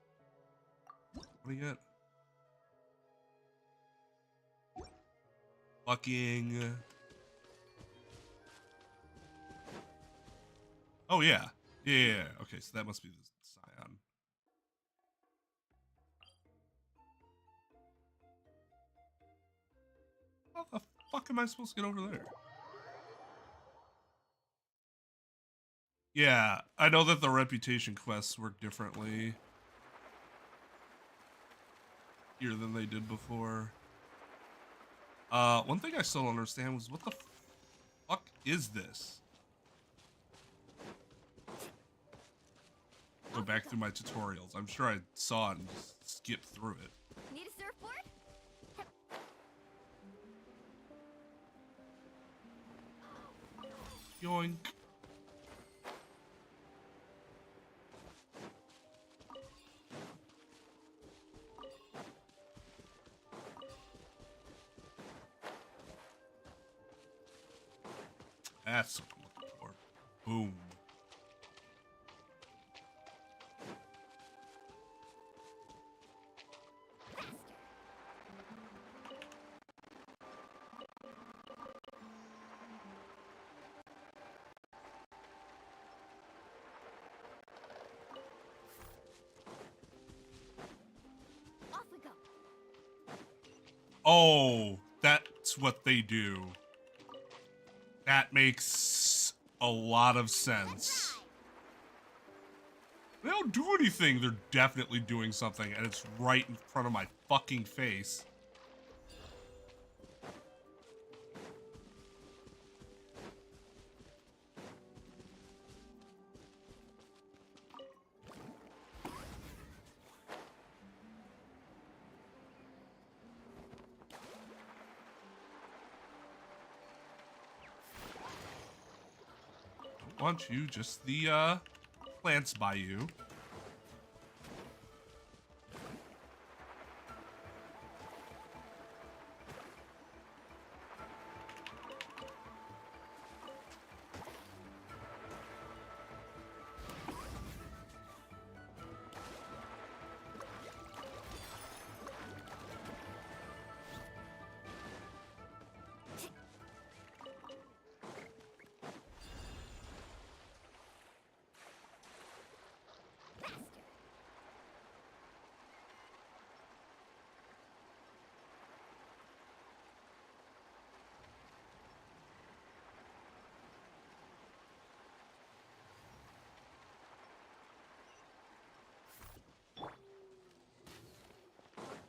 Speaker 1: What do you get? Fucking. Oh, yeah. Yeah. Okay, so that must be the Scion. How the fuck am I supposed to get over there? Yeah, I know that the reputation quests work differently here than they did before. One thing I still don't understand was what the fuck is this? Go back through my tutorials. I'm sure I saw it and just skipped through it.
Speaker 6: Need a surfboard?
Speaker 1: Yoink. That's what I'm looking for. Boom.
Speaker 6: Off we go.
Speaker 1: Oh, that's what they do. That makes a lot of sense. They don't do anything. They're definitely doing something, and it's right in front of my fucking face. Don't want you, just the plants by you.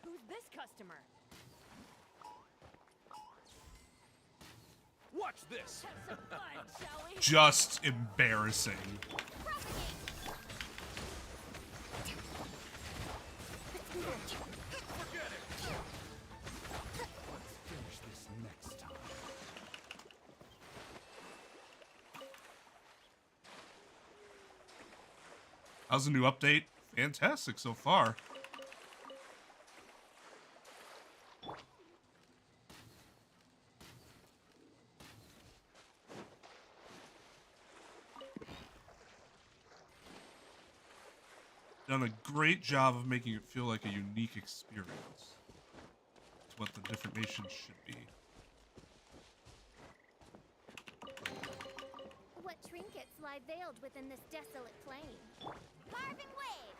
Speaker 11: Who's this customer?
Speaker 8: Watch this.
Speaker 11: Have some fun, shall we?
Speaker 1: Just embarrassing.
Speaker 8: Forget it. Let's finish this next time.
Speaker 1: How's the new update? Fantastic so far. Done a great job of making it feel like a unique experience. It's what the different nations should be.
Speaker 6: What trinkets lie veiled within this desolate plain? Carving waves!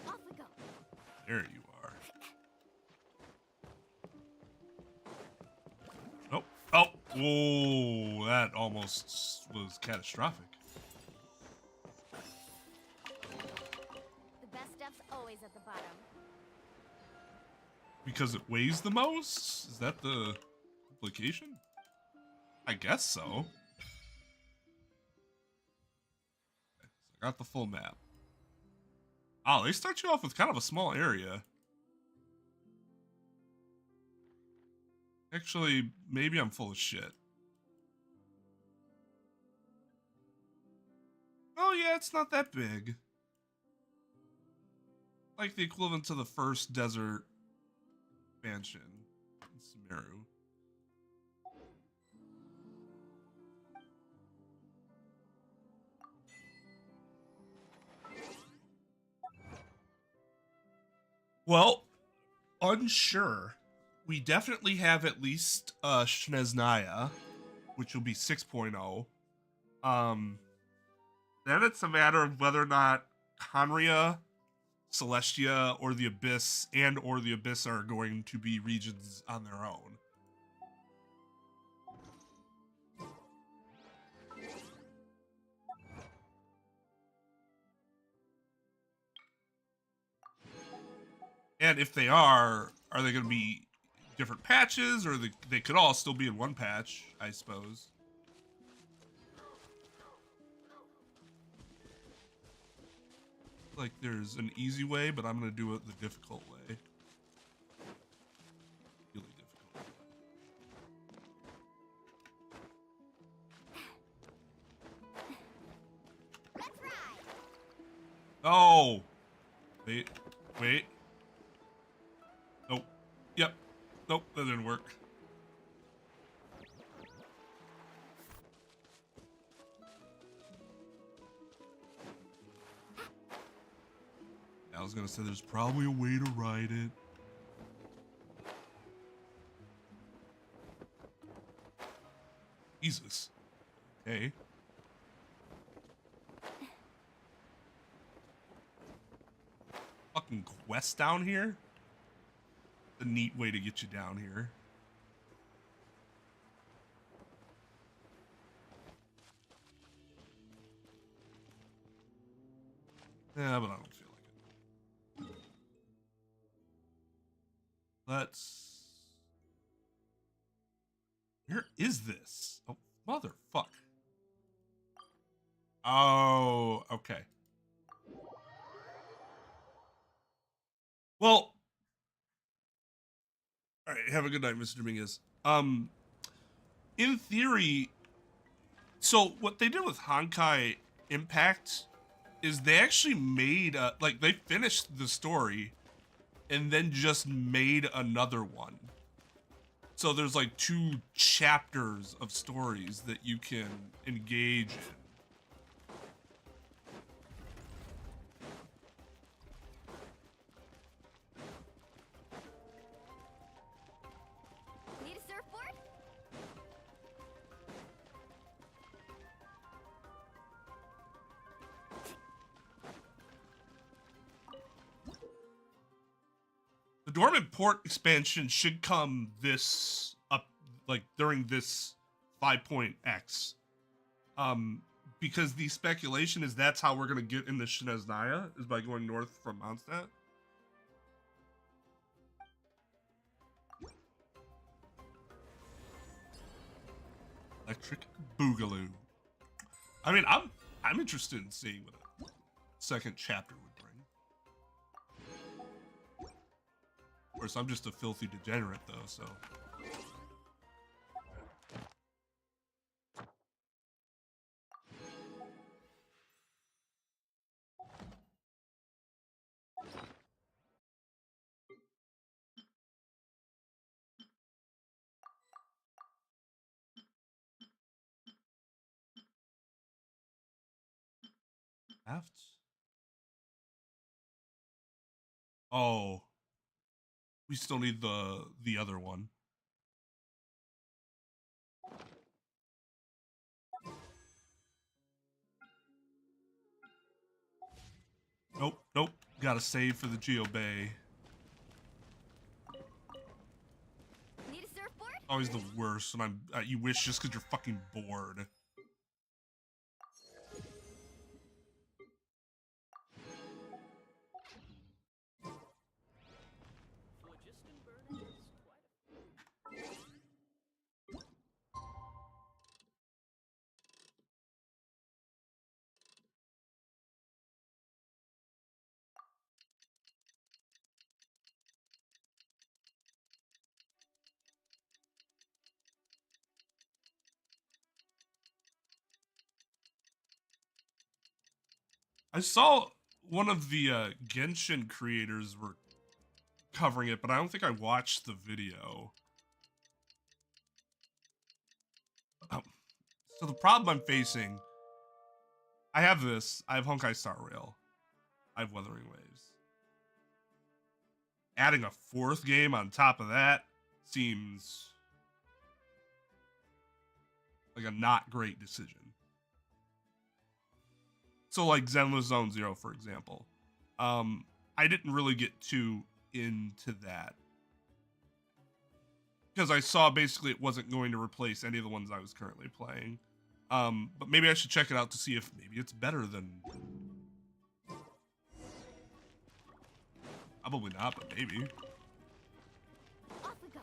Speaker 6: Off we go.
Speaker 1: There you are. Nope. Oh, whoa, that almost was catastrophic.
Speaker 6: The best stuff's always at the bottom.
Speaker 1: Because it weighs the most? Is that the implication? I guess so. Okay, so I got the full map. Oh, they start you off with kind of a small area. Actually, maybe I'm full of shit. Oh yeah, it's not that big. Like the equivalent to the first desert mansion in Sumeru. Well, unsure. We definitely have at least Shneznaya, which will be 6.0. Then it's a matter of whether or not Conria, Celestia, or the Abyss are going to be regions on their own. And if they are they going to be different patches, or they could all still be in one patch, I suppose. like there's an easy way, but I'm gonna do it the difficult way. Really difficult.
Speaker 6: Let's ride.
Speaker 1: Oh! Wait. Nope. Yep. Nope, that didn't work. I was gonna say there's probably a way to ride it. Jesus. Okay. Fucking quest down here? A neat way to get you down here. Yeah, but I don't feel like it. Let's... Where is this? Oh, motherfuck. Oh, okay. Well... Alright, have a good night, Mr. Dominguez. In theory... So, what they did with Honkai Impact is they actually made like they finished the story and then just made another one. So there's like 2 chapters of stories that you can engage in.
Speaker 6: Need a surfboard?
Speaker 1: The Dormant Port expansion should come this up, like during this 5.x. Because the speculation is that's how we're gonna get into Shineznaya, is by going north from Mondstadt. Electric Boogaloo. I mean, I'm interested in seeing what a second chapter would bring. Of course, I'm just a filthy degenerate, though, so... Aft? Oh. We still need the other one. Nope. Gotta save for the Geo Bay.
Speaker 6: Need a surfboard?
Speaker 1: Always the worst when I'm you wish just because you're fucking bored. I saw one of the Genshin creators were covering it, but I don't think I watched the video. So the problem I'm facing, I have this. I have Honkai Star Rail. I have Wuthering Waves. Adding a 4th game on top of that seems like a not great decision. So like Zenless Zone Zero, for example. I didn't really get too into that. Because I saw basically it wasn't going to replace any of the ones I was currently playing. But maybe I should check it out to see if maybe it's better than... Probably not, but maybe.
Speaker 6: Off we go.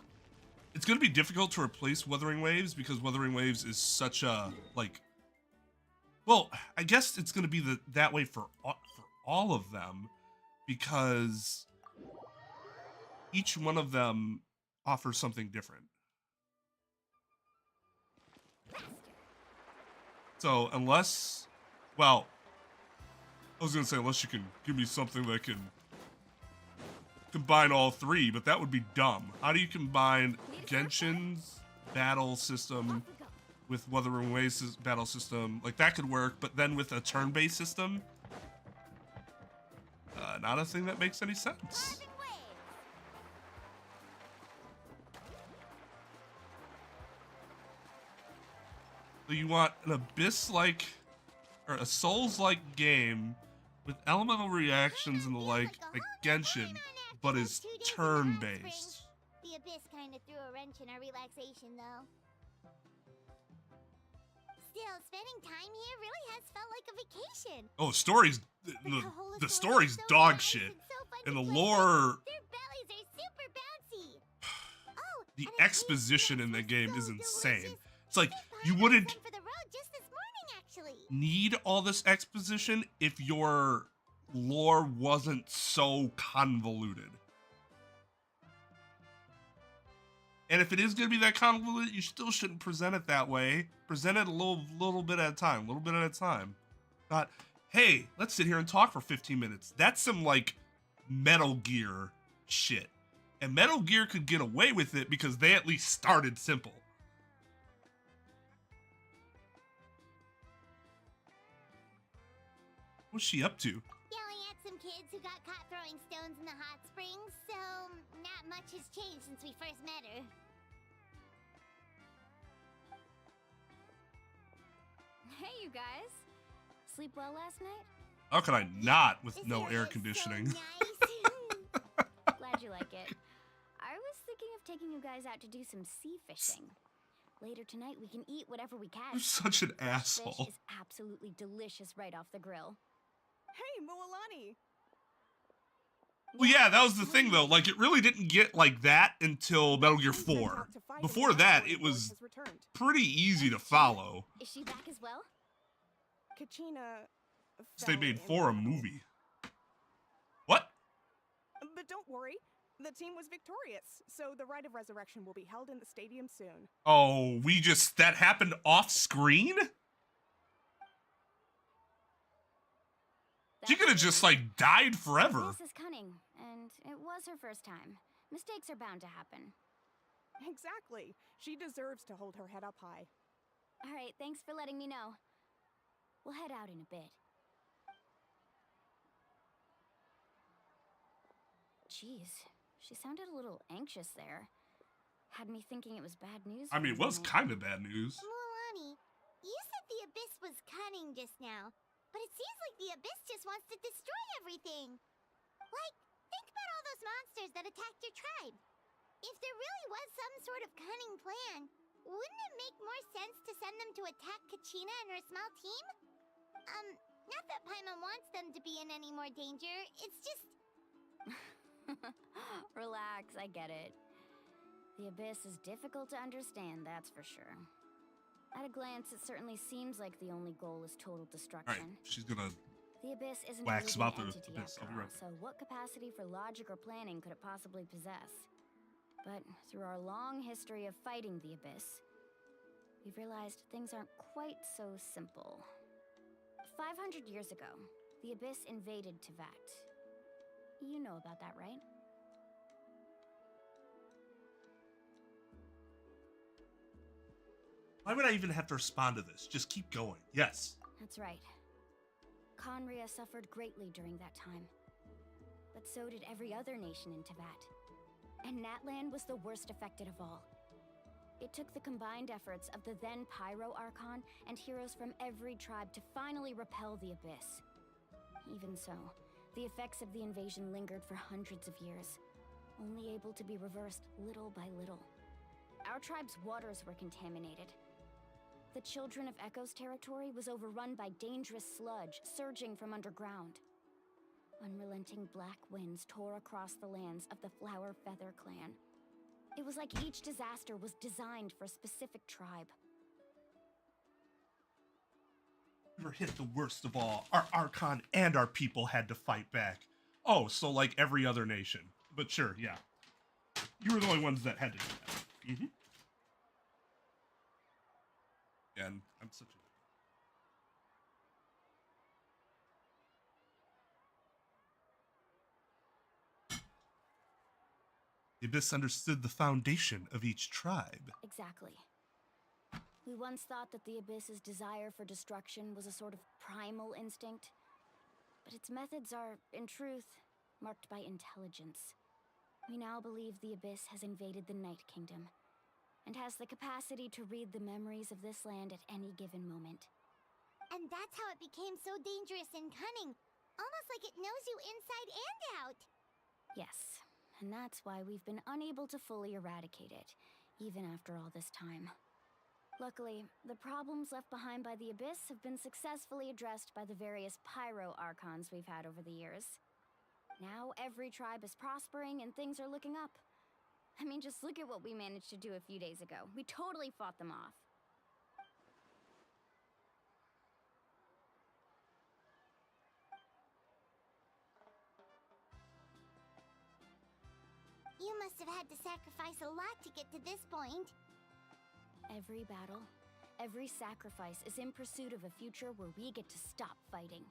Speaker 1: It's going to be difficult to replace Wuthering Waves because Wuthering Waves is such a, like... Well, I guess it's going to be that way for all of them because each one of them offers something different. So unless, well, I was gonna say unless you can give me something that can combine all three, but that would be dumb. How do you combine Genshin's battle system with Wuthering Waves' battle system? Like, that could work, but then with a turn-based system, not a thing that makes any sense. So you want an Abyss-like, or a Souls-like game with elemental reactions and the like Genshin, but is turn-based.
Speaker 16: The Abyss kind of threw a wrench in our relaxation, though. Still, spending time here really has felt like a vacation.
Speaker 1: Oh, the story's dog shit, and the lore,
Speaker 16: Their bellies are super bouncy.
Speaker 1: the exposition in the game is insane. It's like, you wouldn't
Speaker 16: For the road just this morning, actually.
Speaker 1: need all this exposition if your lore wasn't so convoluted. And if it is going to be that convoluted, you still shouldn't present it that way. Present it a little bit at a time, Not, hey, let's sit here and talk for 15 minutes. That's some, like, Metal Gear shit. And Metal Gear could get away with it because they at least started simple. What's she up to?
Speaker 16: Yelling at some kids who got caught throwing stones in the hot springs, so not much has changed since we first met her.
Speaker 6: Hey, you guys. Sleep well last night?
Speaker 1: How could I not with no air conditioning?
Speaker 6: Glad you like it. I was thinking of taking you guys out to do some sea fishing. Later tonight, we can eat whatever we catch.
Speaker 1: You're such an
Speaker 6: Fish
Speaker 1: asshole.
Speaker 6: is absolutely delicious right off the grill.
Speaker 2: Hey, Mualani!
Speaker 1: Well, yeah, that was the thing, though. Like, it really didn't get like that until Metal Gear 4. Before that, it was pretty easy to follow.
Speaker 6: Is she back as well?
Speaker 2: Kachina.
Speaker 1: They made 4 a movie. What?
Speaker 2: But don't worry, the team was victorious, so the rite of resurrection will be held in the stadium soon.
Speaker 1: Oh, that happened off screen? She could have just, like, died forever.
Speaker 6: This is cunning, and it was her first time. Mistakes are bound to happen.
Speaker 2: Exactly. She deserves to hold her head up high.
Speaker 6: All right, thanks for letting me know. We'll head out in a bit. Jeez, she sounded a little anxious there. Had me thinking it was bad news.
Speaker 1: I mean, it was kind of bad news.
Speaker 16: Mualani, you said the Abyss was cunning just now, but it seems like the Abyss just wants to destroy everything. Like, think about all those monsters that attacked your tribe. If there really was some sort of cunning plan, wouldn't it make more sense to send them to attack Kachina and her small team? Not that Paimon wants them to be in any more danger, it's just...
Speaker 6: Relax, I get it. The Abyss is difficult to understand, that's for sure. At a glance, it certainly seems like the only goal is total destruction.
Speaker 1: Alright, she's gonna
Speaker 6: The Abyss isn't
Speaker 1: wax
Speaker 6: a
Speaker 1: about
Speaker 6: living
Speaker 1: the
Speaker 6: entity
Speaker 1: Abyss.
Speaker 6: after
Speaker 1: I'll be
Speaker 6: all,
Speaker 1: right back.
Speaker 6: so what capacity for logic or planning could it possibly possess? But through our long history of fighting the Abyss, we've realized things aren't quite so simple. 500 years ago, the Abyss invaded Teyvat. You know about that, right?
Speaker 1: Why would I even have to respond to this? Just keep going. Yes.
Speaker 6: That's right. Conria suffered greatly during that time. But so did every other nation in Teyvat. And Natlan was the worst affected of all. It took the combined efforts of the then Pyro Archon and heroes from every tribe to finally repel the Abyss. Even so, the effects of the invasion lingered for hundreds of years, only able to be reversed little by little. Our tribe's waters were contaminated. The Children of Echo's territory was overrun by dangerous sludge surging from underground. Unrelenting black winds tore across the lands of the Flower Feather clan. It was like each disaster was designed for a specific tribe.
Speaker 1: We were hit the worst of all. Our Archon and our people had to fight back. Oh, so like every other nation. But sure, yeah. You were the only ones that had to do that. Mm-hmm. And I'm such a... The Abyss understood the foundation of each tribe.
Speaker 6: Exactly. We once thought that the Abyss's desire for destruction was a sort of primal instinct, but its methods are, in truth, marked by intelligence. We now believe the Abyss has invaded the Night Kingdom, and has the capacity to read the memories of this land at any given moment.
Speaker 16: And that's how it became so dangerous and cunning. Almost like it knows you inside and out.
Speaker 6: Yes, and that's why we've been unable to fully eradicate it, even after all this time. Luckily, the problems left behind by the Abyss have been successfully addressed by the various Pyro Archons we've had over the years. Now every tribe is prospering and things are looking up. I mean, just look at what we managed to do a few days ago. We totally fought them off.
Speaker 16: You must have had to sacrifice a lot to get to this point.
Speaker 6: Every battle, every sacrifice is in pursuit of a future where we get to stop fighting.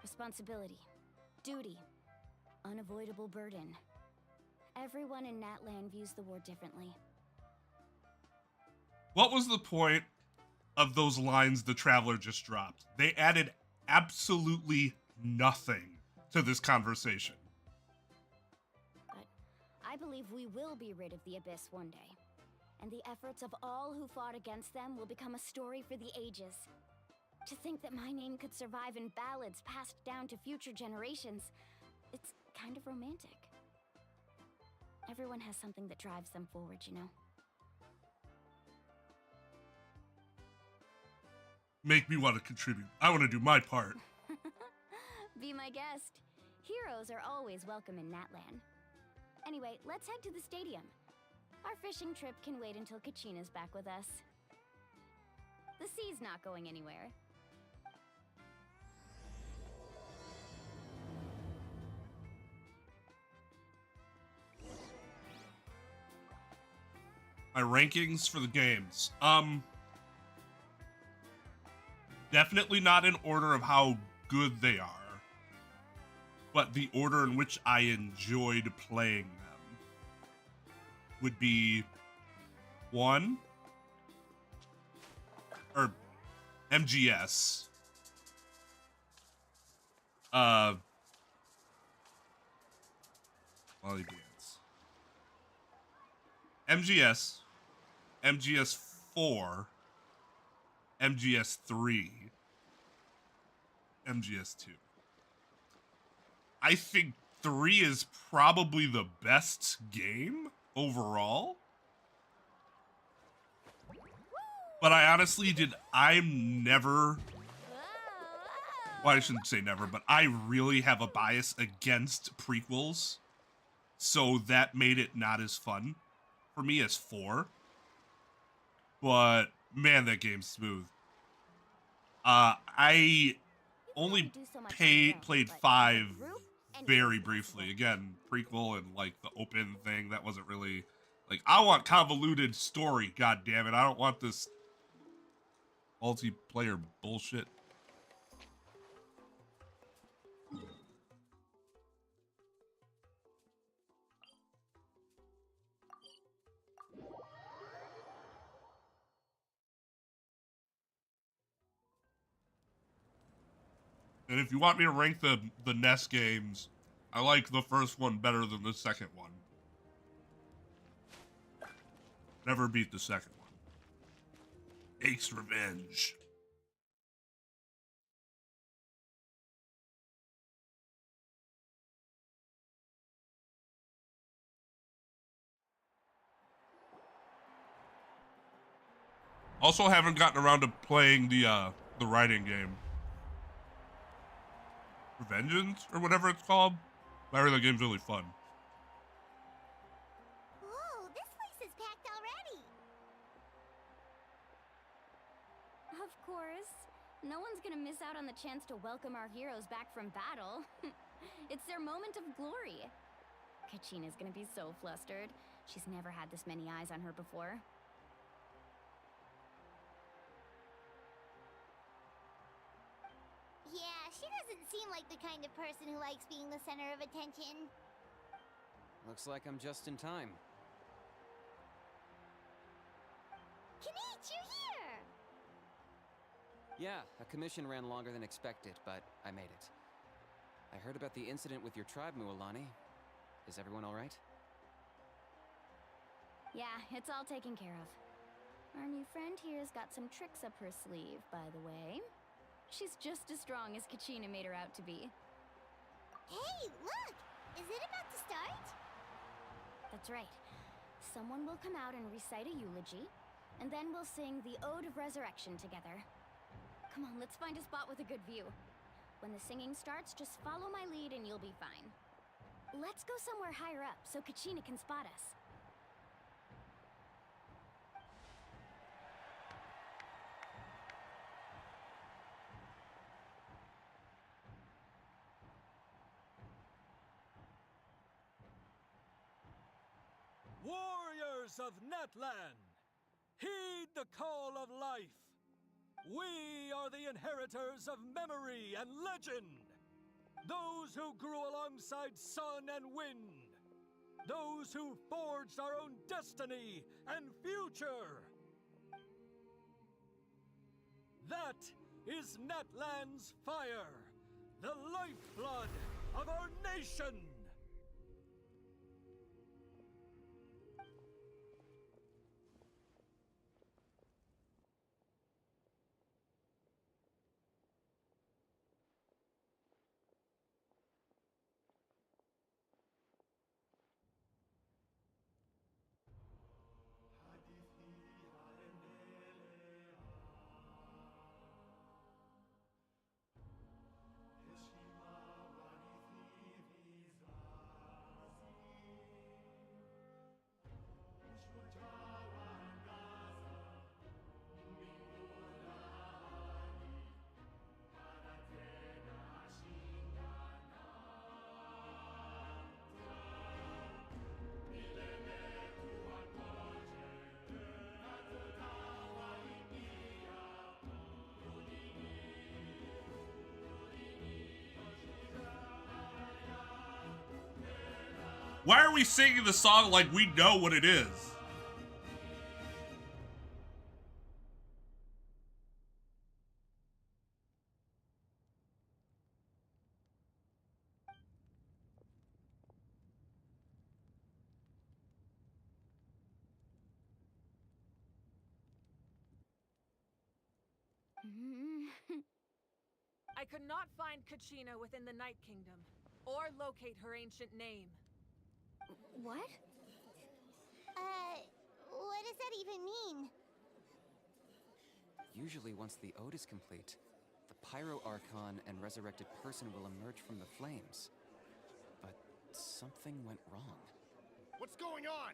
Speaker 6: Responsibility, duty, unavoidable burden. Everyone in Natlan views the war differently.
Speaker 1: What was the point of those lines the Traveler just dropped? They added absolutely nothing to this conversation.
Speaker 6: But I believe we will be rid of the Abyss one day. And the efforts of all who fought against them will become a story for the ages. To think that my name could survive in ballads passed down to future generations, it's kind of romantic. Everyone has something that drives them forward, you know?
Speaker 1: Make me want to contribute. I want to do my part.
Speaker 6: Be my guest. Heroes are always welcome in Natlan. Anyway, let's head to the stadium. Our fishing trip can wait until Kachina's back with us. The sea's not going anywhere.
Speaker 1: My rankings for the games. Definitely not in order of how good they are, but the order in which I enjoyed playing them would be 1, or MGS. MGS, MGS 4, MGS 3, MGS 2. I think 3 is probably the best game overall. But I honestly I'm never, well, I shouldn't say never, but I really have a bias against prequels. So that made it not as fun for me as 4. But man, that game's smooth. I only played 5 very briefly. Again, prequel and like the open thing, that wasn't really like, I want convoluted story, god damn it. I don't want this multiplayer bullshit. And if you want me to rank the NES games, I like the first one better than the second one. Never beat the second one. Ace Revenge. Also haven't gotten around to playing the writing game. Revengeance or whatever it's called. I heard that game's really fun.
Speaker 16: Whoa, this place is packed already.
Speaker 6: Of course. No one's gonna miss out on the chance to welcome our heroes back from battle. It's their moment of glory. Kachina's gonna be so flustered. She's never had this many eyes on her before.
Speaker 16: Yeah, she doesn't seem like the kind of person who likes being the center of attention.
Speaker 12: Looks like I'm just in time.
Speaker 16: Kinich, you're here!
Speaker 12: Yeah, a commission ran longer than expected, but I made it. I heard about the incident with your tribe, Mualani. Is everyone alright?
Speaker 6: Yeah, it's all taken care of. Our new friend here's got some tricks up her sleeve, by the way. She's just as strong as Kachina made her out to be.
Speaker 16: Hey, look! Is it about to start?
Speaker 6: That's right. Someone will come out and recite a eulogy, and then we'll sing the Ode of Resurrection together. Come on, let's find a spot with a good view. When the singing starts, just follow my lead and you'll be fine. Let's go somewhere higher up so Kachina can spot us.
Speaker 13: Warriors of Natlan, heed the call of life. We are the inheritors of memory and legend. Those who grew alongside sun and wind. Those who forged our own destiny and future. That is Natlan's fire, the lifeblood of our nation.
Speaker 1: Why are we singing the song like we know what it is?
Speaker 2: I could not find Kachina within the Night Kingdom, or locate her ancient name.
Speaker 6: What?
Speaker 16: What does that even mean?
Speaker 12: Usually once the ode is complete, the Pyro Archon and resurrected person will emerge from the flames. But something went wrong.
Speaker 5: What's going on?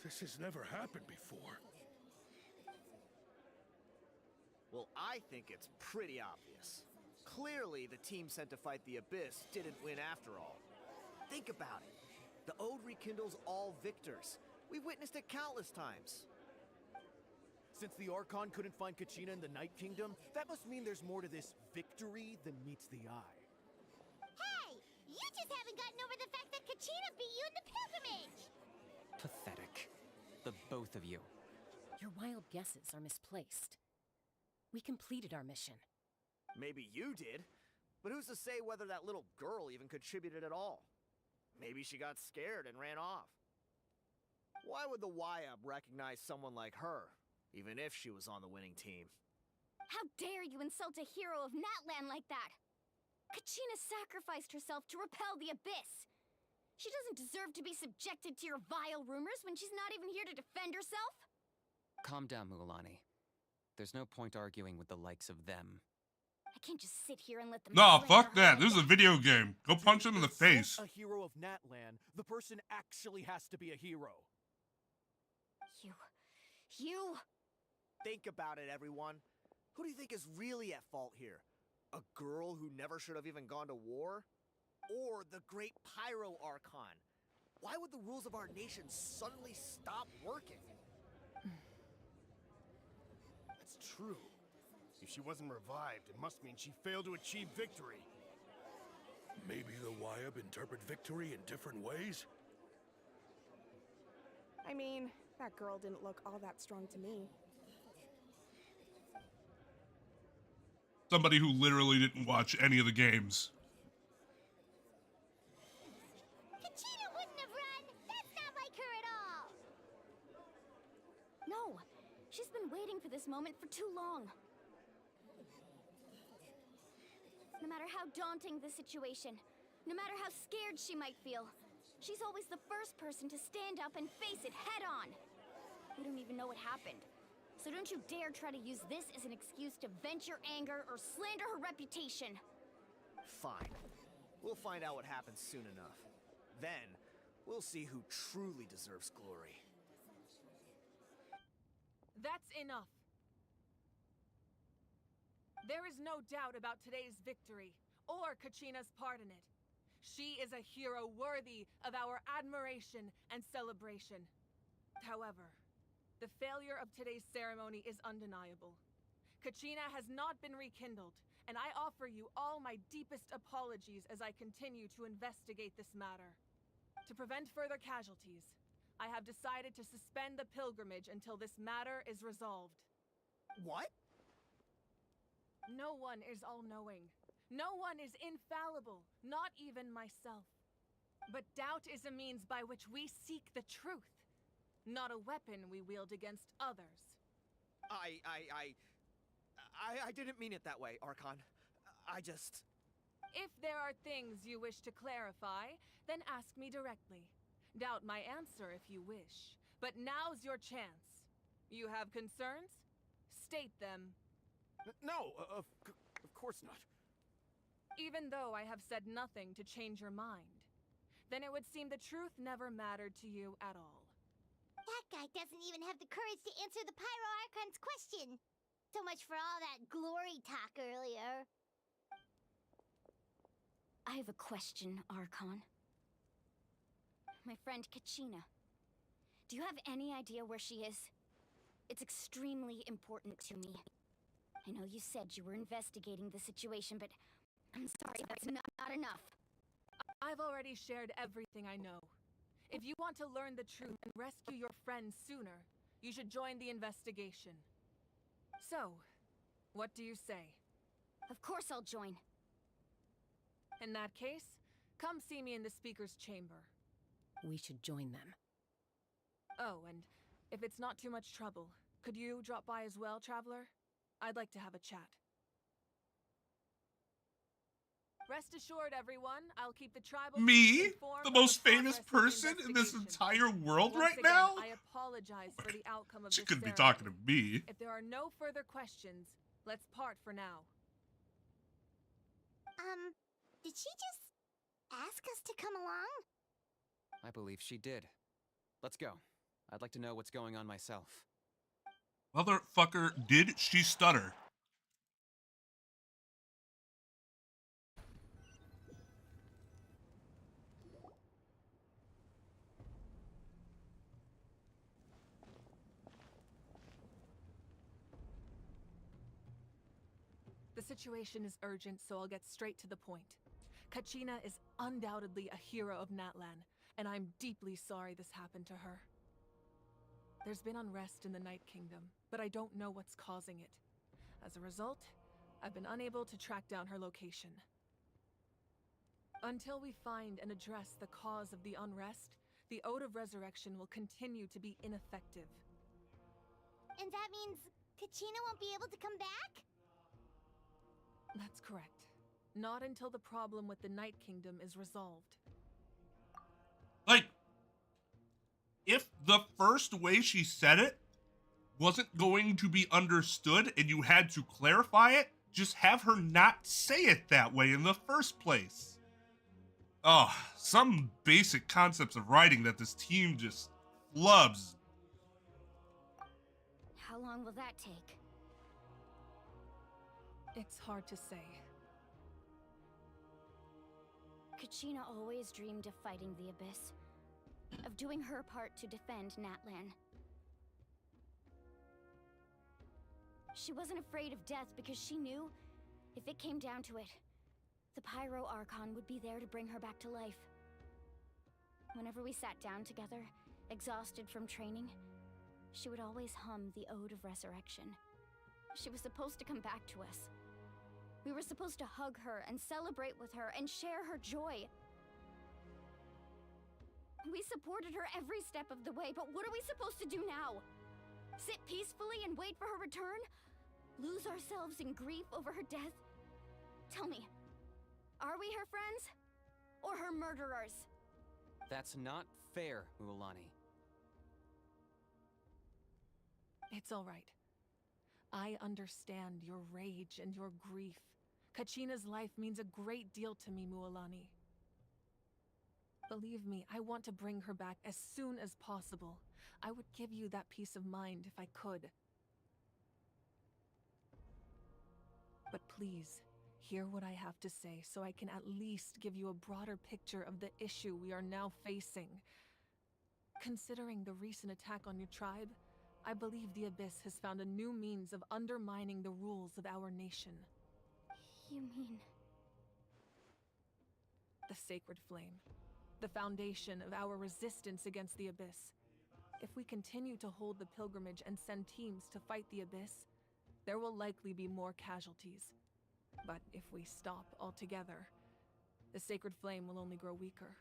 Speaker 10: This has never happened before.
Speaker 7: Well, I think it's pretty obvious. Clearly, the team sent to fight the Abyss didn't win after all. Think about it. The Ode rekindles all victors. We've witnessed it countless times. Since the Archon couldn't find Kachina in the Night Kingdom, that must mean there's more to this victory than meets the eye.
Speaker 16: Hey! You just haven't gotten over the fact that Kachina beat you in the pilgrimage!
Speaker 12: Pathetic. The both of you.
Speaker 11: Your wild guesses are misplaced. We completed our mission.
Speaker 7: Maybe you did, but who's to say whether that little girl even contributed at all? Maybe she got scared and ran off. Why would the YUB recognize someone like her, even if she was on the winning team?
Speaker 6: How dare you insult a hero of Natlan like that? Kachina sacrificed herself to repel the Abyss. She doesn't deserve to be subjected to your vile rumors when she's not even here to defend herself.
Speaker 12: Calm down, Mualani. There's no point arguing with the likes of them.
Speaker 6: I can't just sit here and let them.
Speaker 1: Nah,
Speaker 6: slander
Speaker 1: fuck
Speaker 6: her
Speaker 1: that.
Speaker 6: like
Speaker 1: This is a video game. Go punch him in the face.
Speaker 7: A hero of Natlan, the person actually has to be a hero.
Speaker 6: You.
Speaker 7: Think about it, everyone. Who do you think is really at fault here? A girl who never should have even gone to war? Or the great Pyro Archon? Why would the rules of our nation suddenly stop working?
Speaker 19: That's true. If she wasn't revived, it must mean she failed to achieve victory.
Speaker 10: Maybe the Wyab interpret victory in different ways?
Speaker 20: I mean, that girl didn't look all that strong to me.
Speaker 1: Somebody who literally didn't watch any of the games.
Speaker 6: Kachina wouldn't have run. That's not like her at all. No, she's been waiting for this moment for too long. No matter how daunting the situation, no matter how scared she might feel, she's always the first person to stand up and face it head on. We don't even know what happened. So don't you dare try to use this as an excuse to vent your anger or slander her reputation.
Speaker 7: Fine. We'll find out what happens soon enough. Then, we'll see who truly deserves glory.
Speaker 2: That's enough. There is no doubt about today's victory, or Kachina's part in it. She is a hero worthy of our admiration and celebration. However, the failure of today's ceremony is undeniable. Kachina has not been rekindled, and I offer you all my deepest apologies as I continue to investigate this matter. To prevent further casualties, I have decided to suspend the pilgrimage until this matter is resolved.
Speaker 7: What?
Speaker 2: No one is all-knowing. No one is infallible, not even myself. But doubt is a means by which we seek the truth, not a weapon we wield against others.
Speaker 7: I didn't mean it that way, Archon. I just...
Speaker 2: If there are things you wish to clarify, then ask me directly. Doubt my answer if you wish. But now's your chance. You have concerns? State them.
Speaker 7: No, of course not.
Speaker 2: Even though I have said nothing to change your mind, then it would seem the truth never mattered to you at all.
Speaker 16: That guy doesn't even have the courage to answer the Pyro Archon's question. So much for all that glory talk earlier.
Speaker 6: I have a question, Archon. My friend Kachina. Do you have any idea where she is? It's extremely important to me. I know you said you were investigating the situation, but I'm sorry, that's not enough.
Speaker 2: I've already shared everything I know. If you want to learn the truth and rescue your friends sooner, you should join the investigation. So, what do you say?
Speaker 6: Of course I'll join.
Speaker 2: In that case, come see me in the speaker's chamber.
Speaker 11: We should join them.
Speaker 2: Oh, and if it's not too much trouble, could you drop by as well, Traveler? I'd like to have a chat. Rest assured, everyone, I'll keep the tribal
Speaker 1: Me?
Speaker 2: informed
Speaker 1: The
Speaker 2: of
Speaker 1: most
Speaker 2: progress
Speaker 1: famous
Speaker 2: of the
Speaker 1: person in this
Speaker 2: investigation.
Speaker 1: entire world
Speaker 2: Once
Speaker 1: right
Speaker 2: again,
Speaker 1: now?
Speaker 2: I apologize for the outcome of
Speaker 1: She
Speaker 2: this
Speaker 1: couldn't be
Speaker 2: ceremony.
Speaker 1: talking to me.
Speaker 2: If there are no further questions, let's part for now.
Speaker 16: Did she just ask us to come along?
Speaker 12: I believe she did. Let's go. I'd like to know what's going on myself.
Speaker 1: Motherfucker, did she stutter?
Speaker 2: The situation is urgent, so I'll get straight to the point. Kachina is undoubtedly a hero of Natlan, and I'm deeply sorry this happened to her. There's been unrest in the Night Kingdom, but I don't know what's causing it. As a result, I've been unable to track down her location. Until we find and address the cause of the unrest, the Ode of Resurrection will continue to be ineffective.
Speaker 16: And that means Kachina won't be able to come back?
Speaker 2: That's correct. Not until the problem with the Night Kingdom is resolved.
Speaker 1: Like, if the first way she said it wasn't going to be understood and you had to clarify it, just have her not say it that way in the first place. Oh, some basic concepts of writing that this team just flubs.
Speaker 6: How long will that take?
Speaker 2: It's hard to say.
Speaker 6: Kachina always dreamed of fighting the Abyss, of doing her part to defend Natlan. She wasn't afraid of death because she knew, if it came down to it, the Pyro Archon would be there to bring her back to life. Whenever we sat down together, exhausted from training, she would always hum the Ode of Resurrection. She was supposed to come back to us. We were supposed to hug her and celebrate with her and share her joy. We supported her every step of the way, but what are we supposed to do now? Sit peacefully and wait for her return? Lose ourselves in grief over her death? Tell me, are we her friends? Or her murderers?
Speaker 12: That's not fair, Mualani.
Speaker 2: It's all right. I understand your rage and your grief. Kachina's life means a great deal to me, Mualani. Believe me, I want to bring her back as soon as possible. I would give you that peace of mind if I could. But please, hear what I have to say so I can at least give you a broader picture of the issue we are now facing. Considering the recent attack on your tribe, I believe the Abyss has found a new means of undermining the rules of our nation.
Speaker 6: You mean...
Speaker 2: The Sacred Flame. The foundation of our resistance against the Abyss. If we continue to hold the pilgrimage and send teams to fight the Abyss, there will likely be more casualties. But if we stop altogether, the Sacred Flame will only grow weaker.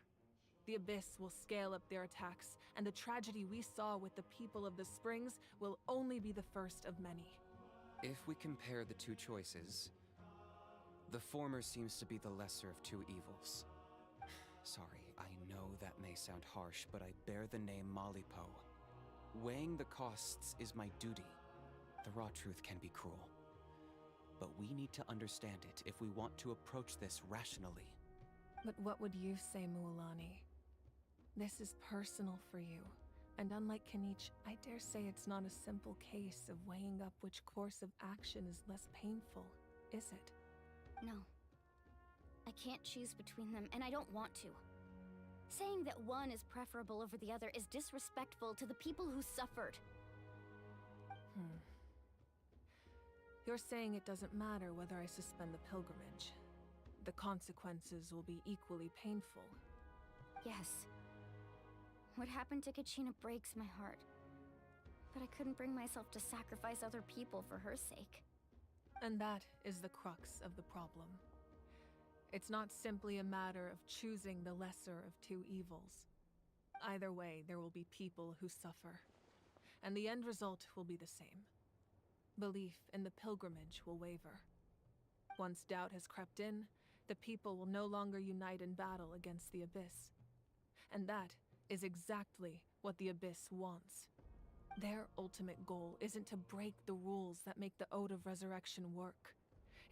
Speaker 2: The Abyss will scale up their attacks, and the tragedy we saw with the people of the Springs will only be the first of many.
Speaker 12: If we compare the two choices, the former seems to be the lesser of two evils. Sorry, I know that may sound harsh, but I bear the name Malipo. Weighing the costs is my duty. The raw truth can be cruel. But we need to understand it if we want to approach this rationally.
Speaker 2: But what would you say, Mualani? This is personal for you, and unlike Kanich, I dare say it's not a simple case of weighing up which course of action is less painful, is it?
Speaker 6: No. I can't choose between them, and I don't want to. Saying that one is preferable over the other is disrespectful to the people who suffered.
Speaker 2: You're saying it doesn't matter whether I suspend the pilgrimage. The consequences will be equally painful.
Speaker 6: Yes. What happened to Kachina breaks my heart. But I couldn't bring myself to sacrifice other people for her sake.
Speaker 2: And that is the crux of the problem. It's not simply a matter of choosing the lesser of two evils. Either way, there will be people who suffer. And the end result will be the same. Belief in the pilgrimage will waver. Once doubt has crept in, the people will no longer unite in battle against the Abyss. And that is exactly what the Abyss wants. Their ultimate goal isn't to break the rules that make the Ode of Resurrection work.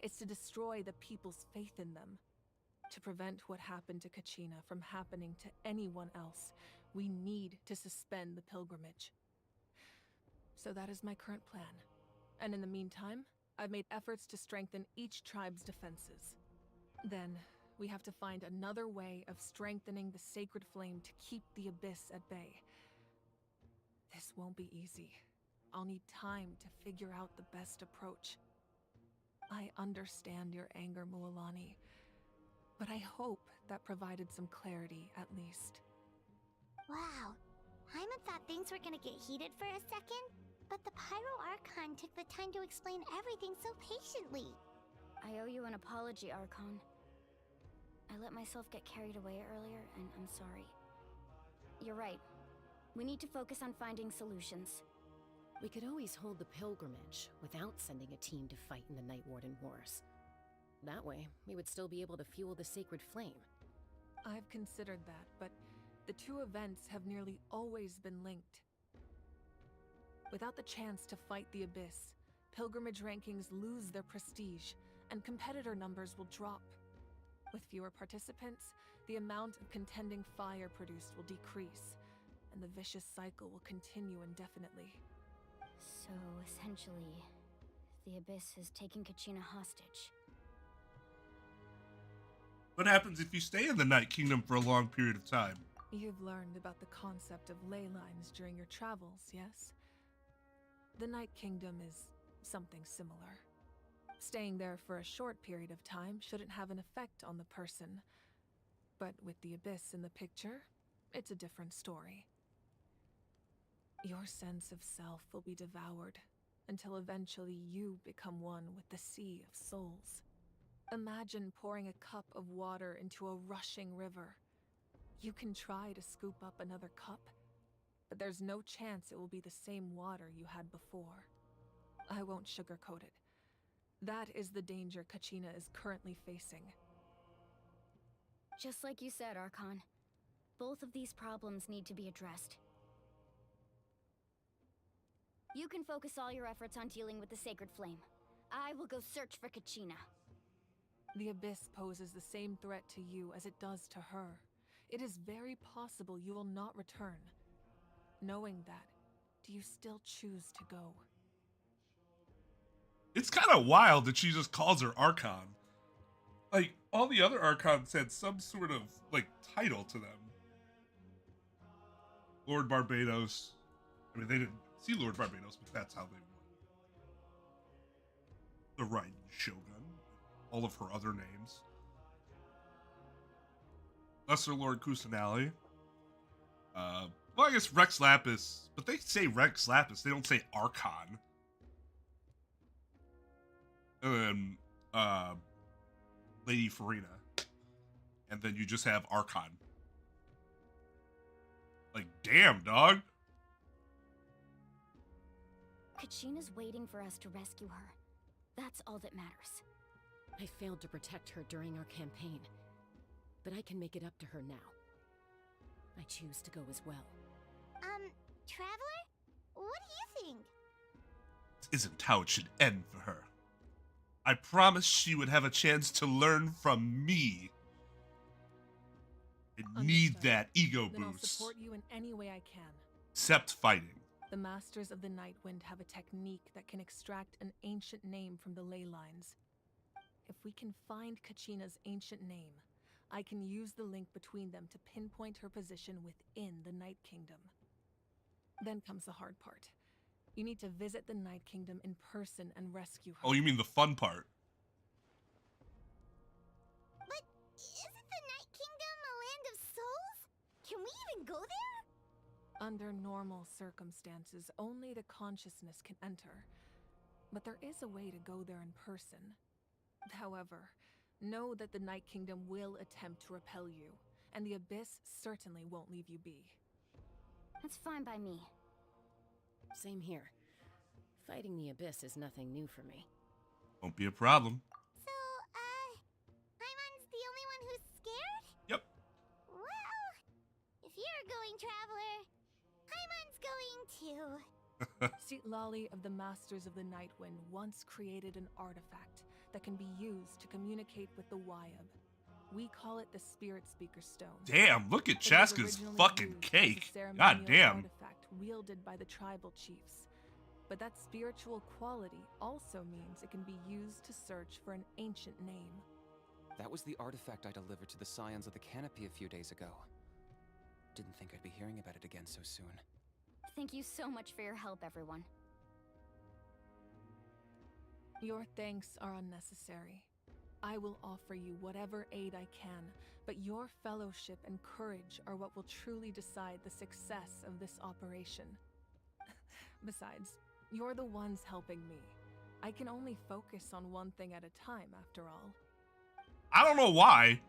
Speaker 2: It's to destroy the people's faith in them. To prevent what happened to Kachina from happening to anyone else, we need to suspend the pilgrimage. So that is my current plan. And in the meantime, I've made efforts to strengthen each tribe's defenses. Then, we have to find another way of strengthening the Sacred Flame to keep the Abyss at bay. This won't be easy. I'll need time to figure out the best approach. I understand your anger, Mualani, but I hope that provided some clarity at least.
Speaker 16: Wow. Hyman thought things were gonna get heated for a second, but the Pyro Archon took the time to explain everything so patiently.
Speaker 6: I owe you an apology, Archon. I let myself get carried away earlier, and I'm sorry. You're right. We need to focus on finding solutions.
Speaker 11: We could always hold the pilgrimage without sending a team to fight in the Night Warden Wars. That way, we would still be able to fuel the Sacred Flame.
Speaker 2: I've considered that, but the two events have nearly always been linked. Without the chance to fight the Abyss, pilgrimage rankings lose their prestige, and competitor numbers will drop. With fewer participants, the amount of contending fire produced will decrease, and the vicious cycle will continue indefinitely.
Speaker 6: So, essentially, the Abyss is taking Kachina hostage.
Speaker 1: What happens if you stay in the Night Kingdom for a long period of time?
Speaker 2: You've learned about the concept of ley lines during your travels, yes? The Night Kingdom is something similar. Staying there for a short period of time shouldn't have an effect on the person. But with the Abyss in the picture, it's a different story. Your sense of self will be devoured until eventually you become one with the Sea of Souls. Imagine pouring a cup of water into a rushing river. You can try to scoop up another cup, but there's no chance it will be the same water you had before. I won't sugarcoat it. That is the danger Kachina is currently facing.
Speaker 6: Just like you said, Archon. Both of these problems need to be addressed. You can focus all your efforts on dealing with the Sacred Flame. I will go search for Kachina.
Speaker 2: The Abyss poses the same threat to you as it does to her. It is very possible you will not return. Knowing that, do you still choose to go?
Speaker 1: It's kind of wild that she just calls her Archon. Like, all the other Archons had some sort of, like, title to them. Lord Barbados. I mean, they didn't see Lord Barbados, but that's how they were. The Riding Shogun. All of her other names. Lesser Lord Kusanali. Well, I guess Rex Lapis. But they say Rex Lapis. They don't say Archon. And then, Lady Farina. And then you just have Archon. Like, damn, dog.
Speaker 6: Kachina's waiting for us to rescue her. That's all that matters.
Speaker 11: I failed to protect her during our campaign, but I can make it up to her now. I choose to go as well.
Speaker 16: Traveler? What do you think?
Speaker 1: This isn't how it should end for her. I promised she would have a chance to learn from me. I need that ego
Speaker 2: Then I'll
Speaker 1: boost.
Speaker 2: support you in any way I can.
Speaker 1: Except fighting.
Speaker 2: The Masters of the Nightwind have a technique that can extract an ancient name from the ley lines. If we can find Kachina's ancient name, I can use the link between them to pinpoint her position within the Night Kingdom. Then comes the hard part. You need to visit the Night Kingdom in person and rescue her.
Speaker 1: Oh, you mean the fun part?
Speaker 16: But isn't the Night Kingdom a land of souls? Can we even go there?
Speaker 2: Under normal circumstances, only the consciousness can enter. But there is a way to go there in person. However, know that the Night Kingdom will attempt to repel you, and the Abyss certainly won't leave you be.
Speaker 6: That's fine by me.
Speaker 11: Same here. Fighting the Abyss is nothing new for me.
Speaker 1: Won't be a problem.
Speaker 16: So, Paimon's the only one who's scared?
Speaker 1: Yep.
Speaker 16: Well, if you're going, Traveler, Paimon's going too.
Speaker 2: Lali of the Masters of the Nightwind once created an artifact that can be used to communicate with the Wyab. We call it the Spirit Speaker Stone.
Speaker 1: Damn, look at
Speaker 2: It was
Speaker 1: Chaska's
Speaker 2: originally
Speaker 1: fucking
Speaker 2: used as a
Speaker 1: cake.
Speaker 2: ceremonial
Speaker 1: God damn.
Speaker 2: artifact wielded by the tribal chiefs. But that spiritual quality also means it can be used to search for an ancient name.
Speaker 12: That was the artifact I delivered to the Scions of the Canopy a few days ago. Didn't think I'd be hearing about it again so soon.
Speaker 6: Thank you so much for your help, everyone.
Speaker 2: Your thanks are unnecessary. I will offer you whatever aid I can, but your fellowship and courage are what will truly decide the success of this operation. Besides, you're the ones helping me. I can only focus on one thing at a time, after all.
Speaker 1: I don't know why.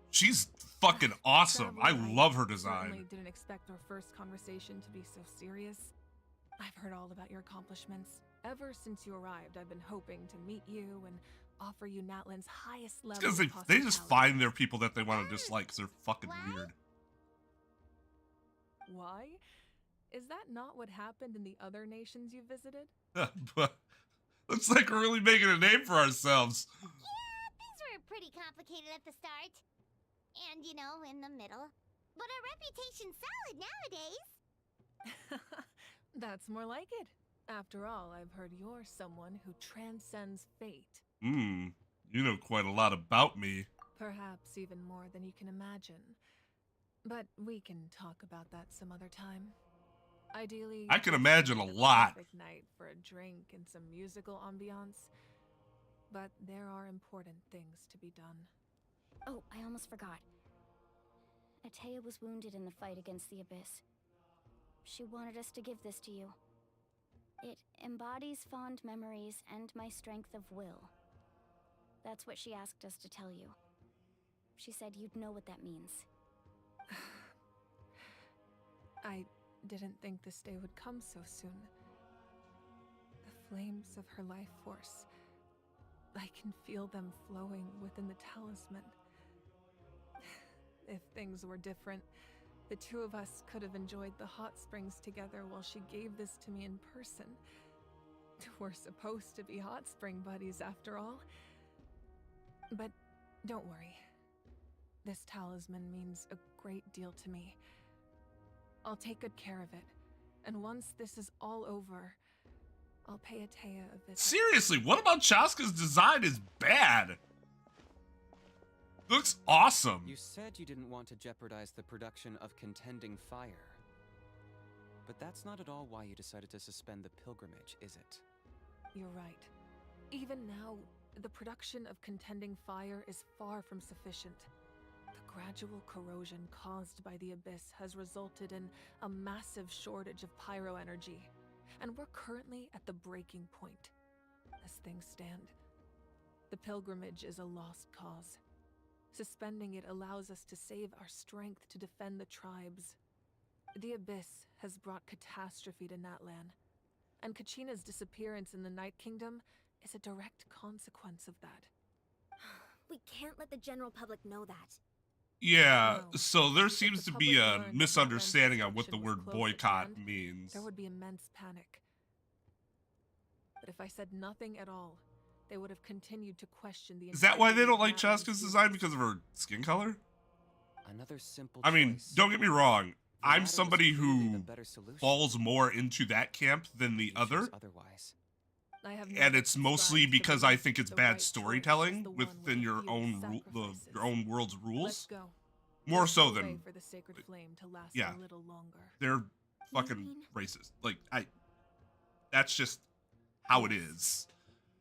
Speaker 1: She's fucking awesome. I
Speaker 2: Traveler,
Speaker 1: love her
Speaker 2: certainly
Speaker 1: design.
Speaker 2: didn't expect our first conversation to be so serious. I've heard all about your accomplishments. Ever since you arrived, I've been hoping to meet you and offer you Natlan's highest level
Speaker 1: Because
Speaker 2: of
Speaker 1: they just
Speaker 2: hospitality.
Speaker 1: find their people that they want to dislike because they're fucking weird.
Speaker 2: Why? Is that not what happened in the other nations you visited?
Speaker 1: But Looks like we're really making a name for ourselves.
Speaker 16: Yeah, things were pretty complicated at the start. And, you know, in the middle. But our reputation's solid nowadays.
Speaker 2: That's more like it. After all, I've heard you're someone who transcends fate.
Speaker 1: You know quite a lot about me.
Speaker 2: Perhaps even more than you can imagine. But we can talk about that some other time. Ideally,
Speaker 1: I can imagine a lot.
Speaker 2: Perfect night for a drink and some musical ambiance. But there are important things to be done.
Speaker 6: Oh, I almost forgot. Atea was wounded in the fight against the Abyss. She wanted us to give this to you. It embodies fond memories and my strength of will. That's what she asked us to tell you. She said you'd know what that means.
Speaker 2: I didn't think this day would come so soon. The flames of her life force. I can feel them flowing within the talisman. If things were different, the two of us could have enjoyed the hot springs together while she gave this to me in person. We're supposed to be hot spring buddies after all. But don't worry. This talisman means a great deal to me. I'll take good care of it. And once this is all over, I'll pay Atea a visit.
Speaker 1: Seriously, what about Chaska's design is bad? Looks awesome.
Speaker 12: You said you didn't want to jeopardize the production of Contending Fire. But that's not at all why you decided to suspend the pilgrimage, is it?
Speaker 2: You're right. Even now, the production of Contending Fire is far from sufficient. The gradual corrosion caused by the Abyss has resulted in a massive shortage of pyro energy, and we're currently at the breaking point. As things stand, the pilgrimage is a lost cause. Suspending it allows us to save our strength to defend the tribes. The Abyss has brought catastrophe to Natlan, and Kachina's disappearance in the Night Kingdom is a direct consequence of that.
Speaker 6: We can't let the general public know that.
Speaker 1: Yeah, so there seems to be a misunderstanding on what the word boycott means.
Speaker 2: There would be immense panic. But if I said nothing at all, they would have continued to question the.
Speaker 1: Is that why they don't like Chaska's design? Because of her skin color?
Speaker 12: Another simple
Speaker 1: I mean,
Speaker 12: choice.
Speaker 1: don't get me wrong.
Speaker 12: The
Speaker 1: I'm
Speaker 12: latter
Speaker 1: somebody
Speaker 12: was clearly
Speaker 1: who
Speaker 12: the better solution.
Speaker 1: falls more into that camp than the other.
Speaker 12: Otherwise.
Speaker 1: And it's mostly because I think it's bad storytelling within your own your own world's rules. More so than
Speaker 2: for the sacred flame to last
Speaker 1: yeah,
Speaker 2: a little longer.
Speaker 1: they're fucking racist. Like that's just how it is.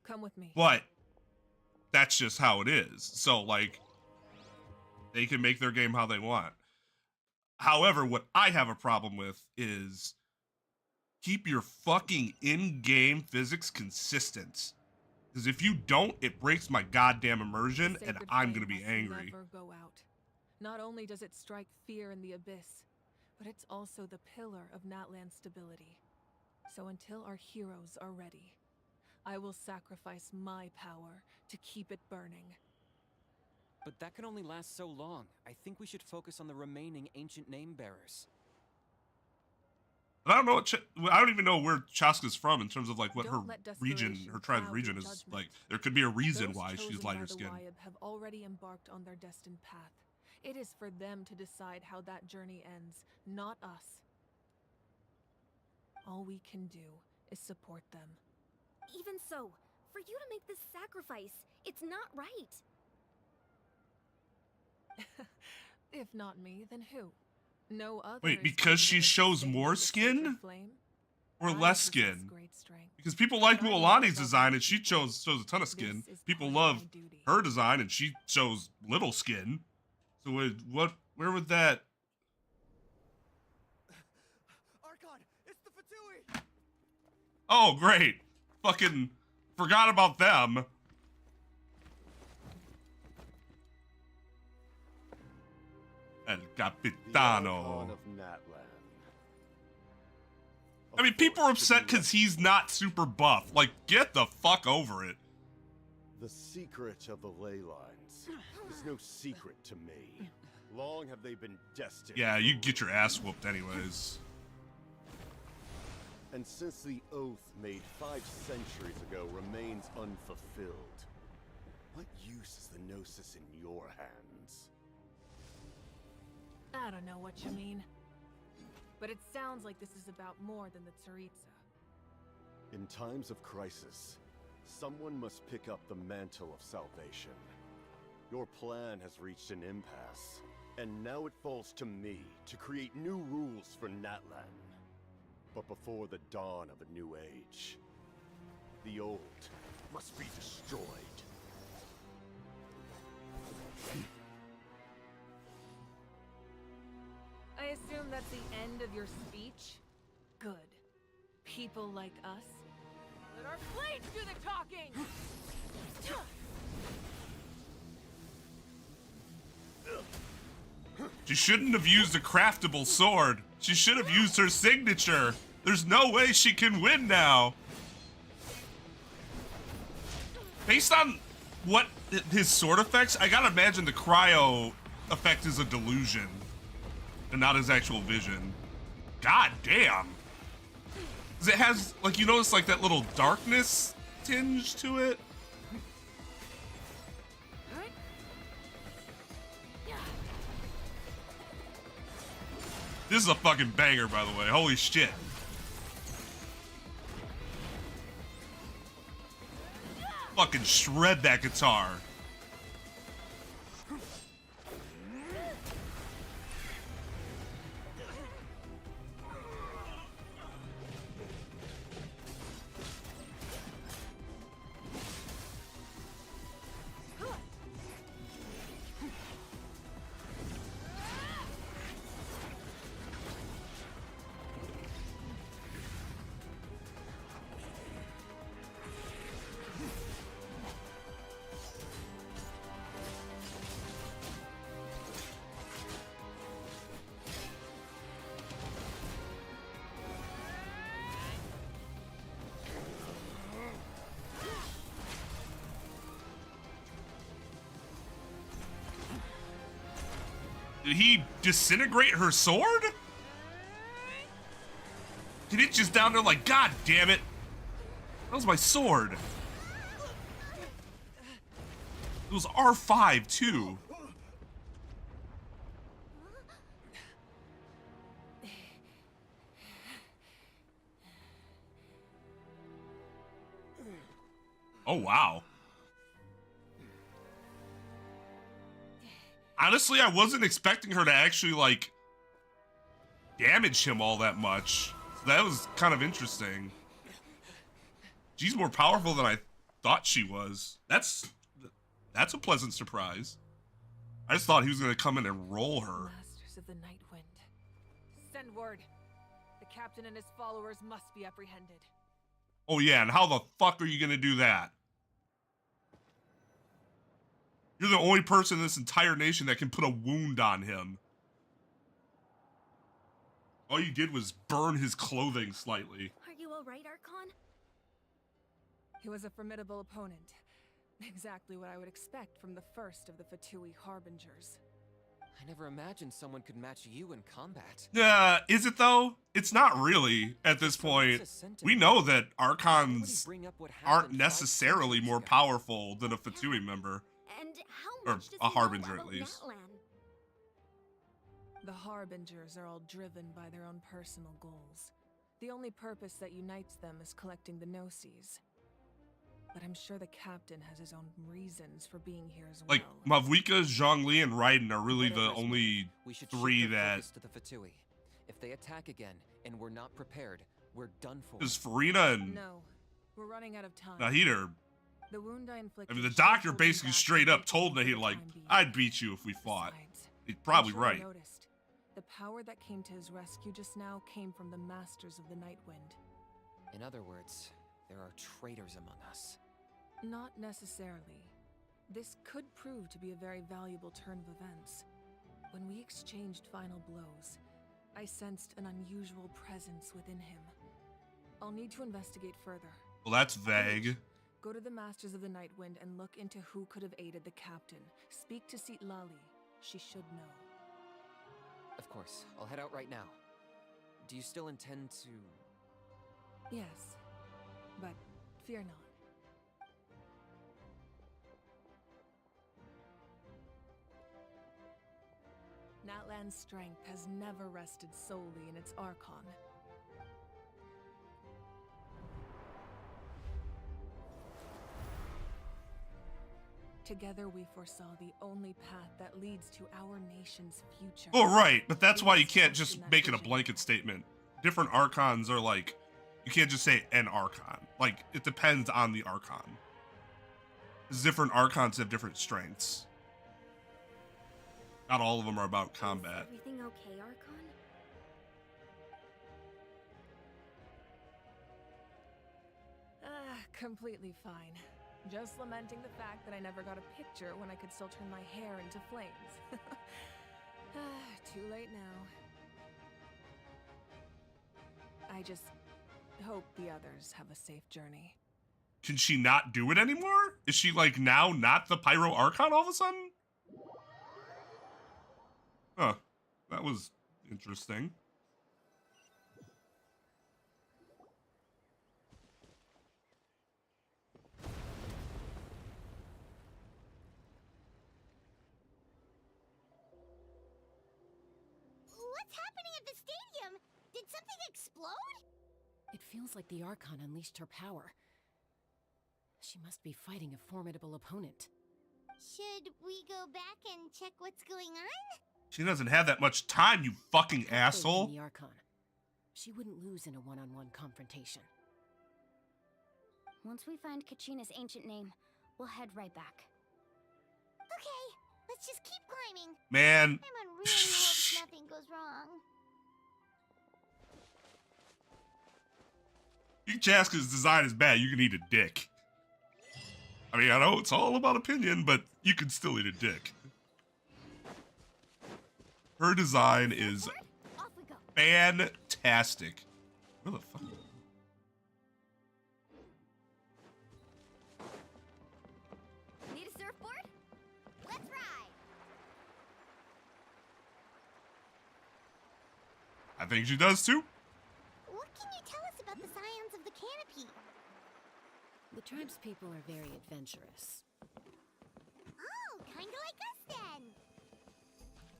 Speaker 2: Come with me.
Speaker 1: But that's just how it is. So like they can make their game how they want. However, what I have a problem with is keep your fucking in-game physics consistent. Because if you don't, it breaks my goddamn immersion, and I'm gonna be angry.
Speaker 2: Never go out. Not only does it strike fear in the Abyss, but it's also the pillar of Natlan's stability. So until our heroes are ready, I will sacrifice my power to keep it burning.
Speaker 12: But that can only last so long. I think we should focus on the remaining ancient name bearers.
Speaker 1: But I don't know what I don't even know where Chaska's from in terms of like what her
Speaker 2: Don't let
Speaker 1: region,
Speaker 2: desperation
Speaker 1: her tribe's
Speaker 2: cloud
Speaker 1: region
Speaker 2: your
Speaker 1: is
Speaker 2: judgment.
Speaker 1: like. There could be a reason
Speaker 2: Those
Speaker 1: why she's
Speaker 2: chosen
Speaker 1: lighter
Speaker 2: by the
Speaker 1: skinned.
Speaker 2: Wyeb have already embarked on their destined path. It is for them to decide how that journey ends, not us. All we can do is support them.
Speaker 6: Even so, for you to make this sacrifice, it's not right.
Speaker 2: If not me, then who? No other.
Speaker 1: Wait,
Speaker 2: is
Speaker 1: because she
Speaker 2: capable of
Speaker 1: shows
Speaker 2: sustaining
Speaker 1: more
Speaker 2: the sacred
Speaker 1: skin?
Speaker 2: flame?
Speaker 1: Or
Speaker 2: I
Speaker 1: less
Speaker 2: possess
Speaker 1: skin?
Speaker 2: great strength.
Speaker 1: Because people like
Speaker 2: But I know
Speaker 1: Mualani's
Speaker 2: about
Speaker 1: design,
Speaker 2: my
Speaker 1: and she
Speaker 2: people.
Speaker 1: shows a ton of skin.
Speaker 2: This is
Speaker 1: People
Speaker 2: part of
Speaker 1: love
Speaker 2: my duty.
Speaker 1: her design, and she shows little skin. So where would that?
Speaker 7: Archon, it's the Fatui!
Speaker 1: Oh, great! Fucking forgot about them. El Capitano.
Speaker 19: Of Natlan.
Speaker 1: I mean, people are upset because he's not super buff. Like, get the fuck over it.
Speaker 19: The secret of the ley lines is no secret to me. Long have they been destined.
Speaker 1: Yeah, you get your ass whooped anyways.
Speaker 19: And since the oath made 5 centuries ago remains unfulfilled, what use is the Gnosis in your hands?
Speaker 2: I don't know what you mean. But it sounds like this is about more than the Tsaritsa.
Speaker 19: In times of crisis, someone must pick up the mantle of salvation. Your plan has reached an impasse, and now it falls to me to create new rules for Natlan. But before the dawn of a new age, the old must be destroyed.
Speaker 2: I assume that's the end of your speech? Good. People like us? Let our blades do the talking!
Speaker 1: She shouldn't have used a craftable sword. She should have used her signature. There's no way she can win now. Based on what his sword effects, I gotta imagine the cryo effect is a delusion and not his actual vision. God damn. 'Cause it has, like, you notice, like, that little darkness tinge to it. This is a fucking banger, by the way. Holy shit. Fucking shred that guitar. Did he disintegrate her sword? Did it just down there like, God damn it. That was my sword. It was R5 too. Oh, wow. Honestly, I wasn't expecting her to actually, like, damage him all that much. So that was kind of interesting. She's more powerful than I thought she was. That's a pleasant surprise. I just thought he was going to come in and roll her.
Speaker 2: Masters of the Nightwind. Send word. The captain and his followers must be apprehended.
Speaker 1: Oh yeah, and how the fuck are you going to do that? You're the only person in this entire nation that can put a wound on him. All you did was burn his clothing slightly.
Speaker 3: Are you alright, Archon?
Speaker 2: He was a formidable opponent. Exactly what I would expect from the first of the Fatui Harbingers.
Speaker 12: I never imagined someone could match you in combat.
Speaker 1: Is it though? It's not really at this point. We know that Archons aren't necessarily more powerful than a Fatui member.
Speaker 3: And how
Speaker 1: Or
Speaker 3: much does
Speaker 1: a
Speaker 3: he know
Speaker 1: Harbinger,
Speaker 3: about
Speaker 1: at least.
Speaker 3: Natlan?
Speaker 2: The Harbingers are all driven by their own personal goals. The only purpose that unites them is collecting the Gnosis. But I'm sure the captain has his own reasons for being here as well.
Speaker 1: Like, Mavwika, Zhongli, and Raiden are really the only
Speaker 12: We should
Speaker 1: three
Speaker 12: shift our
Speaker 1: that...
Speaker 12: focus to the Fatui. If they attack again and we're not prepared, we're done for.
Speaker 1: Because Farina and
Speaker 2: No, we're running out of time.
Speaker 1: Nahid are...
Speaker 2: The wound I
Speaker 1: I
Speaker 2: inflicted.
Speaker 1: mean, the
Speaker 2: should
Speaker 1: doctor
Speaker 2: hold them
Speaker 1: basically
Speaker 2: back
Speaker 1: straight
Speaker 2: for
Speaker 1: up told
Speaker 2: the
Speaker 1: Nahid, like,
Speaker 2: time being.
Speaker 1: I'd beat you if we fought. He's
Speaker 2: I'm
Speaker 1: probably
Speaker 2: sure you
Speaker 1: right.
Speaker 2: noticed. The power that came to his rescue just now came from the Masters of the Nightwind.
Speaker 12: In other words, there are traitors among us.
Speaker 2: Not necessarily. This could prove to be a very valuable turn of events. When we exchanged final blows, I sensed an unusual presence within him. I'll need to investigate further.
Speaker 1: Well, that's vague.
Speaker 2: Go to the Masters of the Nightwind and look into who could have aided the captain. Speak to Seat Lali. She should know.
Speaker 12: Of course, I'll head out right now. Do you still intend to
Speaker 2: Yes, but fear not. Natlan's strength has never rested solely in its Archon. Together we foresaw the only path that leads to our nation's future.
Speaker 1: Well, right, but that's why you can't just make it a blanket statement. Different Archons are like, you can't just say an Archon. Like, it depends on the Archon. Because different Archons have different strengths. Not all of them are about combat.
Speaker 6: Is everything okay, Archon?
Speaker 2: Completely fine. Just lamenting the fact that I never got a picture when I could still turn my hair into flames. Too late now. I just hope the others have a safe journey.
Speaker 1: Can she not do it anymore? Is she like now not the Pyro Archon all of a sudden? Huh. That was interesting.
Speaker 16: What's happening at the stadium? Did something explode?
Speaker 11: It feels like the Archon unleashed her power. She must be fighting a formidable opponent.
Speaker 16: Should we go back and check what's going on?
Speaker 1: She doesn't have that much time, you fucking asshole.
Speaker 11: The Archon. She wouldn't lose in a one-on-one confrontation.
Speaker 6: Once we find Kachina's ancient name, we'll head right back.
Speaker 16: Okay, let's just keep climbing.
Speaker 1: Man.
Speaker 16: Everyone really hopes nothing goes wrong.
Speaker 1: If Chaska's design is bad, you can eat a dick. I mean, I know it's all about opinion, but you can still eat a dick. Her design is fantastic. Where the fuck?
Speaker 16: Need a surfboard? Let's ride.
Speaker 1: I think she does too.
Speaker 16: What can you tell us about the scions of the canopy?
Speaker 11: The tribespeople are very adventurous.
Speaker 16: Oh, kinda like us then.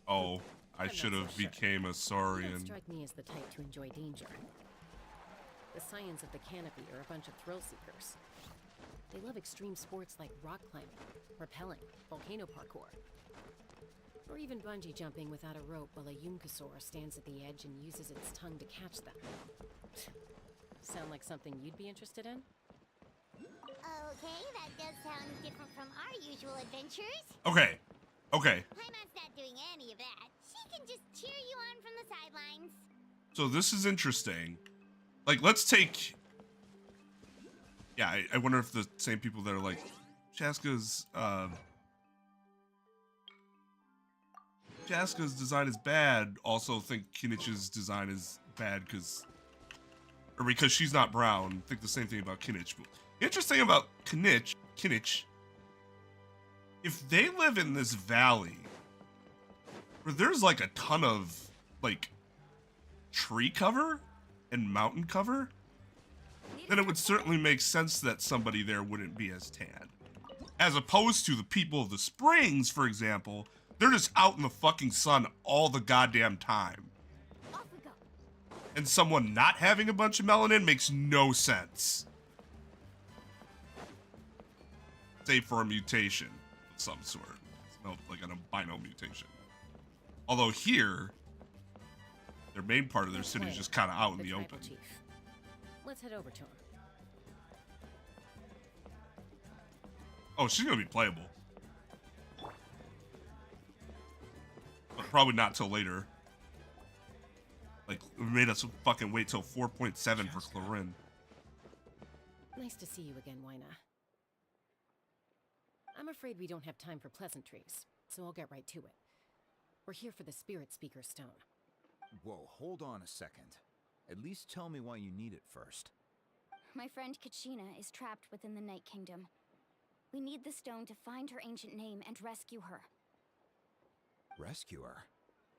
Speaker 1: Oh, I should have became a
Speaker 11: You don't
Speaker 1: Saurian.
Speaker 11: strike me as the type to enjoy danger. The scions of the canopy are a bunch of thrill seekers. They love extreme sports like rock climbing, rappelling, volcano parkour, or even bungee jumping without a rope while a Yunkasaur stands at the edge and uses its tongue to catch them. Sound like something you'd be interested in?
Speaker 16: Okay, that does sound different from our usual adventures.
Speaker 1: Okay. Okay.
Speaker 16: Paimon's not doing any of that. She can just cheer you on from the sidelines.
Speaker 1: So this is interesting. Like, let's take... Yeah, I wonder if the same people that are like, Chaska's design is bad also think Kinnich's design is bad because she's not brown. Think the same thing about Kinnich. But interesting about Kinnich, if they live in this valley where there's like a ton of like tree cover and mountain cover, then it would certainly make sense that somebody there wouldn't be as tan. As opposed to the people of the Springs, for example, they're just out in the fucking sun all the goddamn time. And someone not having a bunch of melanin makes no sense. Save for a mutation of some sort. Like an albino mutation. Although here, their main part of their city is just kind of out in the open.
Speaker 11: Chief. Let's head over to him.
Speaker 1: Oh, she's gonna be playable. But probably not till later. Like, it made us fucking wait till 4.7 for Clarin.
Speaker 11: Nice to see you again, Wyna. I'm afraid we don't have time for pleasantries, so I'll get right to it. We're here for the Spirit Speaker Stone.
Speaker 21: Whoa, hold on a second. At least tell me why you need it first.
Speaker 6: My friend Kachina is trapped within the Night Kingdom. We need the stone to find her ancient name and rescue her.
Speaker 21: Rescue her?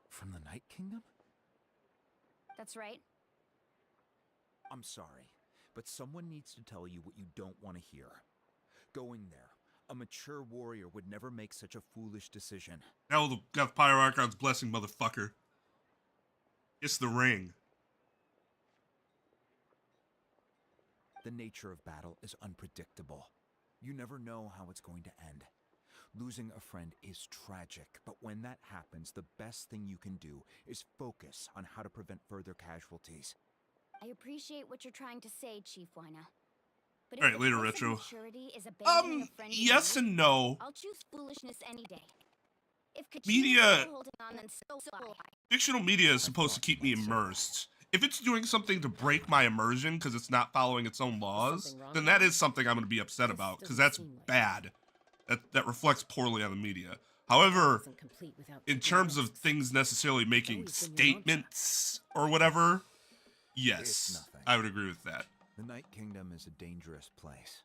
Speaker 21: From the Night Kingdom?
Speaker 6: That's right.
Speaker 21: I'm sorry.
Speaker 5: but someone needs to tell you what you don't want to hear. Going there, a mature warrior would never make such a foolish decision.
Speaker 1: Now the got Pyro Archon's blessing, motherfucker. It's the ring.
Speaker 5: The nature of battle is unpredictable. You never know how it's going to end. Losing a friend is tragic, but when that happens, the best thing you can do is focus on how to prevent further casualties.
Speaker 6: I appreciate what you're trying to say, Chief Wina. But
Speaker 1: All right,
Speaker 6: if
Speaker 1: later,
Speaker 6: the price of
Speaker 1: Retro.
Speaker 6: maturity is abandoning a friend
Speaker 1: Yes
Speaker 6: you
Speaker 1: and no.
Speaker 6: I'll choose foolishness any day. If Kachina's
Speaker 1: Media,
Speaker 6: still holding on, then so will I.
Speaker 1: fictional media is supposed to keep me immersed. If it's doing something to break my immersion because it's not following its own laws, then that is something I'm going to be upset about because that's bad. That reflects poorly on the media. However, in terms of things necessarily making statements or whatever, yes, I would agree with that.
Speaker 5: The Night Kingdom is a dangerous place.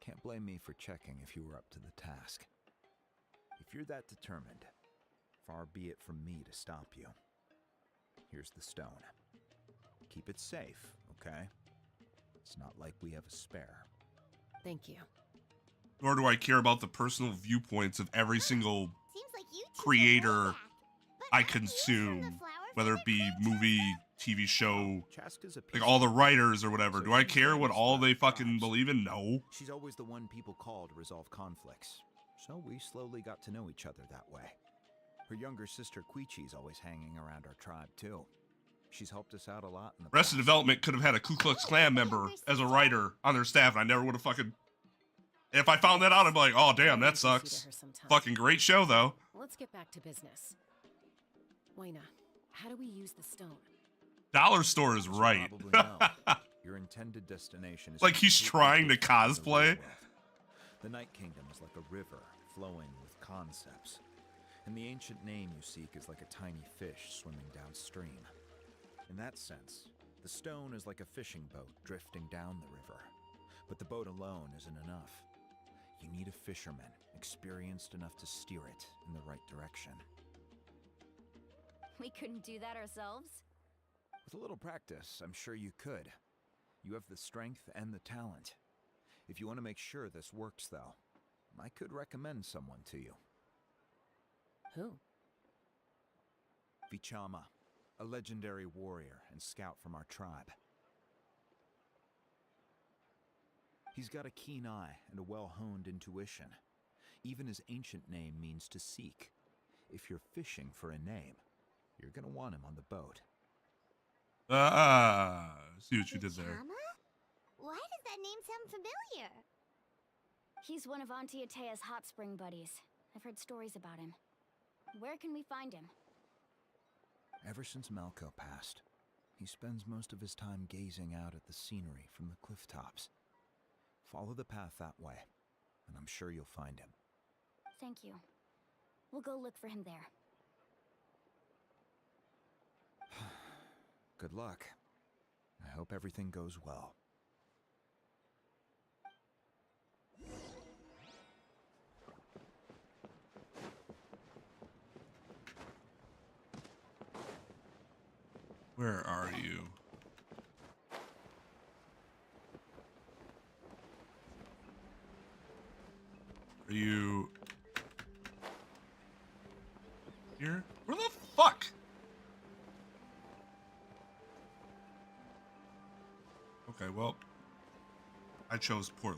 Speaker 5: Can't blame me for checking if you were up to the task. If you're that determined, far be it from me to stop you. Here's the stone. Keep it safe, okay? It's not like we have a spare.
Speaker 11: Thank you.
Speaker 1: Nor do I care about the personal viewpoints of every single creator I consume, whether it be movie, TV show, like all the writers or whatever. Do I care what all they fucking believe in? No.
Speaker 5: She's always the one people call to resolve conflicts, so we slowly got to know each other that way. Her younger sister Quichi's always hanging around our tribe too. She's helped us out a lot in the
Speaker 1: Arrested Development could have had a Ku Klux Klan member as a writer on their staff, and I never would have fucking... If I found that out, I'd be like, oh, damn, that sucks. Fucking great show, though.
Speaker 11: Let's get back to business. Wayna, how do we use the stone?
Speaker 1: Dollar Store is right.
Speaker 5: Your intended destination is
Speaker 1: like he's trying to cosplay.
Speaker 5: The Night Kingdom is like a river flowing with concepts. And the ancient name you seek is like a tiny fish swimming downstream. In that sense, the stone is like a fishing boat drifting down the river. But the boat alone isn't enough. You need a fisherman, experienced enough to steer it in the right direction.
Speaker 6: We couldn't do that ourselves?
Speaker 5: With a little practice, I'm sure you could. You have the strength and the talent. If you want to make sure this works, though, I could recommend someone to you.
Speaker 11: Who?
Speaker 5: Vichama, a legendary warrior and scout from our tribe. He's got a keen eye and a well-honed intuition. Even his ancient name means to seek. If you're fishing for a name, you're gonna want him on the boat.
Speaker 1: See what you did there.
Speaker 6: Why does that name sound familiar? He's one of Auntie Atea's hot spring buddies. I've heard stories about him. Where can we find him?
Speaker 5: Ever since Malco passed, he spends most of his time gazing out at the scenery from the cliff tops. Follow the path that way, and I'm sure you'll find him.
Speaker 6: Thank you. We'll go look for him there.
Speaker 5: Good luck. I hope everything goes well.
Speaker 1: Where are you? Are you here? Where the fuck? Okay, well, I chose poorly.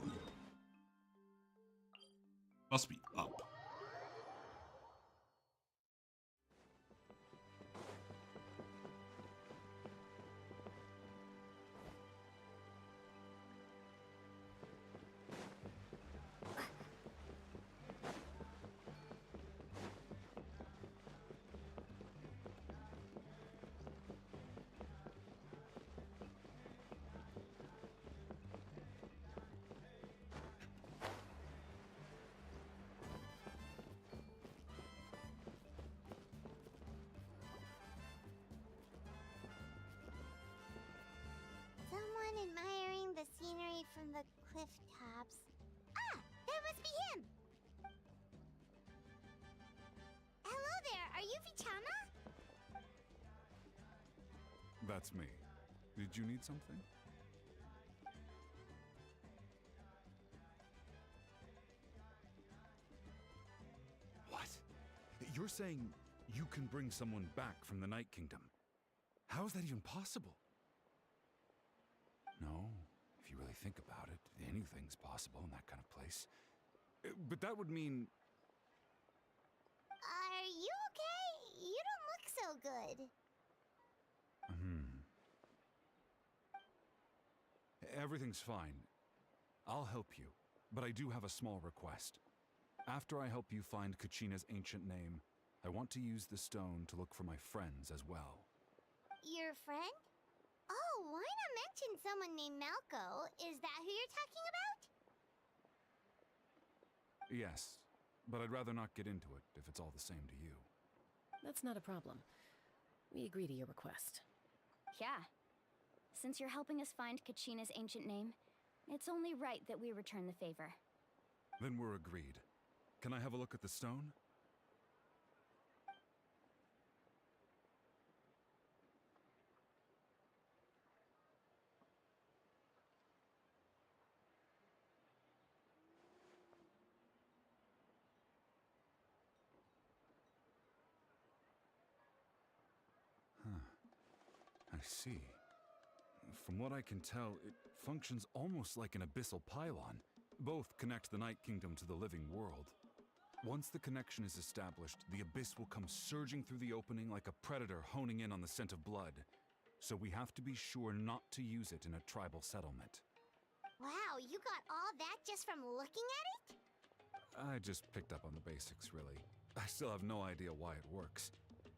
Speaker 1: Must be up.
Speaker 16: Someone admiring the scenery from the cliff tops. Ah, that must be him! Hello there, are you Vichama?
Speaker 4: That's me. Did you need something? You're saying you can bring someone back from the Night Kingdom? How is that even possible? No, if you really think about it, anything's possible in that kind of place. But that would mean...
Speaker 16: Are you okay? You don't look so good.
Speaker 4: Everything's fine. I'll help you, but I do have a small request. After I help you find Kachina's ancient name, I want to use the stone to look for my friends as well.
Speaker 16: Your friend? Oh, why not mention someone named Malco? Is that who you're talking about?
Speaker 4: Yes, but I'd rather not get into it if it's all the same to you.
Speaker 11: That's not a problem. We agree to your request.
Speaker 6: Yeah. Since you're helping us find Kachina's ancient name, it's only right that we return the favor.
Speaker 4: Then we're agreed. Can I have a look at the stone? I see. From what I can tell, it functions almost like an abyssal pylon. Both connect the Night Kingdom to the living world. Once the connection is established, the abyss will come surging through the opening like a predator honing in on the scent of blood. So we have to be sure not to use it in a tribal settlement.
Speaker 16: Wow, you got all that just from looking at it?
Speaker 4: I just picked up on the basics, really. I still have no idea why it works.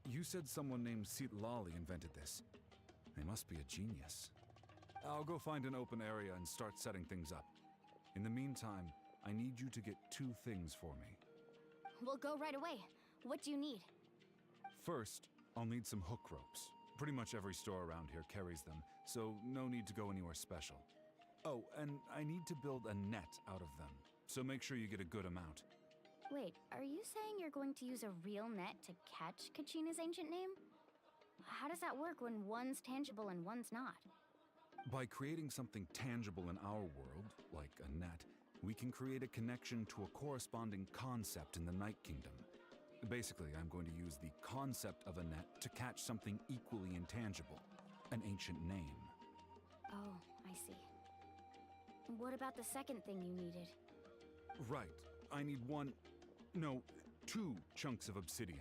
Speaker 4: You said someone named Lali invented this. They must be a genius. I'll go find an open area and start setting things up. In the meantime, I need you to get 2 things for me.
Speaker 6: We'll go right away. What do you need?
Speaker 4: First, I'll need some hook ropes. Pretty much every store around here carries them, so no need to go anywhere special. Oh, and I need to build a net out of them, so make sure you get a good amount.
Speaker 6: Wait, are you saying you're going to use a real net to catch Kachina's ancient name? How does that work when one's tangible and one's not?
Speaker 4: By creating something tangible in our world, like a net, we can create a connection to a corresponding concept in the Night Kingdom. Basically, I'm going to use the concept of a net to catch something equally intangible, an ancient name.
Speaker 6: Oh, I see. What about the second thing you needed?
Speaker 4: Right. I need 2 chunks of obsidian.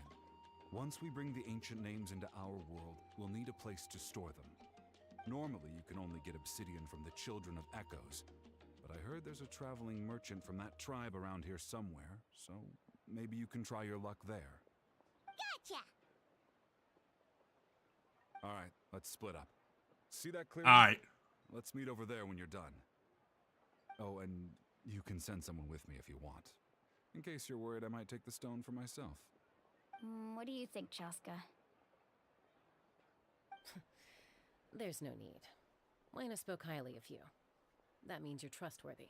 Speaker 4: Once we bring the ancient names into our world, we'll need a place to store them. Normally, you can only get obsidian from the Children of Echoes, but I heard there's a traveling merchant from that tribe around here somewhere, so maybe you can try your luck there.
Speaker 16: Gotcha!
Speaker 4: Alright, let's split up. See that clear?
Speaker 1: Alright.
Speaker 4: Let's meet over there when you're done. Oh, and you can send someone with me if you want. In case you're worried I might take the stone for myself.
Speaker 6: What do you think, Chaska?
Speaker 11: There's no need. Lena spoke highly of you. That means you're trustworthy.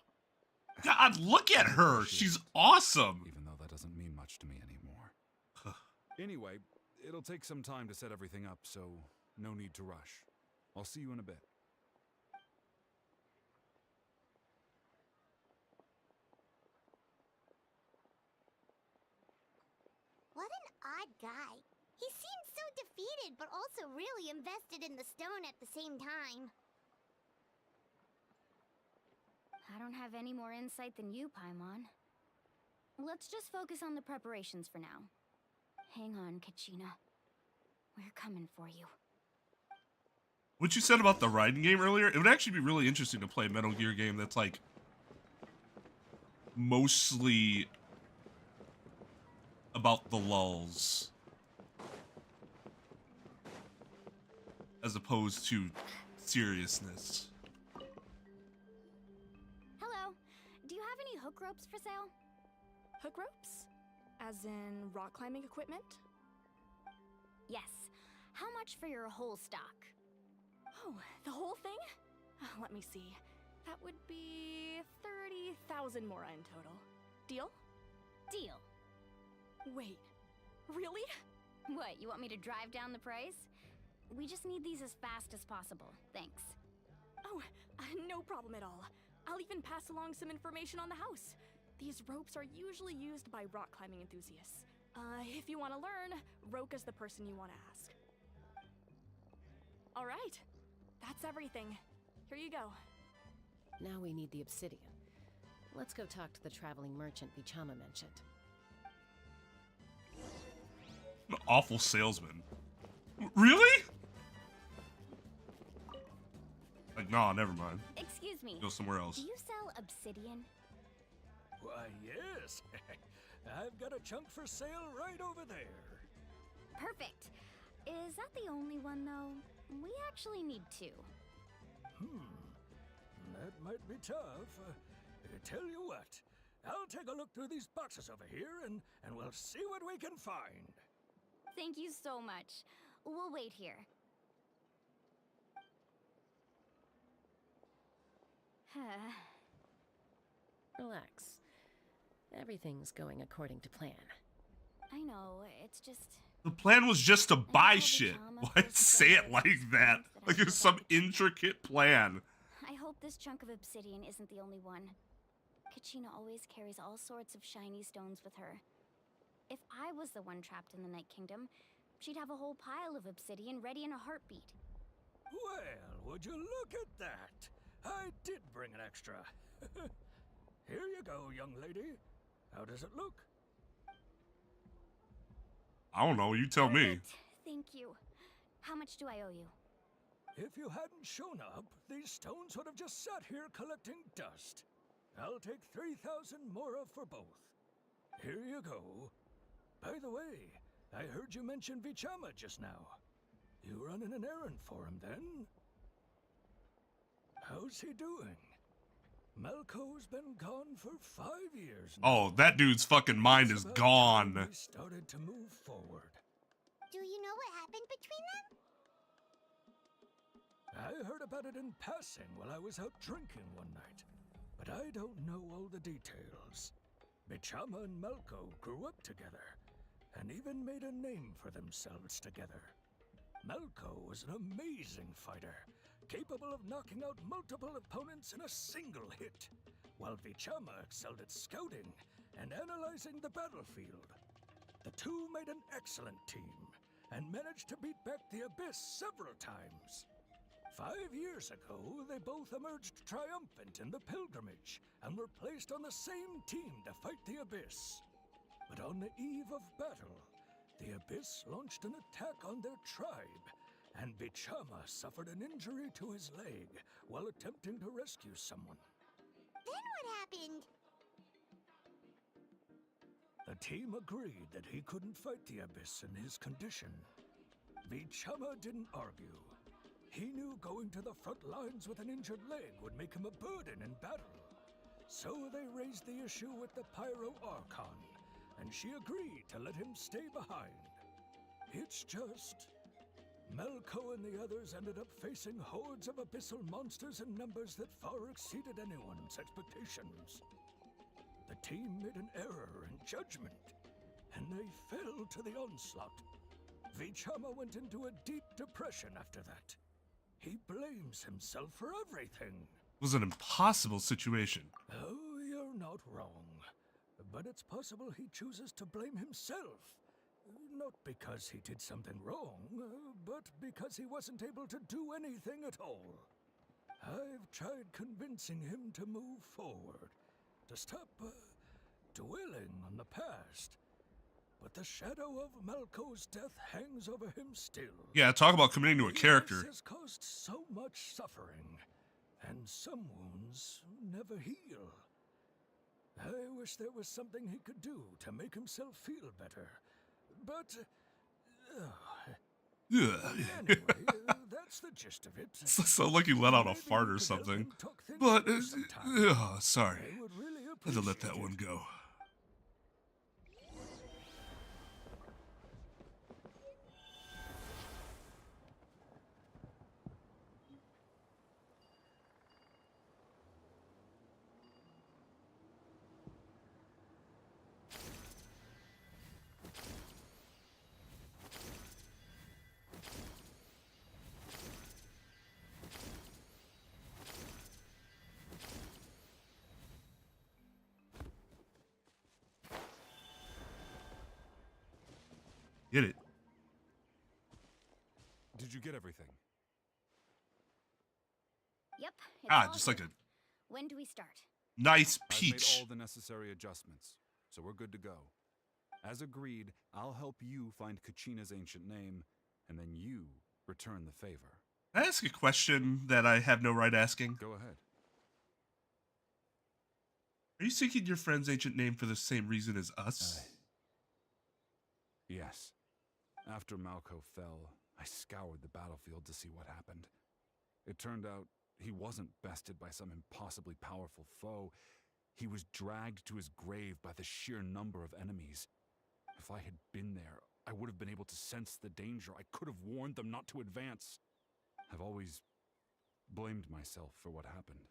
Speaker 1: God, look at her! She's awesome!
Speaker 4: Even though that doesn't mean much to me anymore. Anyway, it'll take some time to set everything up, so no need to rush. I'll see you in a bit.
Speaker 16: What an odd guy. He seems so defeated, but also really invested in the stone at the same time.
Speaker 6: I don't have any more insight than you, Paimon. Let's just focus on the preparations for now. Hang on, Kachina. We're coming for you.
Speaker 1: What you said about the riding game earlier, it would actually be really interesting to play a Metal Gear game that's like mostly about the lulls as opposed to seriousness.
Speaker 6: Hello. Do you have any hook ropes for sale?
Speaker 20: Hook ropes? As in rock climbing equipment?
Speaker 6: Yes. How much for your whole stock?
Speaker 20: Oh, the whole thing? Let me see. That would be 30,000 mora in total. Deal?
Speaker 6: Deal.
Speaker 20: Wait, really?
Speaker 6: What, you want me to drive down the price? We just need these as fast as possible. Thanks.
Speaker 20: Oh, no problem at all. I'll even pass along some information on the house. These ropes are usually used by rock climbing enthusiasts. If you want to learn, Roka's the person you want to ask. All right, that's everything. Here you go.
Speaker 11: Now we need the obsidian. Let's go talk to the traveling merchant Vichama mentioned.
Speaker 1: An awful salesman. Really? Like, nah, never mind.
Speaker 6: Excuse me.
Speaker 1: Go somewhere else.
Speaker 6: Do you sell obsidian?
Speaker 13: Why, yes. I've got a chunk for sale right over there.
Speaker 6: Perfect. Is that the only one, though? We actually need two.
Speaker 13: That might be tough. Tell you what, I'll take a look through these boxes over here and we'll see what we can find.
Speaker 6: Thank you so much. We'll wait here.
Speaker 11: Relax. Everything's going according to plan.
Speaker 6: I know, it's just...
Speaker 1: The plan was just to buy shit. Why say it like that? Like there's some intricate plan.
Speaker 6: I hope this chunk of obsidian isn't the only one. Kachina always carries all sorts of shiny stones with her. If I was the one trapped in the Night Kingdom, she'd have a whole pile of obsidian ready in a heartbeat.
Speaker 13: Well, would you look at that? I did bring an extra. Here you go, young lady. How does it look?
Speaker 1: I don't know, you tell me.
Speaker 6: Perfect. Thank you. How much do I owe you?
Speaker 13: If you hadn't shown up, these stones would have just sat here collecting dust. I'll take 3,000 mora for both. Here you go. By the way, I heard you mention Vichama just now. You running an errand for him, then? How's he doing? Malco's been gone for 5 years now.
Speaker 1: Oh, that dude's fucking mind is gone.
Speaker 13: We started to move forward.
Speaker 16: Do you know what happened between them?
Speaker 13: I heard about it in passing while I was out drinking one night, but I don't know all the details. Vichama and Malco grew up together, and even made a name for themselves together. Malco was an amazing fighter, capable of knocking out multiple opponents in a single hit, while Vichama excelled at scouting and analyzing the battlefield. The two made an excellent team, and managed to beat back the Abyss several times. 5 years ago, they both emerged triumphant in the pilgrimage, and were placed on the same team to fight the Abyss. But on the eve of battle, the Abyss launched an attack on their tribe, and Vichama suffered an injury to his leg while attempting to rescue someone.
Speaker 16: Then what happened?
Speaker 13: The team agreed that he couldn't fight the Abyss in his condition. Vichama didn't argue. He knew going to the front lines with an injured leg would make him a burden in battle. So they raised the issue with the Pyro Archon, and she agreed to let him stay behind. It's just... Malco and the others ended up facing hordes of abyssal monsters in numbers that far exceeded anyone's expectations. The team made an error in judgment, and they fell to the onslaught. Vichama went into a deep depression after that. He blames himself for everything.
Speaker 1: It was an impossible situation.
Speaker 13: Oh, you're not wrong. But it's possible he chooses to blame himself. Not because he did something wrong, but because he wasn't able to do anything at all. I've tried convincing him to move forward, to stop dwelling on the past. But the shadow of Malco's death hangs over him still.
Speaker 1: Yeah, talk about committing to a character.
Speaker 13: This has caused so much suffering, and some wounds never heal. I wish there was something he could do to make himself feel better. But... anyway, that's the gist of it.
Speaker 1: Sounds like you let out a fart or something. But, sorry. I had to let that one go.
Speaker 4: you get everything?
Speaker 6: Yep. It's
Speaker 1: Ah,
Speaker 6: all
Speaker 1: just like
Speaker 6: here.
Speaker 1: a
Speaker 6: When do we start?
Speaker 1: nice
Speaker 4: I've made
Speaker 1: peach.
Speaker 4: all the necessary adjustments, so we're good to go. As agreed, I'll help you find Kachina's ancient name, and then you return the favor.
Speaker 1: Can I ask a question that I have no right asking?
Speaker 4: Go ahead.
Speaker 1: Are you seeking your friend's ancient name for the same reason as us?
Speaker 4: Yes. After Malco fell, I scoured the battlefield to see what happened. It turned out he wasn't bested by some impossibly powerful foe. He was dragged to his grave by the sheer number of enemies. If I had been there, I would have been able to sense the danger. I could have warned them not to advance. I've always blamed myself for what happened.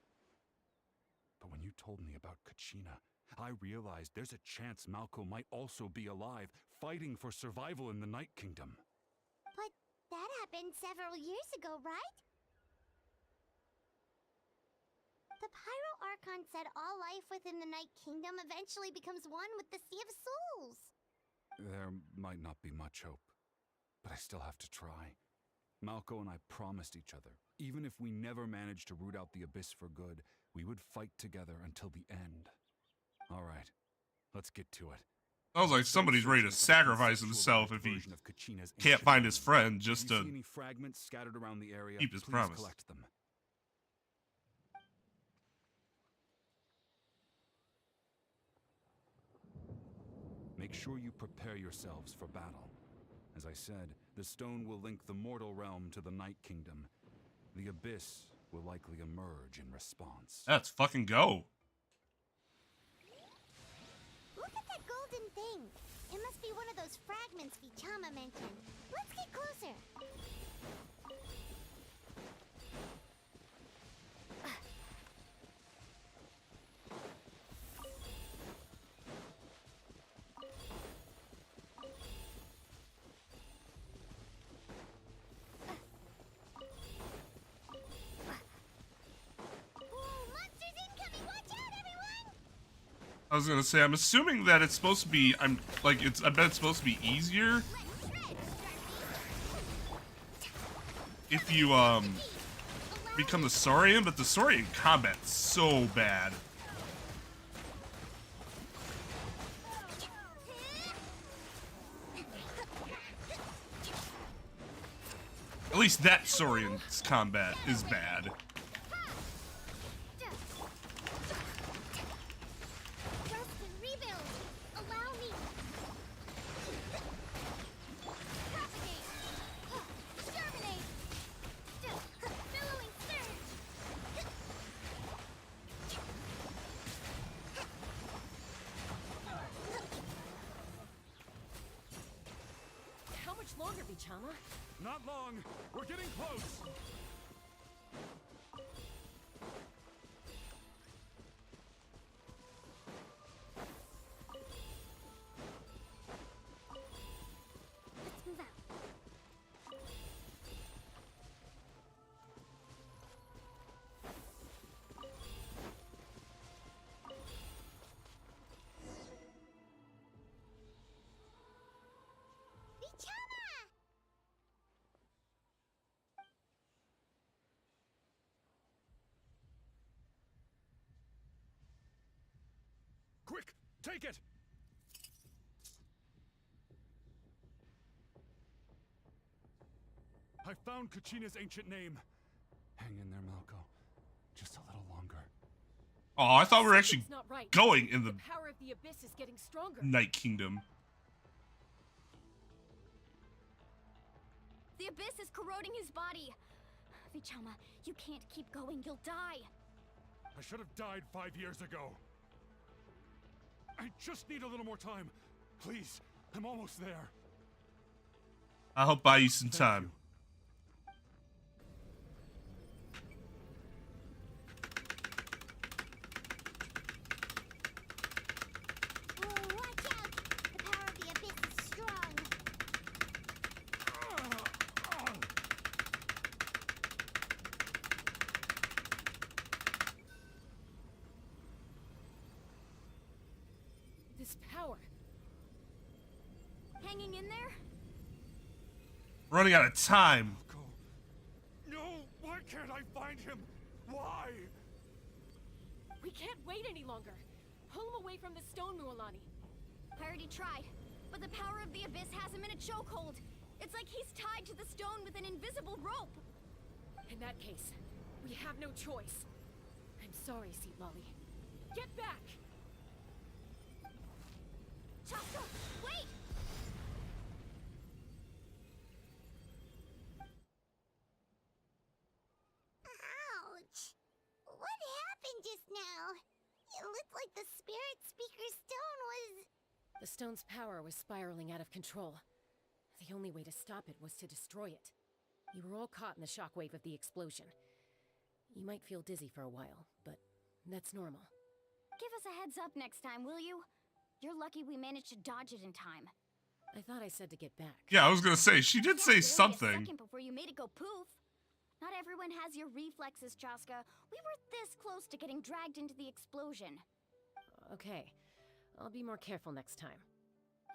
Speaker 4: But when you told me about Kachina, I realized there's a chance Malco might also be alive, fighting for survival in the Night Kingdom.
Speaker 16: But that happened several years ago, right? The Pyro Archon said all life within the Night Kingdom eventually becomes one with the Sea of Souls.
Speaker 4: There might not be much hope, but I still have to try. Malco and I promised each other, even if we never managed to root out the Abyss for good, we would fight together until the end. All right, let's get to it.
Speaker 1: Sounds like somebody's ready to sacrifice himself if he can't find his friend just
Speaker 4: If you
Speaker 1: to
Speaker 4: see any fragments scattered around the area,
Speaker 1: keep his
Speaker 4: please
Speaker 1: promise.
Speaker 4: collect them. Make sure you prepare yourselves for battle. As I said, the stone will link the mortal realm to the Night Kingdom. The Abyss will likely emerge in response.
Speaker 1: Let's fucking go.
Speaker 16: Look at that golden thing. It must be one of those fragments Vichama mentioned. Let's get closer.
Speaker 1: I was gonna say, I'm assuming that it's supposed to be, I bet it's supposed to be easier if you, become the Saurian, but the Saurian combat's so bad. At least that Saurian's combat is bad.
Speaker 11: How much longer, Vichama?
Speaker 4: Not long. We're getting close.
Speaker 16: Let's move out. Vichama!
Speaker 4: Quick, take it! I found Kachina's ancient name. Hang in there, Malco. Just a little longer.
Speaker 1: Oh, I thought we were actually
Speaker 11: Something's not right.
Speaker 1: going in the
Speaker 11: The power of the Abyss is getting stronger.
Speaker 1: Night Kingdom.
Speaker 6: The Abyss is corroding his body. Vichama, you can't keep going. You'll die.
Speaker 4: I should have died 5 years ago. I just need a little more time. Please, I'm almost there.
Speaker 1: I'll buy you some time.
Speaker 16: Whoa, watch out! The power of the Abyss is strong.
Speaker 11: This power. Hanging in there?
Speaker 1: Running out of time.
Speaker 5: I find him? Why?
Speaker 3: We can't wait any longer. Pull him away from the stone, Mualani.
Speaker 6: I already tried, but the power of the Abyss has him in a chokehold. It's like he's tied to the stone with an invisible rope.
Speaker 3: In that case, we have no choice. I'm sorry, Seat Lolly. Get back!
Speaker 6: Chaska, wait!
Speaker 16: Ouch! What happened just now? It looked like the Spirit Speaker stone was...
Speaker 11: The stone's power was spiraling out of control. The only way to stop it was to destroy it. You were all caught in the shockwave of the explosion. You might feel dizzy for a while, but that's normal.
Speaker 6: Give us a heads up next time, will you? You're lucky we managed to dodge it in time.
Speaker 11: I thought I said to get back.
Speaker 1: Yeah, I was gonna say, she did say
Speaker 6: Barely
Speaker 1: something.
Speaker 6: A second before you made it go poof. Not everyone has your reflexes, Chaska. We were this close to getting dragged into the explosion.
Speaker 11: Okay, I'll be more careful next time.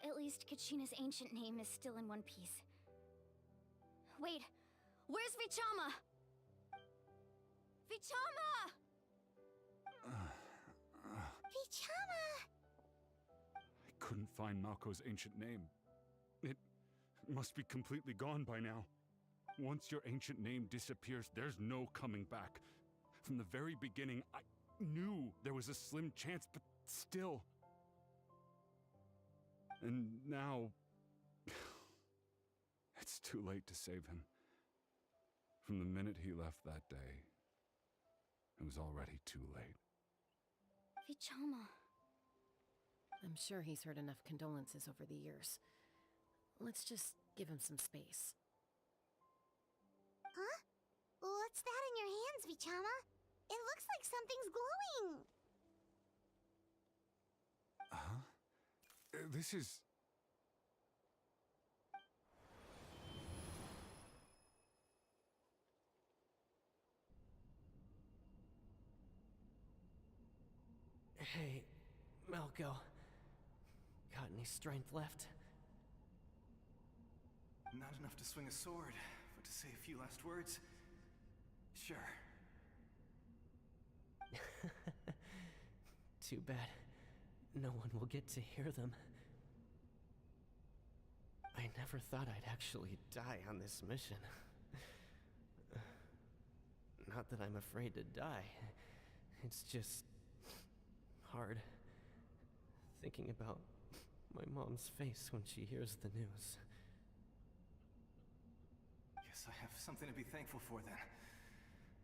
Speaker 6: At least Kachina's ancient name is still in one piece. Wait, where's Vichama? Vichama!
Speaker 16: Vichama!
Speaker 4: I couldn't find Malko's ancient name. It must be completely gone by now. Once your ancient name disappears, there's no coming back. From the very beginning, I knew there was a slim chance, but still. And now... it's too late to save him. From the minute he left that day, it was already too late.
Speaker 6: Vichama.
Speaker 11: I'm sure he's heard enough condolences over the years. Let's just give him some space.
Speaker 16: Huh? What's that in your hands, Vichama? It looks like something's glowing.
Speaker 4: Huh? This is...
Speaker 9: Hey, Malko. Got any strength left?
Speaker 17: Not enough to swing a sword, but to say a few last words? Sure.
Speaker 9: Too bad. No one will get to hear them. I never thought I'd actually die on this mission. Not that I'm afraid to die. It's just... hard. Thinking about my mom's face when she hears the news.
Speaker 17: Guess I have something to be thankful for then.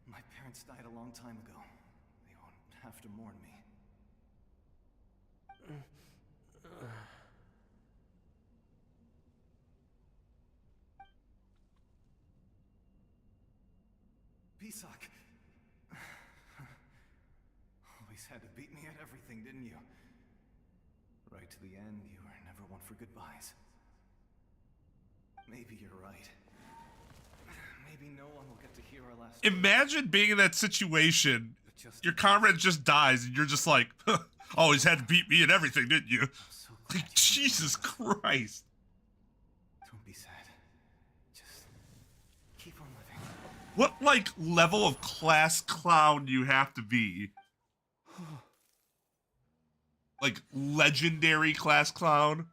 Speaker 17: My parents died a long time ago. They won't have to mourn me. Pisak! Always had to beat me at everything, didn't you? Right to the end, you were never one for goodbyes. Maybe you're right. Maybe no one will get to hear our last...
Speaker 1: Imagine being in that situation. Your comrade just dies, and you're just like, always had to beat me at everything, didn't you? Like, Jesus Christ.
Speaker 17: Don't be sad. Just keep on living.
Speaker 1: What, like, level of class clown do you have to be? Like, legendary class clown?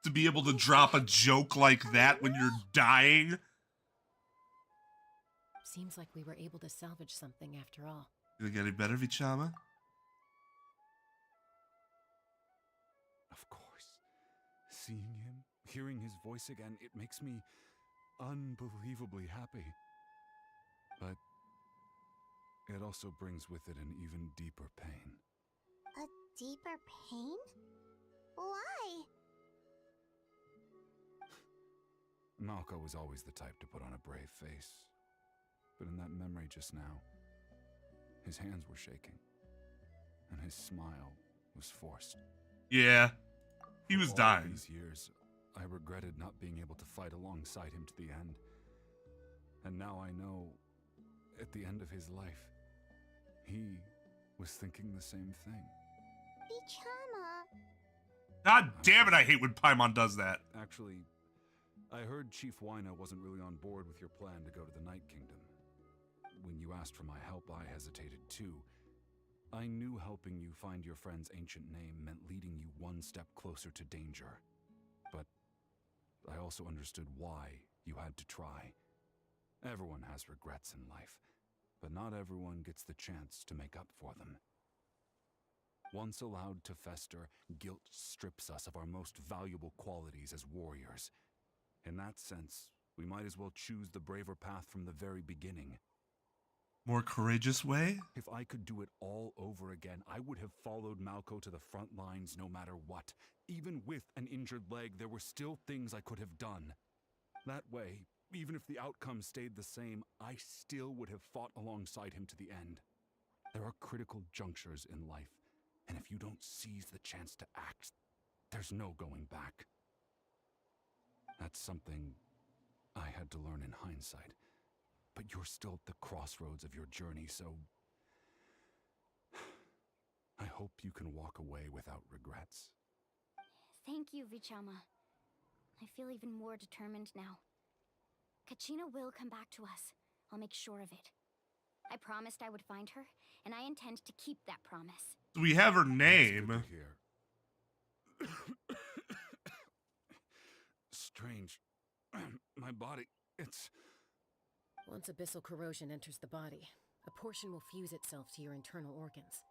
Speaker 1: To be able to drop a joke like that when you're dying?
Speaker 11: Seems like we were able to salvage something after all.
Speaker 1: Gonna get any better, Vichama?
Speaker 4: Of course. Seeing him, hearing his voice again, it makes me unbelievably happy. But it also brings with it an even deeper pain.
Speaker 16: A deeper pain? Why?
Speaker 4: Malko was always the type to put on a brave face. But in that memory just now, his hands were shaking, and his smile was forced.
Speaker 1: Yeah, he was
Speaker 4: For all
Speaker 1: dying.
Speaker 4: these years, I regretted not being able to fight alongside him to the end. And now I know, at the end of his life, he was thinking the same thing.
Speaker 16: Vichama.
Speaker 1: God damn it, I hate when Paimon does that.
Speaker 4: Actually, I heard Chief Wina wasn't really on board with your plan to go to the Night Kingdom. when you asked for my help, I hesitated too. I knew helping you find your friend's ancient name meant leading you one step closer to danger. But I also understood why you had to try. Everyone has regrets in life, but not everyone gets the chance to make up for them. Once allowed to fester, guilt strips us of our most valuable qualities as warriors. In that sense, we might as well choose the braver path from the very beginning.
Speaker 1: More courageous way?
Speaker 4: If I could do it all over again, I would have followed Malco to the front lines no matter what. Even with an injured leg, there were still things I could have done. That way, even if the outcome stayed the same, I still would have fought alongside him to the end. There are critical junctures in life, and if you don't seize the chance to act, there's no going back. That's something I had to learn in hindsight. But you're still at the crossroads of your journey, so I hope you can walk away without regrets.
Speaker 6: Thank you, Vichama. I feel even more determined now. Kachina will come back to us. I'll make sure of it. I promised I would find her, and I intend to keep that promise.
Speaker 1: Do we have her name?
Speaker 4: Strange. My body, it's...
Speaker 11: Once abyssal corrosion enters the body, a portion will fuse itself to your internal organs.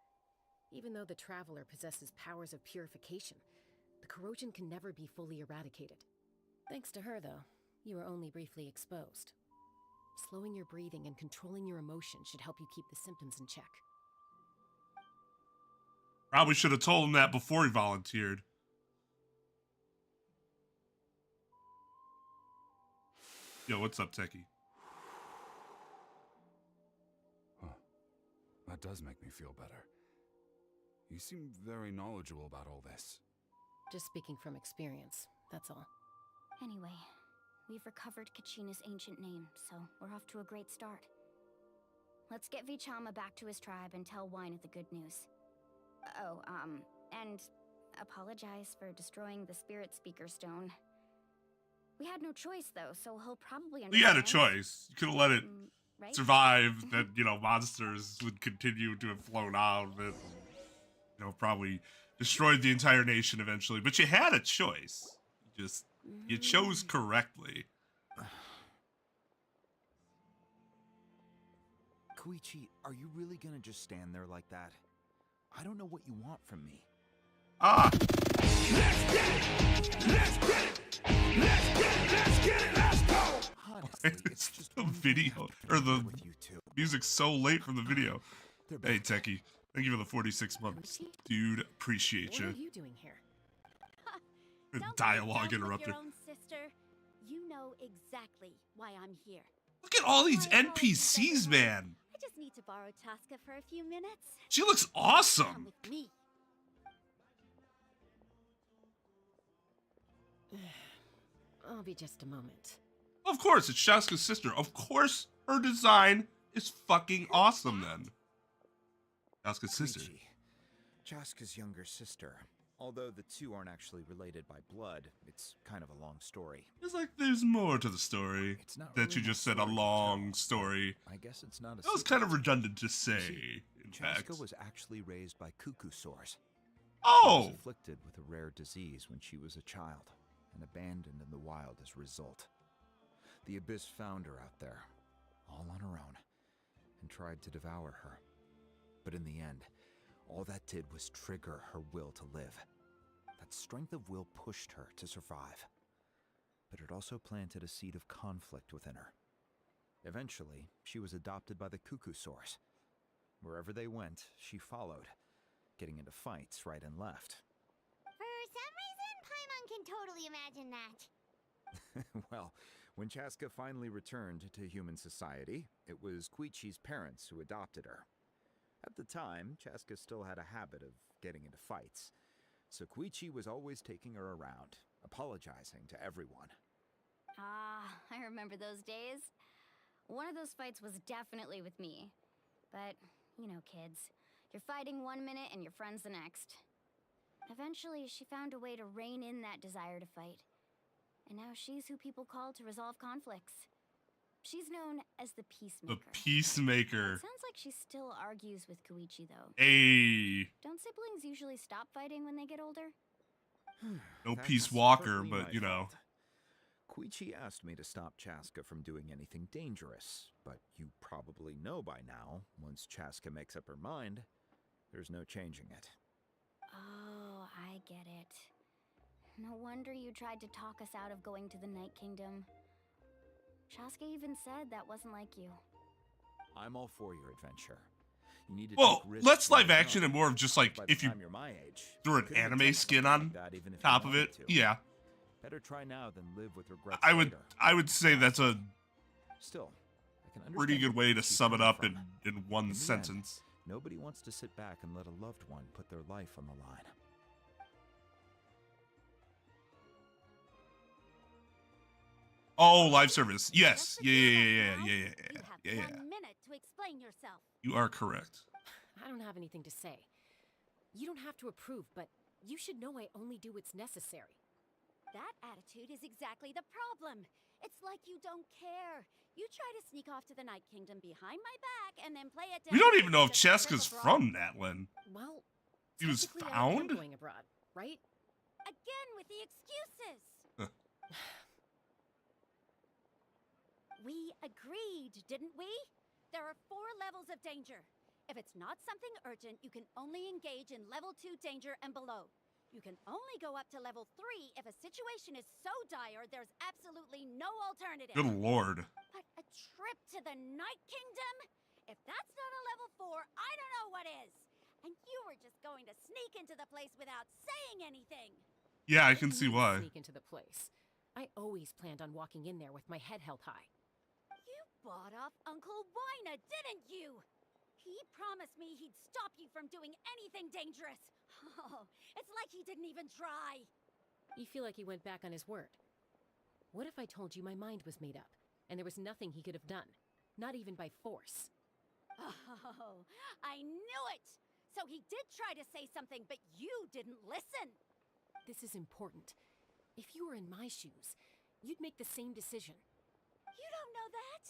Speaker 11: Even though the Traveler possesses powers of purification, the corrosion can never be fully eradicated. Thanks to her, though, you are only briefly exposed. Slowing your breathing and controlling your emotions should help you keep the symptoms in check.
Speaker 1: Probably should have told him that before he volunteered. Yo, what's up, Techie?
Speaker 4: That does make me feel better. You seem very knowledgeable about all this.
Speaker 11: Just speaking from experience, that's all.
Speaker 6: Anyway, we've recovered Kachina's ancient name, so we're off to a great start. Let's get Vichama back to his tribe and tell Wine the good news. Oh, and apologize for destroying the Spirit Speaker Stone. We had no choice, though, so he'll probably understand.
Speaker 1: You had a choice. You could have let it
Speaker 6: right?
Speaker 1: survive, that, you know, monsters would continue to have flown out of it. You know, probably destroyed the entire nation eventually. But you had a choice. You chose correctly.
Speaker 21: Koichi, are you really gonna just stand there like that? I don't know what you want from me.
Speaker 1: Ah!
Speaker 10: Let's get it! Let's get it! Let's get it! Let's get it! Let's go!
Speaker 21: Honestly,
Speaker 1: it's just the video, or the music's so late from the video. Hey, Techie. Thank you for the 46 months. Dude, appreciate
Speaker 11: What
Speaker 1: you.
Speaker 11: are you doing here?
Speaker 1: Dialogue interrupter.
Speaker 6: Your own sister. You know exactly why I'm here.
Speaker 1: Look at all these NPCs, man.
Speaker 6: I just need to borrow Tosca for a few minutes.
Speaker 1: She looks awesome.
Speaker 6: Come with me.
Speaker 11: I'll be just a moment.
Speaker 1: Of course, it's Shaska's sister. Of course, her design is fucking awesome then. Shaska's sister.
Speaker 21: Koichi, Chaska's younger sister. Although the two aren't actually related by blood, it's kind of a long story.
Speaker 1: It's like there's more to the story.
Speaker 21: It's not
Speaker 1: that
Speaker 21: really
Speaker 1: you
Speaker 21: my
Speaker 1: just said a
Speaker 21: story to
Speaker 1: long
Speaker 21: tell.
Speaker 1: story.
Speaker 21: I guess it's not a
Speaker 1: That was
Speaker 21: secret.
Speaker 1: kind of redundant to say,
Speaker 21: See,
Speaker 1: in
Speaker 21: Chaska
Speaker 1: fact.
Speaker 21: was actually raised by cuckoo sores.
Speaker 1: Oh!
Speaker 21: She was afflicted with a rare disease when she was a child, and abandoned in the wild as a result. The Abyss found her out there, all on her own, and tried to devour her. But in the end, all that did was trigger her will to live. That strength of will pushed her to survive. But it also planted a seed of conflict within her. Eventually, she was adopted by the cuckoo source. Wherever they went, she followed, getting into fights right and left.
Speaker 16: For some reason, Paimon can totally imagine that.
Speaker 21: Well, when Chaska finally returned to human society, it was Koichi's parents who adopted her. At the time, Chaska still had a habit of getting into fights, so Koichi was always taking her around, apologizing to everyone.
Speaker 6: Ah, I remember those days. One of those fights was definitely with me. But, you know, kids. You're fighting one minute and your friend's the next. Eventually, she found a way to rein in that desire to fight. And now she's who people call to resolve conflicts. She's known as the
Speaker 1: The
Speaker 6: Peacemaker.
Speaker 1: Peacemaker.
Speaker 6: Sounds like she still argues with Koichi, though.
Speaker 1: Hey.
Speaker 6: Don't siblings usually stop fighting when they get older?
Speaker 1: No
Speaker 21: That's
Speaker 1: Peace Walker,
Speaker 21: partly
Speaker 1: but
Speaker 21: my
Speaker 1: you know.
Speaker 21: fault. Koichi asked me to stop Chaska from doing anything dangerous, but you probably know by now, once Chaska makes up her mind, there's no changing it.
Speaker 6: Oh, I get it. No wonder you tried to talk us out of going to the Night Kingdom. Chaska even said that wasn't like you.
Speaker 21: I'm all for your adventure. You need to
Speaker 1: Well,
Speaker 21: take risks
Speaker 1: let's
Speaker 21: when
Speaker 1: live
Speaker 21: you're
Speaker 1: action
Speaker 21: young.
Speaker 1: and more of just like
Speaker 21: By the
Speaker 1: if you
Speaker 21: time you're my age,
Speaker 1: threw an
Speaker 21: couldn't
Speaker 1: anime
Speaker 21: attempt
Speaker 1: skin
Speaker 21: something
Speaker 1: on
Speaker 21: like that even if you
Speaker 1: top of
Speaker 21: wanted
Speaker 1: it.
Speaker 21: to.
Speaker 1: Yeah.
Speaker 21: Better try now than live with regrets
Speaker 1: I
Speaker 21: later.
Speaker 1: would say that's a
Speaker 21: Still, I can understand
Speaker 1: pretty good
Speaker 21: where
Speaker 1: way to
Speaker 21: Koichi's
Speaker 1: sum it
Speaker 21: coming
Speaker 1: up
Speaker 21: from.
Speaker 1: in one
Speaker 21: In the end,
Speaker 1: sentence.
Speaker 21: Nobody wants to sit back and let a loved one put their life on the line.
Speaker 1: Oh, live service. Yes. Yeah.
Speaker 16: You have 1 minute to explain yourself.
Speaker 1: You are correct.
Speaker 11: I don't have anything to say. You don't have to approve, but you should know I only do what's necessary.
Speaker 16: That attitude is exactly the problem. It's like you don't care. You try to sneak off to the Night Kingdom behind my back and then play it down.
Speaker 1: We don't even know if
Speaker 16: as a trip
Speaker 1: Chaska's
Speaker 16: abroad.
Speaker 1: from Natlan.
Speaker 11: Well,
Speaker 1: He was
Speaker 11: technically I am
Speaker 1: found?
Speaker 11: going abroad, right?
Speaker 16: Again with the excuses. We agreed, didn't we? There are 4 levels of danger. If it's not something urgent, you can only engage in level 2 danger and below. You can only go up to level 3 if a situation is so dire there's absolutely no alternative.
Speaker 1: Good lord.
Speaker 16: But a trip to the Night Kingdom? If that's not a level 4, I don't know what is. And you were just going to sneak into the place without saying anything.
Speaker 1: Yeah, I
Speaker 11: What
Speaker 1: can
Speaker 11: do you
Speaker 1: see
Speaker 11: mean
Speaker 1: why.
Speaker 11: Sneak into the place. I always planned on walking in there with my head held high.
Speaker 16: You bought off Uncle Wina, didn't you? He promised me he'd stop you from doing anything dangerous. Oh, it's like he didn't even try.
Speaker 11: You feel like he went back on his word. What if I told you my mind was made up, and there was nothing he could have done? Not even by force.
Speaker 16: Oh, I knew it! So he did try to say something, but you didn't listen.
Speaker 11: This is important. If you were in my shoes, you'd make the same decision.
Speaker 16: You don't know that?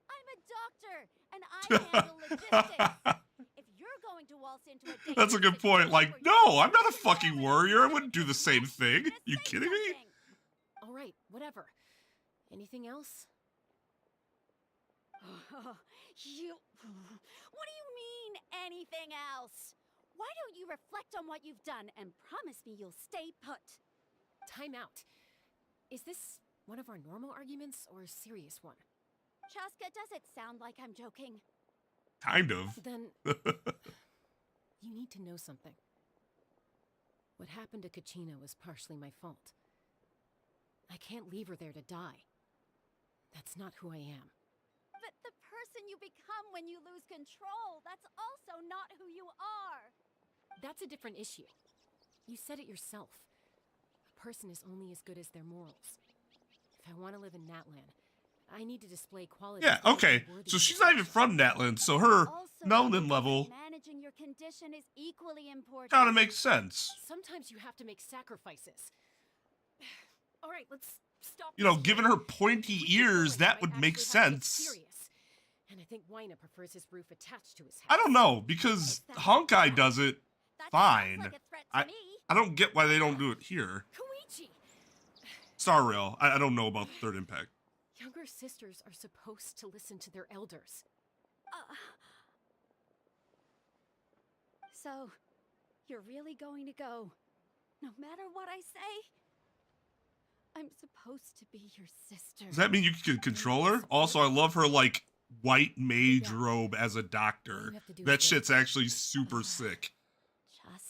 Speaker 16: I'm a doctor, and I handle logistics. If you're going to waltz into a
Speaker 1: That's a good point. Like, no, I'm not a fucking warrior. I wouldn't do the same thing. You kidding me?
Speaker 11: All right, whatever. Anything else?
Speaker 16: What do you mean, anything else? Why don't you reflect on what you've done and promise me you'll stay put?
Speaker 11: Time out. Is this one of our normal arguments or a serious one?
Speaker 16: Chaska, does it sound like I'm joking?
Speaker 1: Kind of.
Speaker 11: Then you need to know something. What happened to Kachina was partially my fault. I can't leave her there to die. That's not who I am.
Speaker 16: But the person you become when you lose control, that's also not who you are.
Speaker 11: That's a different issue. You said it yourself. A person is only as good as their morals. If I want to live in Natlan, I need to display qualities.
Speaker 1: Yeah, okay. So she's not even from Natlan, so her melanin level
Speaker 16: Managing your condition is equally important.
Speaker 1: kind of makes sense.
Speaker 11: Sometimes you have to make sacrifices. All right, let's stop.
Speaker 1: You know,
Speaker 11: this
Speaker 1: given
Speaker 11: here.
Speaker 1: her pointy
Speaker 11: If we keep
Speaker 1: ears,
Speaker 11: going,
Speaker 1: that
Speaker 11: I
Speaker 1: would
Speaker 11: might
Speaker 1: make
Speaker 11: actually have to get
Speaker 1: sense.
Speaker 11: serious. And I think Wina prefers his roof attached to his house.
Speaker 1: I don't know, because Honkai does it fine. I don't get why they don't do it here.
Speaker 11: Koichi!
Speaker 1: Star Rail, I don't know about Third Impact.
Speaker 11: Younger sisters are supposed to listen to their elders.
Speaker 16: So, you're really going to go, no matter what I say? I'm supposed to be your sister.
Speaker 1: Does that mean you can control her? Also, I love her, like, white mage robe as a doctor. That shit's actually super sick.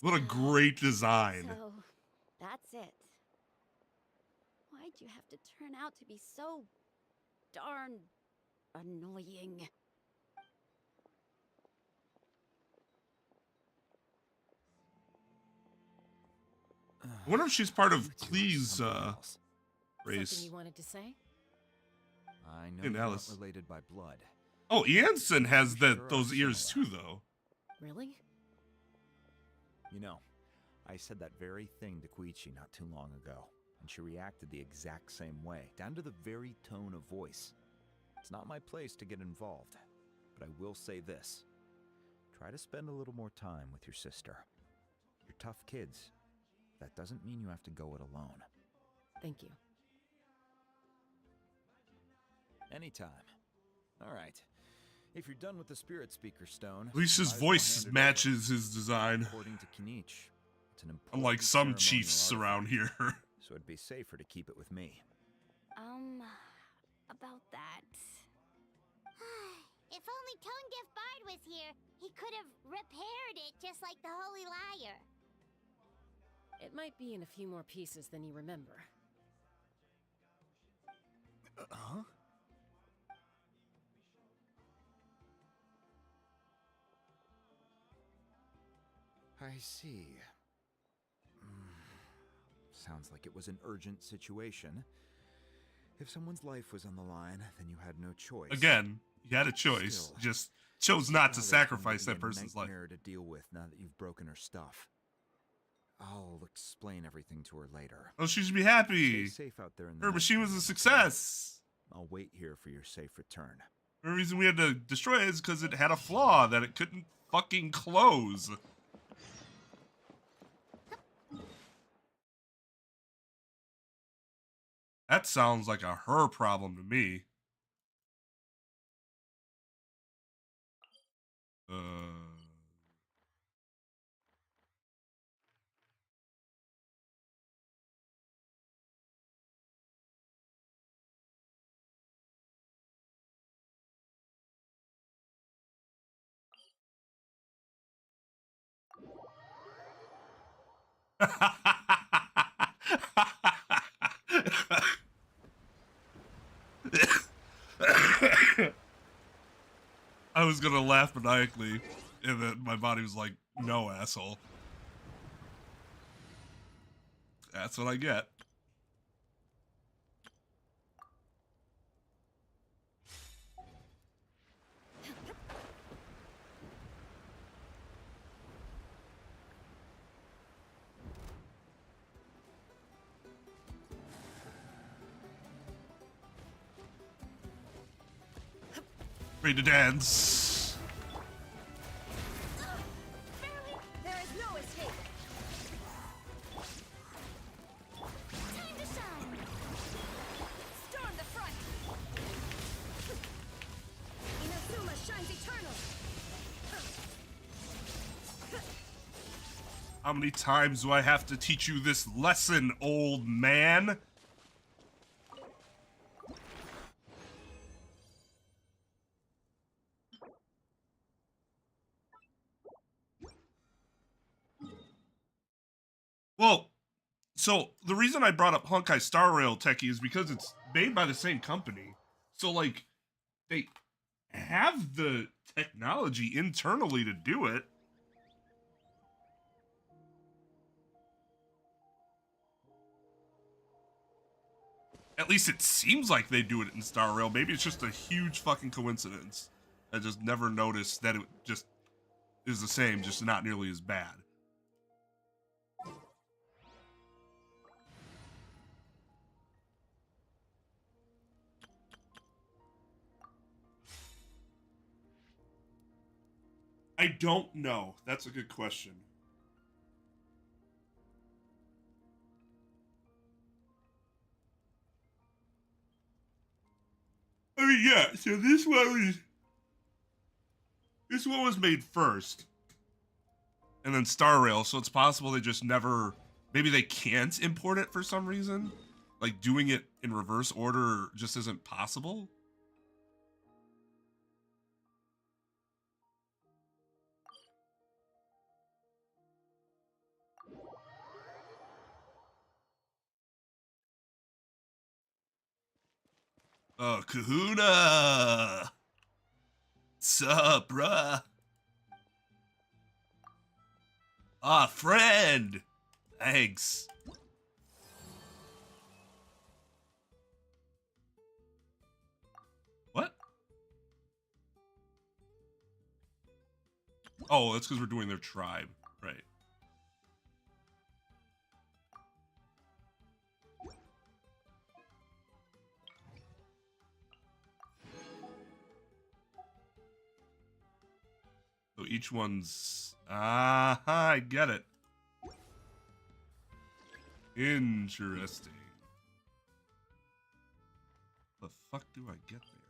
Speaker 1: What a great design.
Speaker 16: So, that's it. Why'd you have to turn out to be so darn annoying?
Speaker 1: I wonder if she's part of Klee's race.
Speaker 11: Something you wanted to say?
Speaker 21: I know
Speaker 1: And
Speaker 21: you're not
Speaker 1: Alice.
Speaker 21: related by blood.
Speaker 1: Oh, Jansen has
Speaker 21: Sure
Speaker 1: those
Speaker 21: are
Speaker 1: ears too,
Speaker 21: similar.
Speaker 1: though.
Speaker 11: Really?
Speaker 21: You know, I said that very thing to Koichi not too long ago, and she reacted the exact same way, down to the very tone of voice. It's not my place to get involved, but I will say this. Try to spend a little more time with your sister. You're tough kids. That doesn't mean you have to go it alone.
Speaker 11: Thank you.
Speaker 21: Anytime. All right. If you're done with the Spirit Speaker Stone,
Speaker 1: At least his
Speaker 21: might as well
Speaker 1: voice
Speaker 21: hand it
Speaker 1: matches his design.
Speaker 21: According to Kinich, it's an important
Speaker 1: Unlike some
Speaker 21: ceremonial
Speaker 1: chiefs around here.
Speaker 21: so it'd be safer to keep it with me.
Speaker 6: About that. If only Tonegif Bard was here, he could have repaired it just like the Holy Liar.
Speaker 11: It might be in a few more pieces than you remember.
Speaker 21: Huh? I see. Sounds like it was an urgent situation. If someone's life was on the line, then you had no choice.
Speaker 1: Again, you had a choice.
Speaker 21: Still,
Speaker 1: Just chose not to
Speaker 21: there's
Speaker 1: sacrifice
Speaker 21: going
Speaker 1: that
Speaker 21: to be a
Speaker 1: person's life.
Speaker 21: nightmare to deal with now that you've broken her stuff. I'll explain everything to her later.
Speaker 1: Oh, she should be happy.
Speaker 21: Stay safe out there in the
Speaker 1: Her
Speaker 21: night,
Speaker 1: machine was a
Speaker 21: Mama.
Speaker 1: success.
Speaker 21: I'll wait here for your safe return.
Speaker 1: The reason we had to destroy it is because it had a flaw that it couldn't fucking close. That sounds like a her problem to me. I was gonna laugh maniacally, and then my body was like, no, asshole. That's what I get. Ready to dance.
Speaker 3: There is no escape.
Speaker 6: Time to shine!
Speaker 3: Storm the front. Inazuma shines eternal.
Speaker 1: How many times do I have to teach you this lesson, old man? Well, so the reason I brought up Honkai Star Rail Techie is because it's made by the same company. So, like, they have the technology internally to do it. At least it seems like they do it in Star Rail. Maybe it's just a huge fucking coincidence. I just never noticed that it just is the same, just not nearly as bad. I don't know. That's a good question. I mean, yeah, so this one was made first. And then Star Rail, so it's possible they just never, maybe they can't import it for some reason. Like doing it in reverse order just isn't possible. Oh, Kahuna! Sup, bruh? Ah, friend! Thanks. What? Oh, that's because we're doing their tribe. Right. So each one's... I get it. Interesting. The fuck do I get there?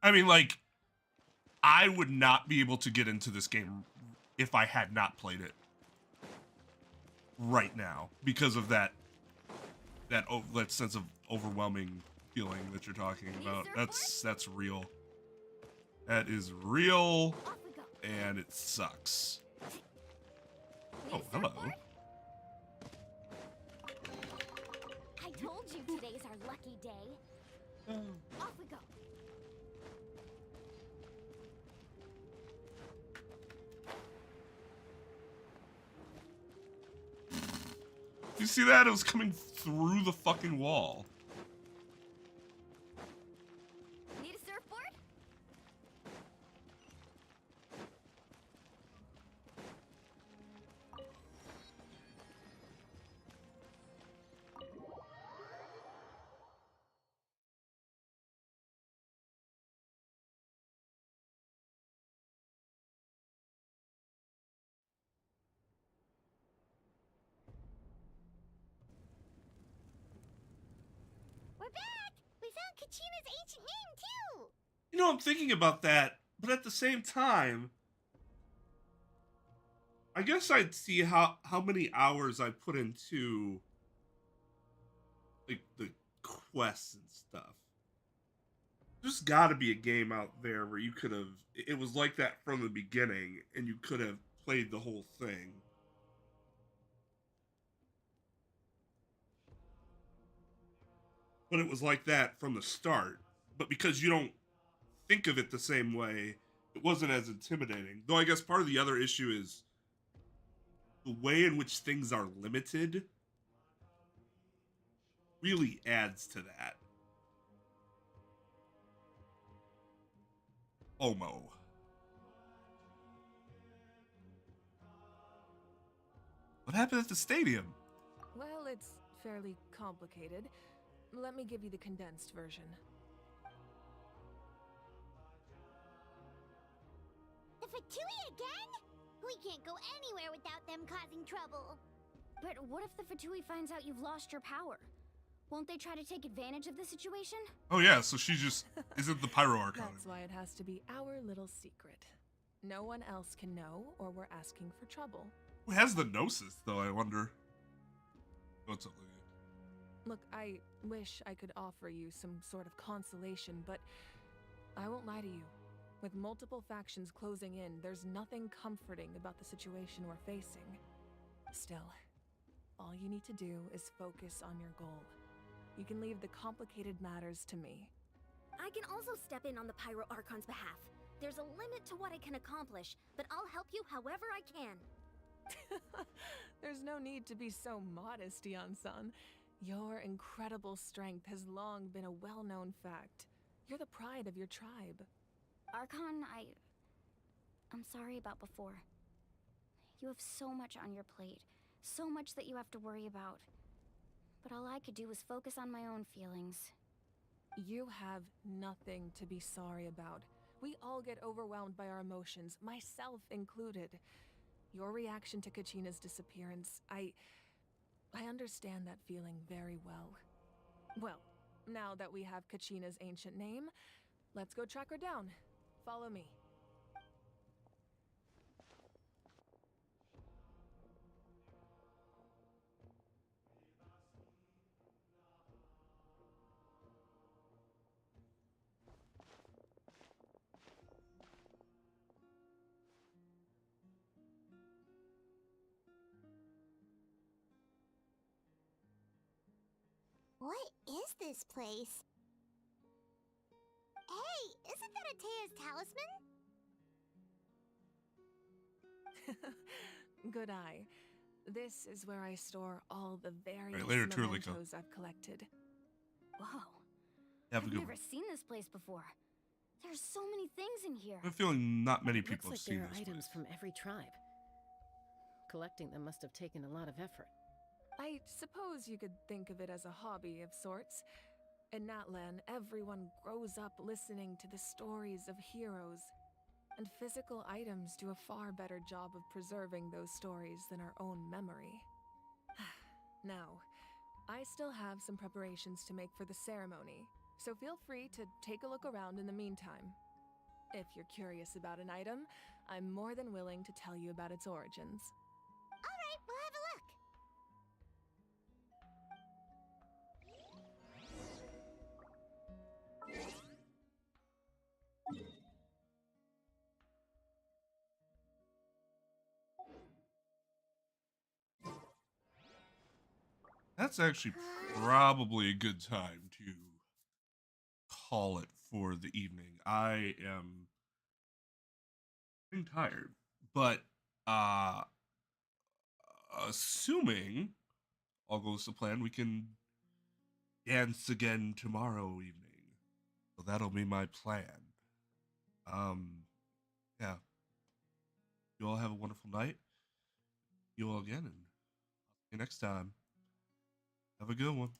Speaker 1: I mean, like, I would not be able to get into this game if I had not played it right now because of that sense of overwhelming feeling that you're talking about. That's real. That is real, and it sucks. Oh, hello.
Speaker 6: I told you today's our lucky day. Off we go.
Speaker 1: You see that? It was coming through the fucking wall.
Speaker 6: Need a surfboard? We're back! We found Kachina's ancient name, too!
Speaker 1: You know, I'm thinking about that, but at the same time, I guess I'd see how many hours I put into like the quests and stuff. There's got to be a game out there where you could have it was like that from the beginning and you could have played the whole thing. But it was like that from the start. But because you don't think of it the same way, it wasn't as intimidating. Though I guess part of the other issue is the way in which things are limited really adds to that. Omo. What happened at the stadium?
Speaker 2: Well, it's fairly complicated. Let me give you the condensed version.
Speaker 16: The Fatui again? We can't go anywhere without them causing trouble.
Speaker 6: But what if the Fatui finds out you've lost your power? Won't they try to take advantage of the situation?
Speaker 1: Oh yeah, so she just isn't the Pyro Archon.
Speaker 2: That's why it has to be our little secret. No one else can know, or we're asking for trouble.
Speaker 1: Who has the Gnosis, though, I wonder? What's up, Lydia?
Speaker 2: Look, I wish I could offer you some sort of consolation, but I won't lie to you. With multiple factions closing in, there's nothing comforting about the situation we're facing. Still, all you need to do is focus on your goal. You can leave the complicated matters to me.
Speaker 6: I can also step in on the Pyro Archon's behalf. There's a limit to what I can accomplish, but I'll help you however I can.
Speaker 2: There's no need to be so modest, Yan-san. Your incredible strength has long been a well-known fact. You're the pride of your tribe.
Speaker 6: Archon, I'm sorry about before. You have so much on your plate, so much that you have to worry about. But all I could do was focus on my own feelings.
Speaker 2: You have nothing to be sorry about. We all get overwhelmed by our emotions, myself included. Your reaction to Kachina's disappearance, I understand that feeling very well. Well, now that we have Kachina's ancient name, let's go track her down. Follow me.
Speaker 16: What is this place? Hey, isn't that Atea's talisman?
Speaker 2: Good eye. This is where I store all the various
Speaker 1: later, Turliko.
Speaker 2: mementos I've collected.
Speaker 6: Whoa.
Speaker 1: Have a
Speaker 6: I've
Speaker 1: good
Speaker 6: never
Speaker 1: one.
Speaker 6: seen this place before. There's so many things in here.
Speaker 1: I have a feeling not many
Speaker 11: Looks
Speaker 1: people
Speaker 11: like
Speaker 1: have seen
Speaker 11: there are
Speaker 1: this
Speaker 11: items
Speaker 1: place.
Speaker 11: from every tribe. Collecting them must have taken a lot of effort.
Speaker 18: I suppose you could think of it as a hobby of sorts. In Natlan, everyone grows up listening to the stories of heroes, and physical items do a far better job of preserving those stories than our own memory. Now, I still have some preparations to make for the ceremony, so feel free to take a look around in the meantime. If you're curious about an item, I'm more than willing to tell you about its origins.
Speaker 16: Alright, we'll have a look.
Speaker 1: That's actually probably a good time to call it for the evening. I am getting tired, but assuming all goes to plan, we can dance again tomorrow evening. So that'll be my plan. Yeah. You all have a wonderful night. You all again, and I'll see you next time. Have a good one.